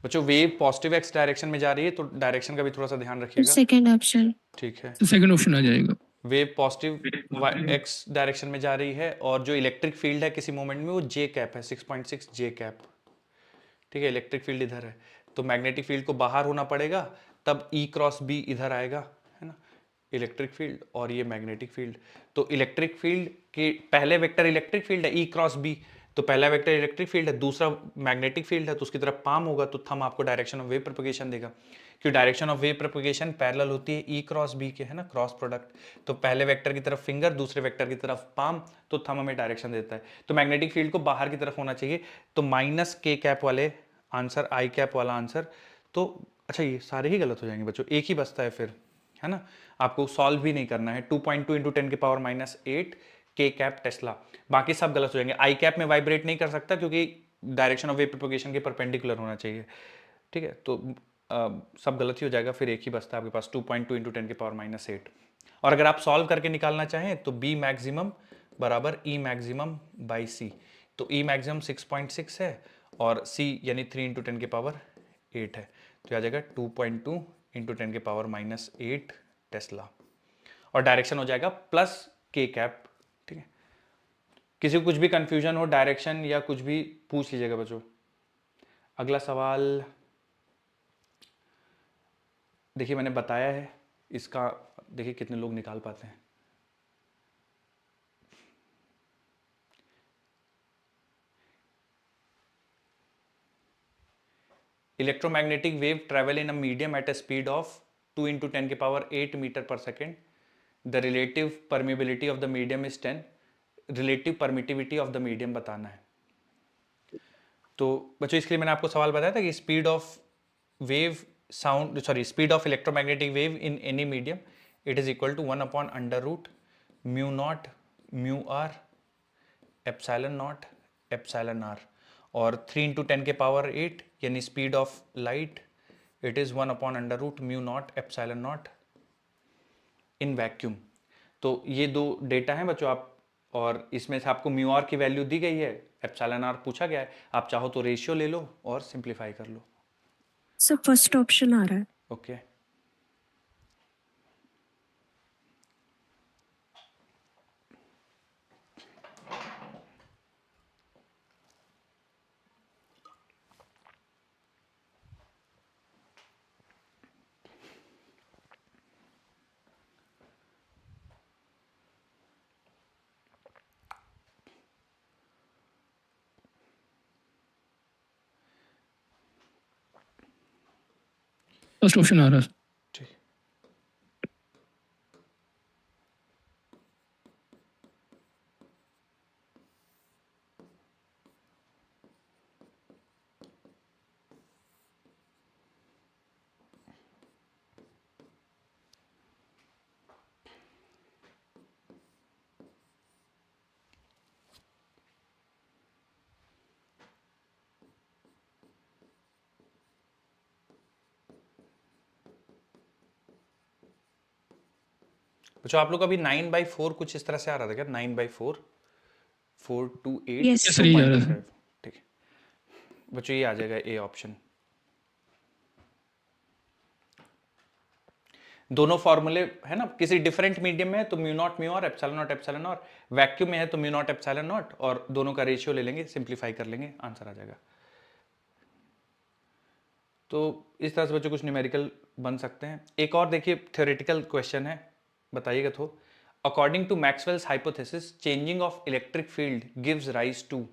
बच्चों वेव पॉजिटिव एक्स डायरेक्शन में जा रही है तो डायरेक्शन का भी थोड़ा सा ध्यान रखिएगा। Second option. ठीक है, तो सेकंड ऑप्शन आ जाएगा। वेव पॉजिटिव एक्स डायरेक्शन में जा रही है और जो इलेक्ट्रिक फील्ड है किसी मोमेंट में वो जे कैप है, 6.6 जे कैप, ठीक है। इलेक्ट्रिक फील्ड इधर है तो मैग्नेटिक फील्ड को बाहर होना पड़ेगा, तब ई क्रॉस बी इधर आएगा, है ना। इलेक्ट्रिक फील्ड और ये मैग्नेटिक फील्ड, तो इलेक्ट्रिक फील्ड के पहले वेक्टर इलेक्ट्रिक फील्ड है ई क्रॉस बी, तो पहला वेक्टर इलेक्ट्रिक फील्ड है, दूसरा मैग्नेटिक फील्ड है, तो उसकी तरफ पाम होगा तो थंब आपको डायरेक्शन ऑफ वेव प्रोपगेशन देगा। क्योंकि direction of wave propagation parallel होती है ई क्रॉस बी के, है ना, क्रॉस प्रोडक्ट। तो पहले वेक्टर की तरफ फिंगर, दूसरे वेक्टर की तरफ पाम, तो थंब हमें डायरेक्शन देता है। तो मैग्नेटिक फील्ड को बाहर की तरफ होना चाहिए, तो माइनस के कैप वाले आंसर, आई कैप वाला आंसर। तो अच्छा ये सारे ही गलत हो जाएंगे बच्चों, एक ही बचता है फिर, है ना। आपको सॉल्व भी नहीं करना है। 2.2 इंटू 10 के पावर -8 के कैप टेस्ला, बाकी सब गलत हो जाएंगे। आई कैप में वाइब्रेट नहीं कर सकता क्योंकि डायरेक्शन ऑफ वेव प्रोपगेशन के परपेंडिकुलर होना चाहिए, ठीक है। तो सब गलत ही हो जाएगा, फिर एक ही बचता है आपके पास 2.2 इंटू 10 के पावर -8। और अगर आप सॉल्व करके निकालना चाहें तो बी मैक्सिमम बराबर ई मैक्सिमम बाई सी। तो ई मैक्सिमम 6.6 है और सी यानी 3 इंटू 10 के पावर 8 है, तो आ जाएगा 2.2 इंटू 10 के पावर -8 टेस्ला। और डायरेक्शन हो जाएगा प्लस के कैप, ठीक है। किसी को कुछ भी कंफ्यूजन हो डायरेक्शन या कुछ भी पूछ लीजिएगा बच्चों। अगला सवाल देखिए, मैंने बताया है इसका, देखिए कितने लोग निकाल पाते हैं। Electromagnetic wave travel in a medium at a speed of 2 into 10 के पावर 8 मीटर पर second. The relative permeability of the medium is 10। Relative permittivity of the medium बताना है। तो बच्चों इसके लिए मैंने आपको सवाल बताया था कि speed of wave sound, sorry, speed of electromagnetic wave in any medium, it is equal to 1 upon under root mu naught mu R epsilon naught epsilon R, और 3 इंटू 10 के पावर 8 यानी speed of light, it is 1 upon under root mu naught epsilon naught in vacuum. तो ये दो data हैं बच्चों आप, और इसमें से आपको म्यू आर की वैल्यू दी गई है, एप्सिलॉन आर पूछा गया है, आप चाहो तो रेशियो ले लो और सिंप्लीफाई कर लो। सर फर्स्ट ऑप्शन आ रहा है। ओके फर्स्ट ऑप्शन आ रहा है। ठीक। बच्चों आप लोग अभी 9/4 कुछ इस तरह से आ रहा था क्या? 9/4 4 to 8 Yes. सर ये आ रहा था। 2.25, ठीक है बच्चों, ये आ जाएगा ए ऑप्शन। दोनों फॉर्मूले है ना, किसी डिफरेंट मीडियम में है तो म्यू नॉट म्यू और एप्सिलॉन नॉट, वैक्यूम में है तो म्यू नॉट एप्सिलॉन नॉट, और दोनों का रेशियो ले लेंगे, सिंप्लीफाई कर लेंगे, आंसर आ जाएगा। तो इस तरह से बच्चों कुछ न्यूमेरिकल बन सकते हैं। एक और देखिए थ्योरेटिकल क्वेश्चन है, बताइएगा तो। According to Maxwell's hypothesis, changing of electric field gives rise to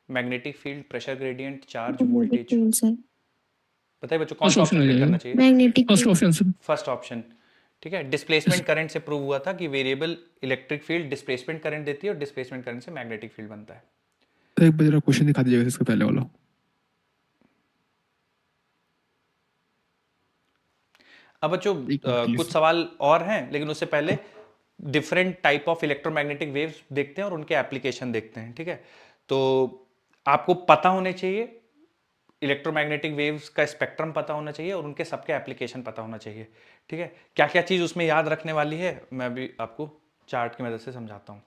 magnetic field, pressure gradient, charge, voltage. बताइए बच्चों कौन सा ऑप्शन ऑप्शन आ पिक जाएगा। करना चाहिए? Magnetic first option sir. First option, ठीक है। डिस्प्लेसमेंट करंट से प्रूव हुआ था कि variable electric field displacement current देती है और डिस्प्लेसमेंट करंट से मैग्नेटिक फील्ड बनता है। तो एक बार जरा क्वेश्चन दिखा दीजिएगा इसका पहले वाला। अब बच्चों कुछ सवाल और हैं, लेकिन उससे पहले different type of electromagnetic waves देखते हैं और उनके एप्लीकेशन देखते हैं, ठीक है। तो आपको पता होने चाहिए, इलेक्ट्रोमैग्नेटिक वेव्स का स्पेक्ट्रम पता होना चाहिए और उनके सबके एप्लीकेशन पता होना चाहिए, ठीक है। क्या क्या चीज उसमें याद रखने वाली है मैं भी आपको चार्ट की मदद से समझाता हूं।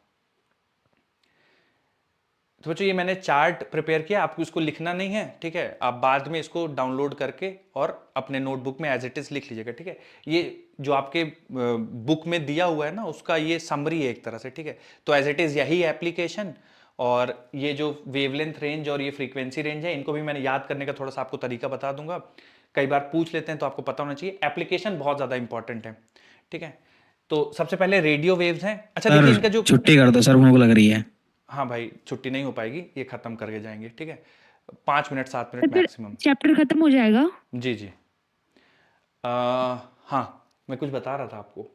तो बच्चों ये मैंने चार्ट प्रिपेयर किया, आपको इसको लिखना नहीं है, ठीक है। आप बाद में इसको डाउनलोड करके और अपने नोटबुक में एज इट इज लिख लीजिएगा, ठीक है। ये जो आपके बुक में दिया हुआ है ना, उसका ये समरी है एक तरह से, ठीक है। तो एज इट इज यही एप्लीकेशन, और ये जो वेवलेंथ रेंज और ये फ्रीक्वेंसी रेंज है, इनको भी मैंने याद करने का थोड़ा सा आपको तरीका बता दूंगा। कई बार पूछ लेते हैं तो आपको पता होना चाहिए। एप्लीकेशन बहुत ज्यादा इंपॉर्टेंट है, ठीक है। तो सबसे पहले रेडियो वेव्स हैं। अच्छा देखिए इनका जो छुट्टी कर दो सर, भूख लग रही है। हाँ भाई छुट्टी नहीं हो पाएगी, ये खत्म करके जाएंगे, ठीक है। 5 मिनट 7 मिनट मैक्सिमम। चैप्टर खत्म हो जाएगा। जी जी हाँ मैं कुछ बता रहा था आपको।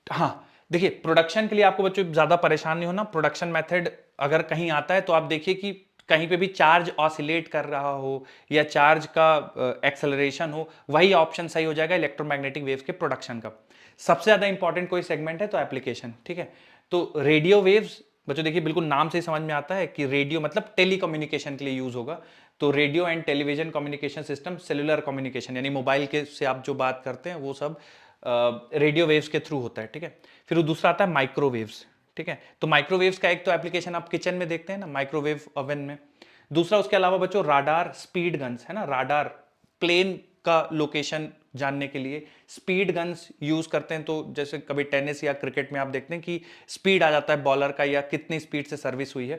हाँ देखिए प्रोडक्शन के लिए आपको बच्चों ज्यादा परेशान नहीं होना। प्रोडक्शन मेथड अगर कहीं आता है तो आप देखिए कि कहीं पे भी चार्ज ऑसिलेट कर रहा हो या चार्ज का एक्सेलरेशन हो, वही ऑप्शन सही हो जाएगा इलेक्ट्रोमैग्नेटिक वेव्स के प्रोडक्शन का। सबसे ज्यादा इंपॉर्टेंट कोई सेगमेंट है तो एप्लीकेशन, ठीक है। तो रेडियो वेव्स बच्चों देखिए बिल्कुल नाम से ही समझ में आता है कि रेडियो मतलब टेलीकम्युनिकेशन के लिए यूज होगा। तो radio and television communication system, cellular communication यानी मोबाइल के से आप जो बात करते हैं वो सब रेडियो वेव्स के थ्रू होता है, ठीक है। फिर दूसरा आता है माइक्रोवेव्स, ठीक है। तो माइक्रोवेव्स का एक तो एप्लीकेशन आप किचन में देखते हैं ना, माइक्रोवेव ओवन में। दूसरा उसके अलावा बच्चों राडार, स्पीड गन्स है ना, राडार प्लेन का लोकेशन जानने के लिए स्पीड गन्स यूज करते हैं। तो जैसे कभी टेनिस या क्रिकेट में आप देखते हैं कि स्पीड आ जाता है बॉलर का या कितनी स्पीड से सर्विस हुई है,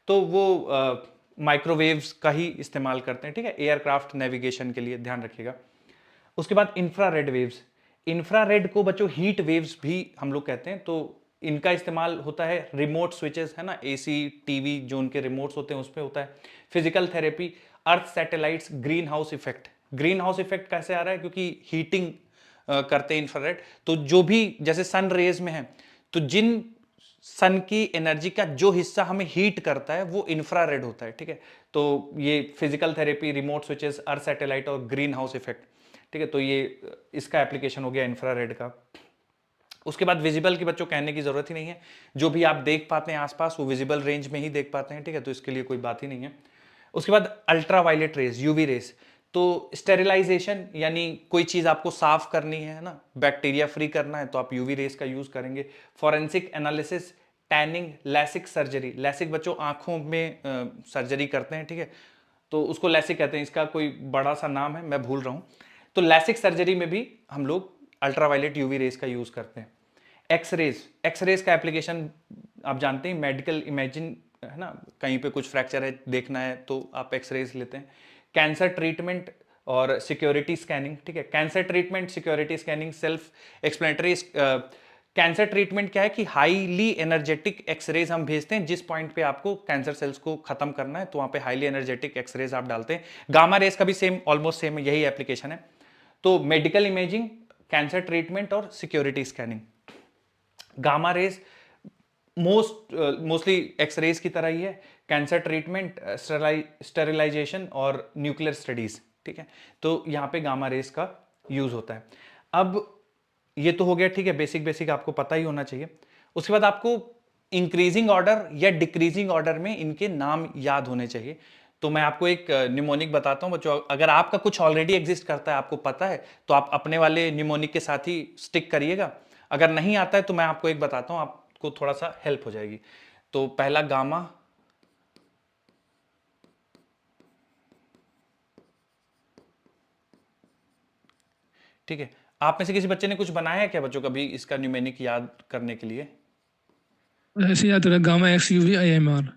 तो वो माइक्रोवेव्स का ही इस्तेमाल करते हैं, ठीक है। एयरक्राफ्ट नेविगेशन के लिए ध्यान रखिएगा। उसके बाद इंफ्रारेड वेव्स, इंफ्रारेड को बच्चों हीट वेव्स भी हम लोग कहते हैं। तो इनका इस्तेमाल होता है रिमोट स्विचेस है ना, एसी टीवी जो उनके रिमोट्स होते हैं उस पर होता है। Physical therapy, earth satellites, greenhouse effect. Greenhouse effect कैसे आ रहा है, क्योंकि हीटिंग करते हैं इंफ्रारेड। तो जो भी जैसे सन रेज में है, तो जिन सन की एनर्जी का जो हिस्सा हमें हीट करता है वो इंफ्रारेड होता है, ठीक है। तो ये फिजिकल थेरेपी, रिमोट स्विचेस, अर्थ सैटेलाइट और ग्रीन हाउस इफेक्ट, ठीक है। तो ये इसका एप्लीकेशन हो गया इंफ्रारेड का। उसके बाद विजिबल की बच्चों कहने की जरूरत ही नहीं है, जो भी आप देख पाते हैं आसपास वो विजिबल रेंज में ही देख पाते हैं, ठीक है। तो इसके लिए कोई बात ही नहीं है। उसके बाद अल्ट्रावायलेट रेज, यूवी रेज। तो स्टेरिलाइजेशन यानी कोई चीज आपको साफ करनी है ना, बैक्टीरिया फ्री करना है तो आप यूवी रेज का यूज करेंगे। Forensic analysis, tanning, LASIK surgery. LASIK बच्चों आंखों में सर्जरी करते हैं, ठीक है। तो उसको लैसिक कहते हैं, इसका कोई बड़ा सा नाम है मैं भूल रहा हूं। तो लैसिक सर्जरी में भी हम लोग अल्ट्रावायलेट यूवी रेज का यूज करते हैं। एक्सरेज, एक्सरेज का एप्लीकेशन आप जानते हैं, मेडिकल इमेजिन है ना, कहीं पे कुछ फ्रैक्चर है देखना है तो आप एक्सरेज लेते हैं। कैंसर ट्रीटमेंट और सिक्योरिटी स्कैनिंग, ठीक है। Cancer treatment, security scanning self explanatory. Cancer treatment क्या है कि हाईली एनर्जेटिक एक्सरेज हम भेजते हैं, जिस पॉइंट पे आपको कैंसर सेल्स को खत्म करना है तो वहां पे हाईली एनर्जेटिक एक्सरेज आप डालते हैं। गामा रेज का भी सेम, ऑलमोस्ट सेम यही एप्लीकेशन है। तो मेडिकल इमेजिंग, कैंसर ट्रीटमेंट और security scanning. Gamma rays mostly X rays की तरह ही है। कैंसर ट्रीटमेंट, स्टेरिलाइजेशन और न्यूक्लियर स्टडीज, ठीक है। तो यहां पे गामा रेज का यूज होता है। अब ये तो हो गया, ठीक है, बेसिक बेसिक आपको पता ही होना चाहिए। उसके बाद आपको इंक्रीजिंग ऑर्डर या डिक्रीजिंग ऑर्डर में इनके नाम याद होने चाहिए। तो मैं आपको एक न्यूमोनिक बताता हूं बच्चों, अगर आपका कुछ ऑलरेडी एग्जिस्ट करता है, आपको पता है, तो आप अपने वाले न्यूमोनिक के साथ ही स्टिक करिएगा। अगर नहीं आता है तो मैं आपको एक बताता हूं, आपको थोड़ा सा हेल्प हो जाएगी। तो पहला गामा, ठीक है। आप में से किसी बच्चे ने कुछ बनाया है क्या बच्चों कभी इसका न्यूमेरिक याद करने के लिए? ऐसे याद रहा, gamma X UV I M R,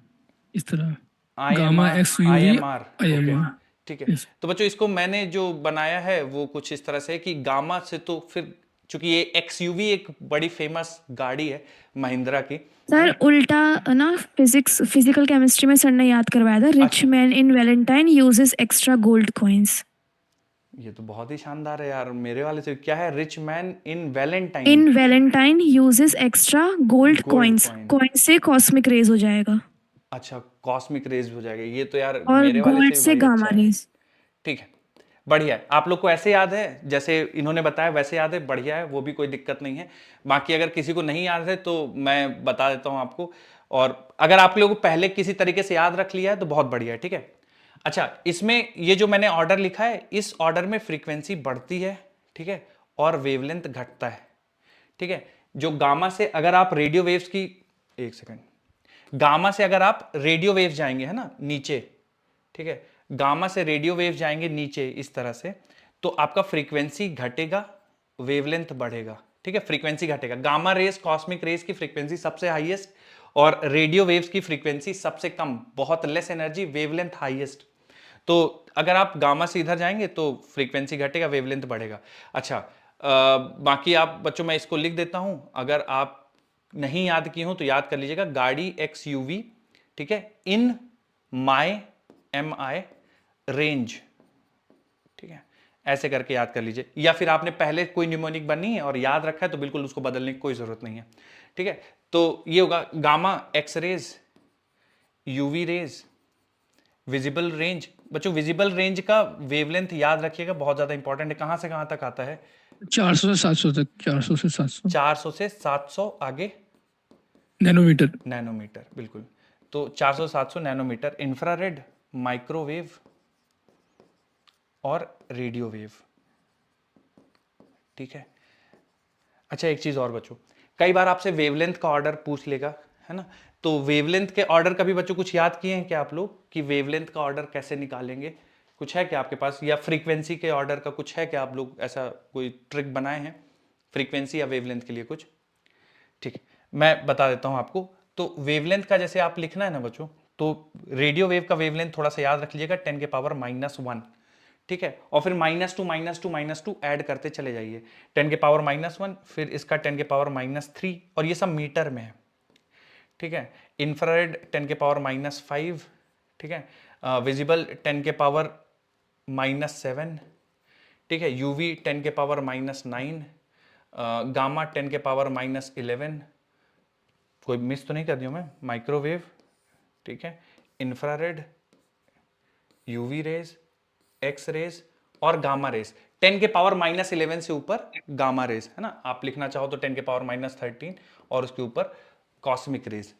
इस तरह। Gamma IMR, X UV IMR, I M okay, R. ठीक है। तो बच्चों इसको मैंने जो बनाया है वो कुछ इस तरह से है कि गामा से तो फिर चूंकि ये XUV एक बड़ी फेमस गाड़ी है महिंद्रा की, सर उल्टा ना, फिजिकल केमिस्ट्री में सर ने याद करवाया था, rich man in Valentine uses extra gold coins. ये तो बहुत ही शानदार है यार। मेरे वाले से क्या है, rich man in Valentine, in Valentine uses extra gold coins, coin, coin से कॉस्मिक रेज हो जाएगा अच्छा कॉस्मिक रेज हो जाएगा। ये तो यार और मेरे वाले गोल्ड से से भाई गामा अच्छा है। रेज। ठीक है, बढ़िया है। आप लोग को ऐसे याद है जैसे इन्होंने बताया वैसे याद है, बढ़िया है, वो भी कोई दिक्कत नहीं है। बाकी अगर किसी को नहीं याद है तो मैं बता देता हूं आपको, और अगर आप लोगों को पहले किसी तरीके से याद रख लिया है तो बहुत बढ़िया है, ठीक है। अच्छा, इसमें ये जो मैंने ऑर्डर लिखा है, इस ऑर्डर में फ्रीक्वेंसी बढ़ती है, ठीक है, और वेवलेंथ घटता है, ठीक है। जो गामा से अगर आप रेडियो वेव्स की, एक सेकेंड, गामा से अगर आप रेडियो वेव जाएंगे है ना नीचे, ठीक है, गामा से रेडियो वेव जाएंगे नीचे इस तरह से, तो आपका फ्रीक्वेंसी घटेगा, वेवलेंथ बढ़ेगा, ठीक है। फ्रीक्वेंसी घटेगा, गामा रेस कॉस्मिक रेस की फ्रीक्वेंसी सबसे हाईएस्ट और रेडियो वेव्स की फ्रीक्वेंसी सबसे कम, बहुत लेस एनर्जी, वेवलेंथ हाईएस्ट। तो अगर आप गामा से इधर जाएंगे तो फ्रीक्वेंसी घटेगा, वेवलेंथ बढ़ेगा। अच्छा, बाकी आप बच्चों मैं इसको लिख देता हूं, अगर आप नहीं याद किए हो तो याद कर लीजिएगा, गाड़ी XUV, ठीक है, इन माई MI रेंज, ठीक है, ऐसे करके याद कर लीजिए। या फिर आपने पहले कोई न्यूमोनिक बनी है और याद रखा है तो बिल्कुल उसको बदलने की कोई जरूरत नहीं है, ठीक है। तो ये होगा gamma X rays, UV rays, visible range. बच्चों विजिबल रेंज का वेवलेंथ याद रखिएगा, बहुत ज्यादा इंपॉर्टेंट है। कहां से कहां तक आता है? 400 से 700 तक, 400 से 700 400 से 700, आगे नैनोमीटर। नैनोमीटर, बिल्कुल। तो 400 से 700 नैनोमीटर, इंफ्रारेड, माइक्रोवेव और रेडियो वेव, ठीक है। अच्छा, एक चीज और बच्चों, कई बार आपसे वेवलेंथ का ऑर्डर पूछ लेगा, है ना। तो वेवलेंथ के ऑर्डर का भी बच्चों कुछ याद किए हैं क्या आप लोग, कि वेवलेंथ का ऑर्डर कैसे निकालेंगे? कुछ है क्या आपके पास? या फ्रीक्वेंसी के ऑर्डर का कुछ है क्या? आप लोग ऐसा कोई ट्रिक बनाए हैं फ्रीक्वेंसी या वेवलेंथ के लिए कुछ? ठीक है, मैं बता देता हूं आपको। तो वेवलेंथ का जैसे आप लिखना है ना बच्चों, तो रेडियो वेव का वेवलेंथ थोड़ा सा याद रख लीजिएगा, 10 के पावर -1, ठीक है। और फिर -2 ऐड करते चले जाइए, 10 के पावर -1, फिर इसका 10 के पावर -3, और ये सब मीटर में है, ठीक है। इंफ्रारेड 10 के पावर -5, ठीक है। विजिबल 10 के पावर -7, ठीक है। यूवी 10 के पावर -9, गामा 10 के पावर -11, कोई मिस तो नहीं कर दिया मैं? माइक्रोवेव, ठीक है, infrared, UV rays, X rays और गामा रेज, 10 के पावर -11 से ऊपर गामा रेज, है ना। आप लिखना चाहो तो 10 के पावर -13 और उसके ऊपर कॉस्मिक रेज,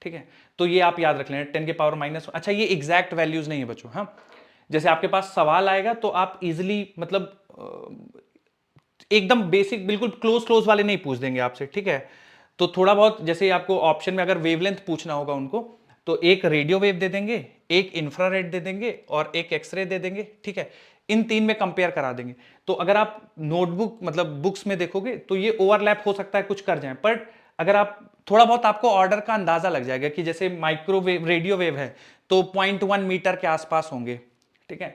ठीक है। तो ये आप याद रख लेना, 10 के पावर -, अच्छा ये एग्जैक्ट वैल्यूज नहीं है बच्चों, हाँ। जैसे आपके पास सवाल आएगा तो आप इजिली, मतलब एकदम बेसिक बिल्कुल क्लोज वाले नहीं पूछ देंगे आपसे, ठीक है। तो थोड़ा बहुत, जैसे आपको ऑप्शन में अगर वेवलेंथ पूछना होगा उनको, तो एक रेडियो वेव दे देंगे, एक इंफ्रारेड दे देंगे और एक एक्सरे दे देंगे, ठीक है। इन तीन में कंपेयर करा देंगे। तो अगर आप नोटबुक मतलब बुक्स में देखोगे तो ये ओवरलैप हो सकता है, कुछ कर जाए, पर अगर आप थोड़ा बहुत, आपको ऑर्डर का अंदाजा लग जाएगा कि जैसे माइक्रोवेव रेडियो वेव है तो 0.1 मीटर के आसपास होंगे, ठीक है।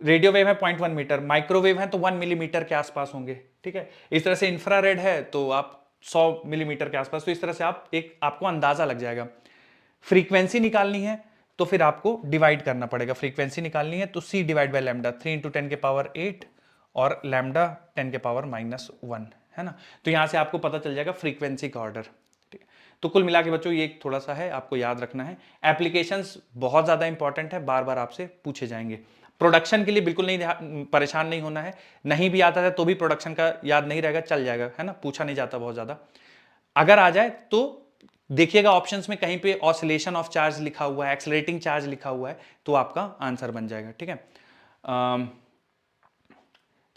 रेडियो वेव है 0.1 मीटर, माइक्रोवेव है तो 1 मिलीमीटर के आसपास होंगे, ठीक है। इस तरह से इंफ्रारेड है तो आप 100 मिलीमीटर के आसपास। तो इस तरह से आपको अंदाजा लग जाएगा। फ्रीक्वेंसी निकालनी है तो फिर आपको डिवाइड करना पड़ेगा। फ्रीक्वेंसी निकालनी है तो C डिवाइड बाय लैम्डा, 3 × 10 के पावर 8 और लैम्डा 10 के पावर -1, है ना। तो यहां से आपको पता चल जाएगा फ्रीक्वेंसी का ऑर्डर, ठीक है। तो कुल मिला के बच्चों ये थोड़ा सा है, आपको याद रखना है। एप्लीकेशंस बहुत ज्यादा इंपॉर्टेंट है, बार बार आपसे पूछे जाएंगे। प्रोडक्शन के लिए बिल्कुल नहीं परेशान नहीं होना है, नहीं भी आता है तो भी प्रोडक्शन का याद नहीं रहेगा, चल जाएगा, है ना, पूछा नहीं जाता बहुत ज्यादा। अगर आ जाए तो देखिएगा ऑप्शंस में कहीं पे ऑसिलेशन ऑफ चार्ज लिखा हुआ है, एक्सेलरेटिंग चार्ज लिखा हुआ है, तो आपका आंसर बन जाएगा, ठीक है।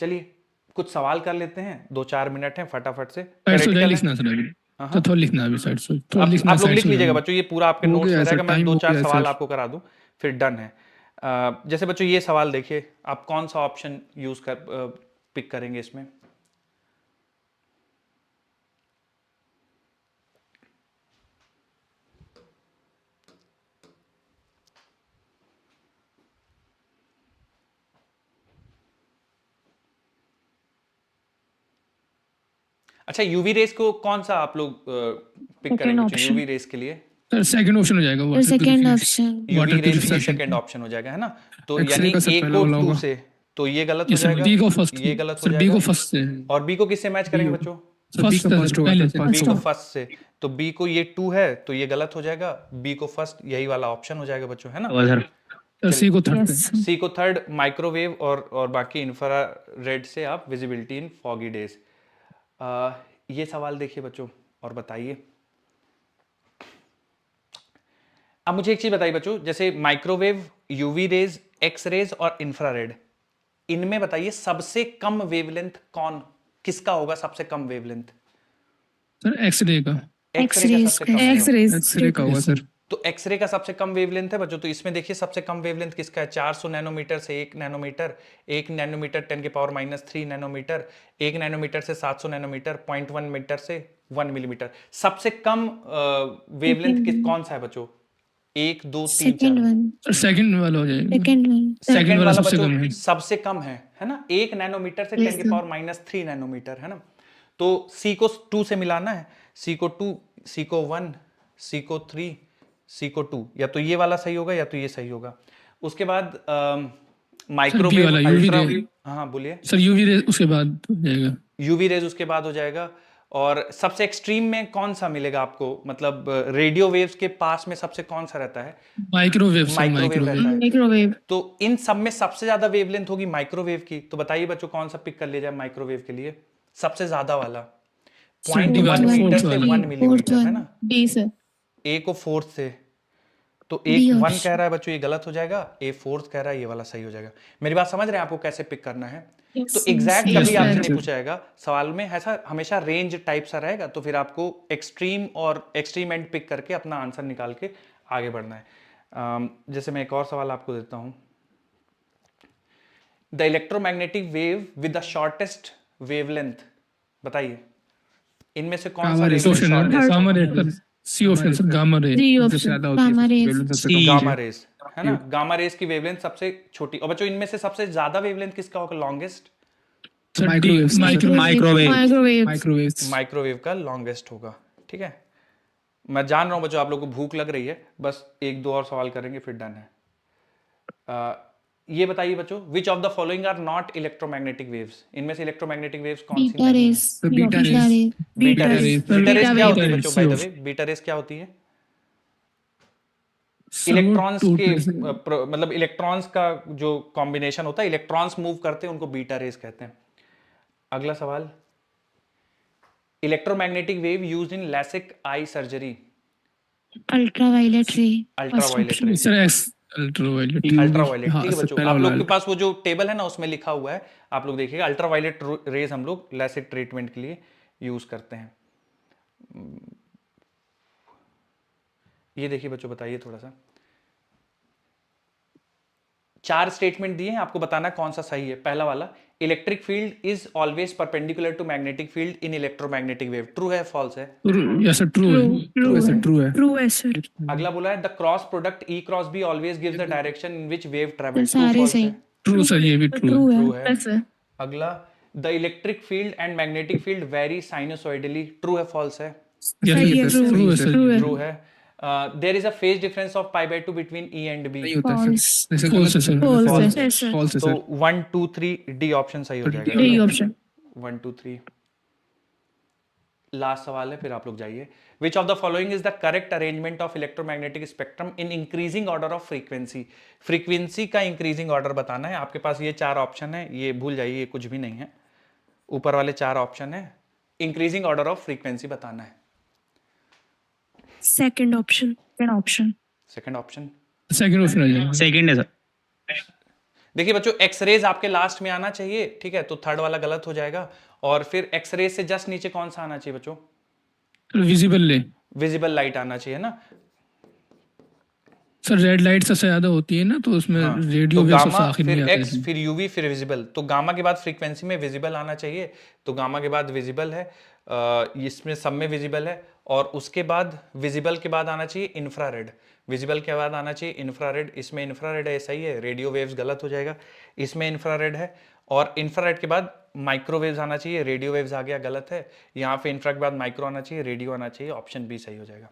चलिए कुछ सवाल कर लेते हैं, 2-4 मिनट हैं, फटाफट से। साइड से Theoretical लिखना सर अभी, हाँ, तो थोड़ा लिखना अभी साइड से, थोड़ा लिखना आप लोग साइड लिख से लीजिएगा जाएगा। बच्चों, ये पूरा आपके हो नोट्स गया में सर, रहेगा, मैं टाइम हो 2-4 गया सवाल सर। आपको करा दूं, फिर डन है। जैसे बच्चों ये सवाल देखिए, आप कौन सा ऑप्शन यूज कर पिक करेंगे इसमें? अच्छा, यूवी रेस को कौन सा आप लोग पिक Second करेंगे बच्चों option. यूवी रेस के लिए? सर सेकंड ऑप्शन हो जाएगा, sir water second purification. Option. UV water रेस ही प्यूरिफिकेशन सेकंड ऑप्शन हो जाएगा, है ना? तो X-ray यानी का सर ए पहला को वाला 2 होगा। से, तो ये गलत हो ये सर जाएगा, बी को फर्स्ट, ये गलत हो सर बी को जाएगा, फर्स्ट से, और बी को किससे मैच करेंगे बच्चों? सर बी फर्स्ट का से फर्स्ट सर, होगा पहले सर, से। बी को फर्स्ट। फर्स्ट से, तो बी को ये 2 है तो ये गलत हो जाएगा, बी को फर्स्ट, यही वाला ऑप्शन हो जाएगा बच्चों, है ना? हुआ सर। सर सी को थर्ड पे। यस। सी को थर्ड, माइक्रोवेव और बाकी इंफ्रारेड से आप विजिबिलिटी इन फॉगी डेज। ये सवाल देखिए बच्चों और बताइए। अब मुझे एक चीज बताइए बच्चों, जैसे microwave, UV rays, X rays और इंफ्रारेड, इनमें बताइए सबसे कम वेवलेंथ कौन, किसका होगा सबसे कम वेवलेंथ? सर एक्सरे का। एक्सरे का सबसे कम होगा। एक्सरेज एक्सरे का होगा सर। तो एक्सरे का सबसे कम वेवलेंथ है बच्चों, तो इसमें देखिए सबसे कम वेवलेंथ किसका है? 400 नैनोमीटर से 1 नैनोमीटर, 1 नैनोमीटर 10⁻³ नैनोमीटर, 1 नैनोमीटर से 700 नैनोमीटर, 0.1 मीटर से 1 मिलीमीटर। सबसे कम वेवलेंथ कौन सा है बच्चों? 1, 2, 3, सेकेंड 4। वन। सर सेकंड वाला हो जाएगा। Second one. सेकंड वाला सबसे बच्चों कम है। सबसे कम है ना? 1 नैनोमीटर से Yes, 10⁻³ नैनोमीटर, है ना? तो सी को 2 से मिलाना है, सी को 2, सी को 1, सी को 3, सी को 2, या तो ये वाला सही होगा या तो ये सही होगा। उसके बाद माइक्रोवेव वाला, UV अल्ट्रा, रे। हाँ बोलिए। सर यूवी रे उसके बाद हो जाएगा। यूवी रेज उसके बाद हो जाएगा। और सबसे एक्सट्रीम में कौन सा मिलेगा आपको, मतलब रेडियो वेव्स के पास में सबसे कौन सा रहता है? Microwave sir, microwave microwave. रहता है। माइक्रोवेव। तो इन सब में सबसे ज्यादा वेवलेंथ होगी माइक्रोवेव की, तो बताइए बच्चों कौन सा पिक कर लिया जाए माइक्रोवेव के लिए? सबसे ज्यादा वाला, सर, 0.1 वाला, मीटर fourth से वाला। 1 मिलीमीटर, है ना? D sir. ए को फोर्थ से, तो B एक 1 option. कह रहा है बच्चों, ये गलत हो जाएगा, ए फोर्थ कह रहा है, ये वाला सही हो जाएगा। मेरी बात समझ रहे हैं आपको कैसे पिक करना है? तो एग्जैक्ट yes, कभी आपसे sir. नहीं पूछा जाएगा सवाल में, ऐसा हमेशा रेंज टाइप सा रहेगा, तो फिर आपको एक्सट्रीम और एक्सट्रीम एंड पिक करके अपना आंसर निकाल के आगे बढ़ना है। जैसे मैं एक और सवाल आपको देता हूं, the electromagnetic wave with the shortest wavelength, बताइए इनमें से कौन सा Gamma rays. wavelength shortest gamma है? Ray sir, C option sir, gamma ray. D सबसे ऑप्शन। ज्यादा होती है, गामा रेज। वेवलेंथ सबसे कम C. होती गामा है। रेज, है ना? गामा रेज की वेवलेंथ सबसे छोटी। और बच्चों इनमें से सबसे ज्यादा वेवलेंथ किसका होगा, longest? Sir microwave, D, microwave. Microwave. Microwave. Microwaves. Microwave का लॉन्गेस्ट होगा, ठीक है? मैं जान रहा हूं बच्चों आप लोग को भूख लग रही है, बस 1-2 और सवाल करेंगे फिर डन है। ये बताइए बच्चों, which of the following are not electromagnetic waves? इनमें से इलेक्ट्रोमैग्नेटिक वेव्स कौन सी बीटा नहीं है? रेज। तो beta rays. Beta beta rays. Rays. Beta rays क्या होती है बीटा बच्चों, rays, by the C way? Beta rays क्या होती है? सर, वो इलेक्ट्रॉन्स टू के पे से- मतलब इलेक्ट्रॉन्स का जो कॉम्बिनेशन होता है, इलेक्ट्रॉन्स मूव करते हैं, उनको बीटा रेज कहते हैं। अगला सवाल, electromagnetic wave used in LASIK eye surgery, ultraviolet रे। अल्ट्रावायलेट रे। Sir x ultraviolet. अल्ट्रावायलेट, हाँ, ठीक है सर, बच्चों, पहला आप लोग वाला। के पास वो जो टेबल है ना उसमें लिखा हुआ है, आप लोग देखिएगा। अल्ट्रावायलेट रेज हम लोग लैसिक ट्रीटमेंट के लिए यूज करते हैं। ये देखिए बच्चों, बताइए थोड़ा सा। 4 स्टेटमेंट दिए हैं, आपको बताना कौन सा सही है। पहला वाला, electric field is always perpendicular to magnetic field in electromagnetic wave, true है फॉल्स है? यस सर, ट्रू है। ट्रू है सर, ट्रू है। ट्रू है सर। अगला बोला है, the cross product E cross B always gives the direction in which wave travels, true सारे फॉल्स सही। है? ट्रू सर, ये भी ट्रू ट्रू है। ट्रू है। है। सर। अगला, the electric field and magnetic field vary sinusoidally, true है फॉल्स है? यस Yes, सर, ट्रू है सर। ट्रू है। ट्रू है। There is a phase difference of π/2 between E and B, नहीं होता है False. सर। जैसे False है सर। False है। Yes, sir. फॉल्स है तो सर। 1 2 3 डी ऑप्शन सही हो जाएगा। D option. 1 2 3। लास्ट सवाल है, फिर आप लोग जाइए। विच of the following is the correct arrangement of electromagnetic spectrum in increasing order of frequency? Frequency का इंक्रीजिंग ऑर्डर बताना है। आपके पास ये 4 ऑप्शन है, ये भूल जाइए, ये कुछ भी नहीं है। ऊपर वाले 4 ऑप्शन है, इंक्रीजिंग ऑर्डर ऑफ फ्रीक्वेंसी बताना है। Second option. Second option. Second option, second option आ जाएगा। सेकंड है सर। देखिए बच्चों, एक्सरेज आपके लास्ट में आना चाहिए, ठीक है, तो थर्ड वाला गलत हो जाएगा। और फिर एक्सरेज से जस्ट नीचे कौन सा आना चाहिए बच्चों? विजिबल लाइट आना चाहिए ना सर। रेड लाइट सबसे ज्यादा होती है ना, तो उसमें हाँ, रेडियो तो वेव सबसे गामा आखिर में फिर आता एक्स है। फिर यूवी फिर विजिबल, तो गामा के बाद फ्रीक्वेंसी में विजिबल आना चाहिए, तो गामा के बाद विजिबल है, इसमें सब में विजिबल है। और उसके बाद विजिबल के बाद आना चाहिए इंफ्रारेड, विजिबल के बाद आना चाहिए इंफ्रारेड, इसमें इंफ्रारेड है, सही है, रेडियो वेव्स गलत हो जाएगा, इसमें इंफ्रारेड है। और इंफ्रारेड के बाद माइक्रोवेव्स आना चाहिए, रेडियो वेव्स आ गया, गलत है। यहाँ पे इंफ्रा के बाद माइक्रो आना चाहिए, रेडियो आना चाहिए, ऑप्शन बी सही हो जाएगा,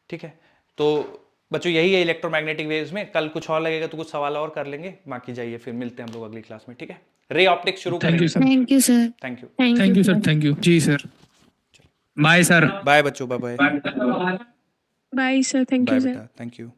ठीक है। तो बच्चों यही है इलेक्ट्रोमैग्नेटिक वेव्स में। कल कुछ और लगेगा तो कुछ सवाल और कर लेंगे, बाकी जाइए, फिर मिलते हैं हम लोग अगली क्लास में, ठीक है। रे ऑप्टिक्स शुरू थैंक यू करेंगे। Sir. Thank you sir. Thank you, thank you sir. Thank you जी सर। Bye sir. बाय बच्चों, bye bye, bye sir, thank bye you sir. बेटा, थैंक यू।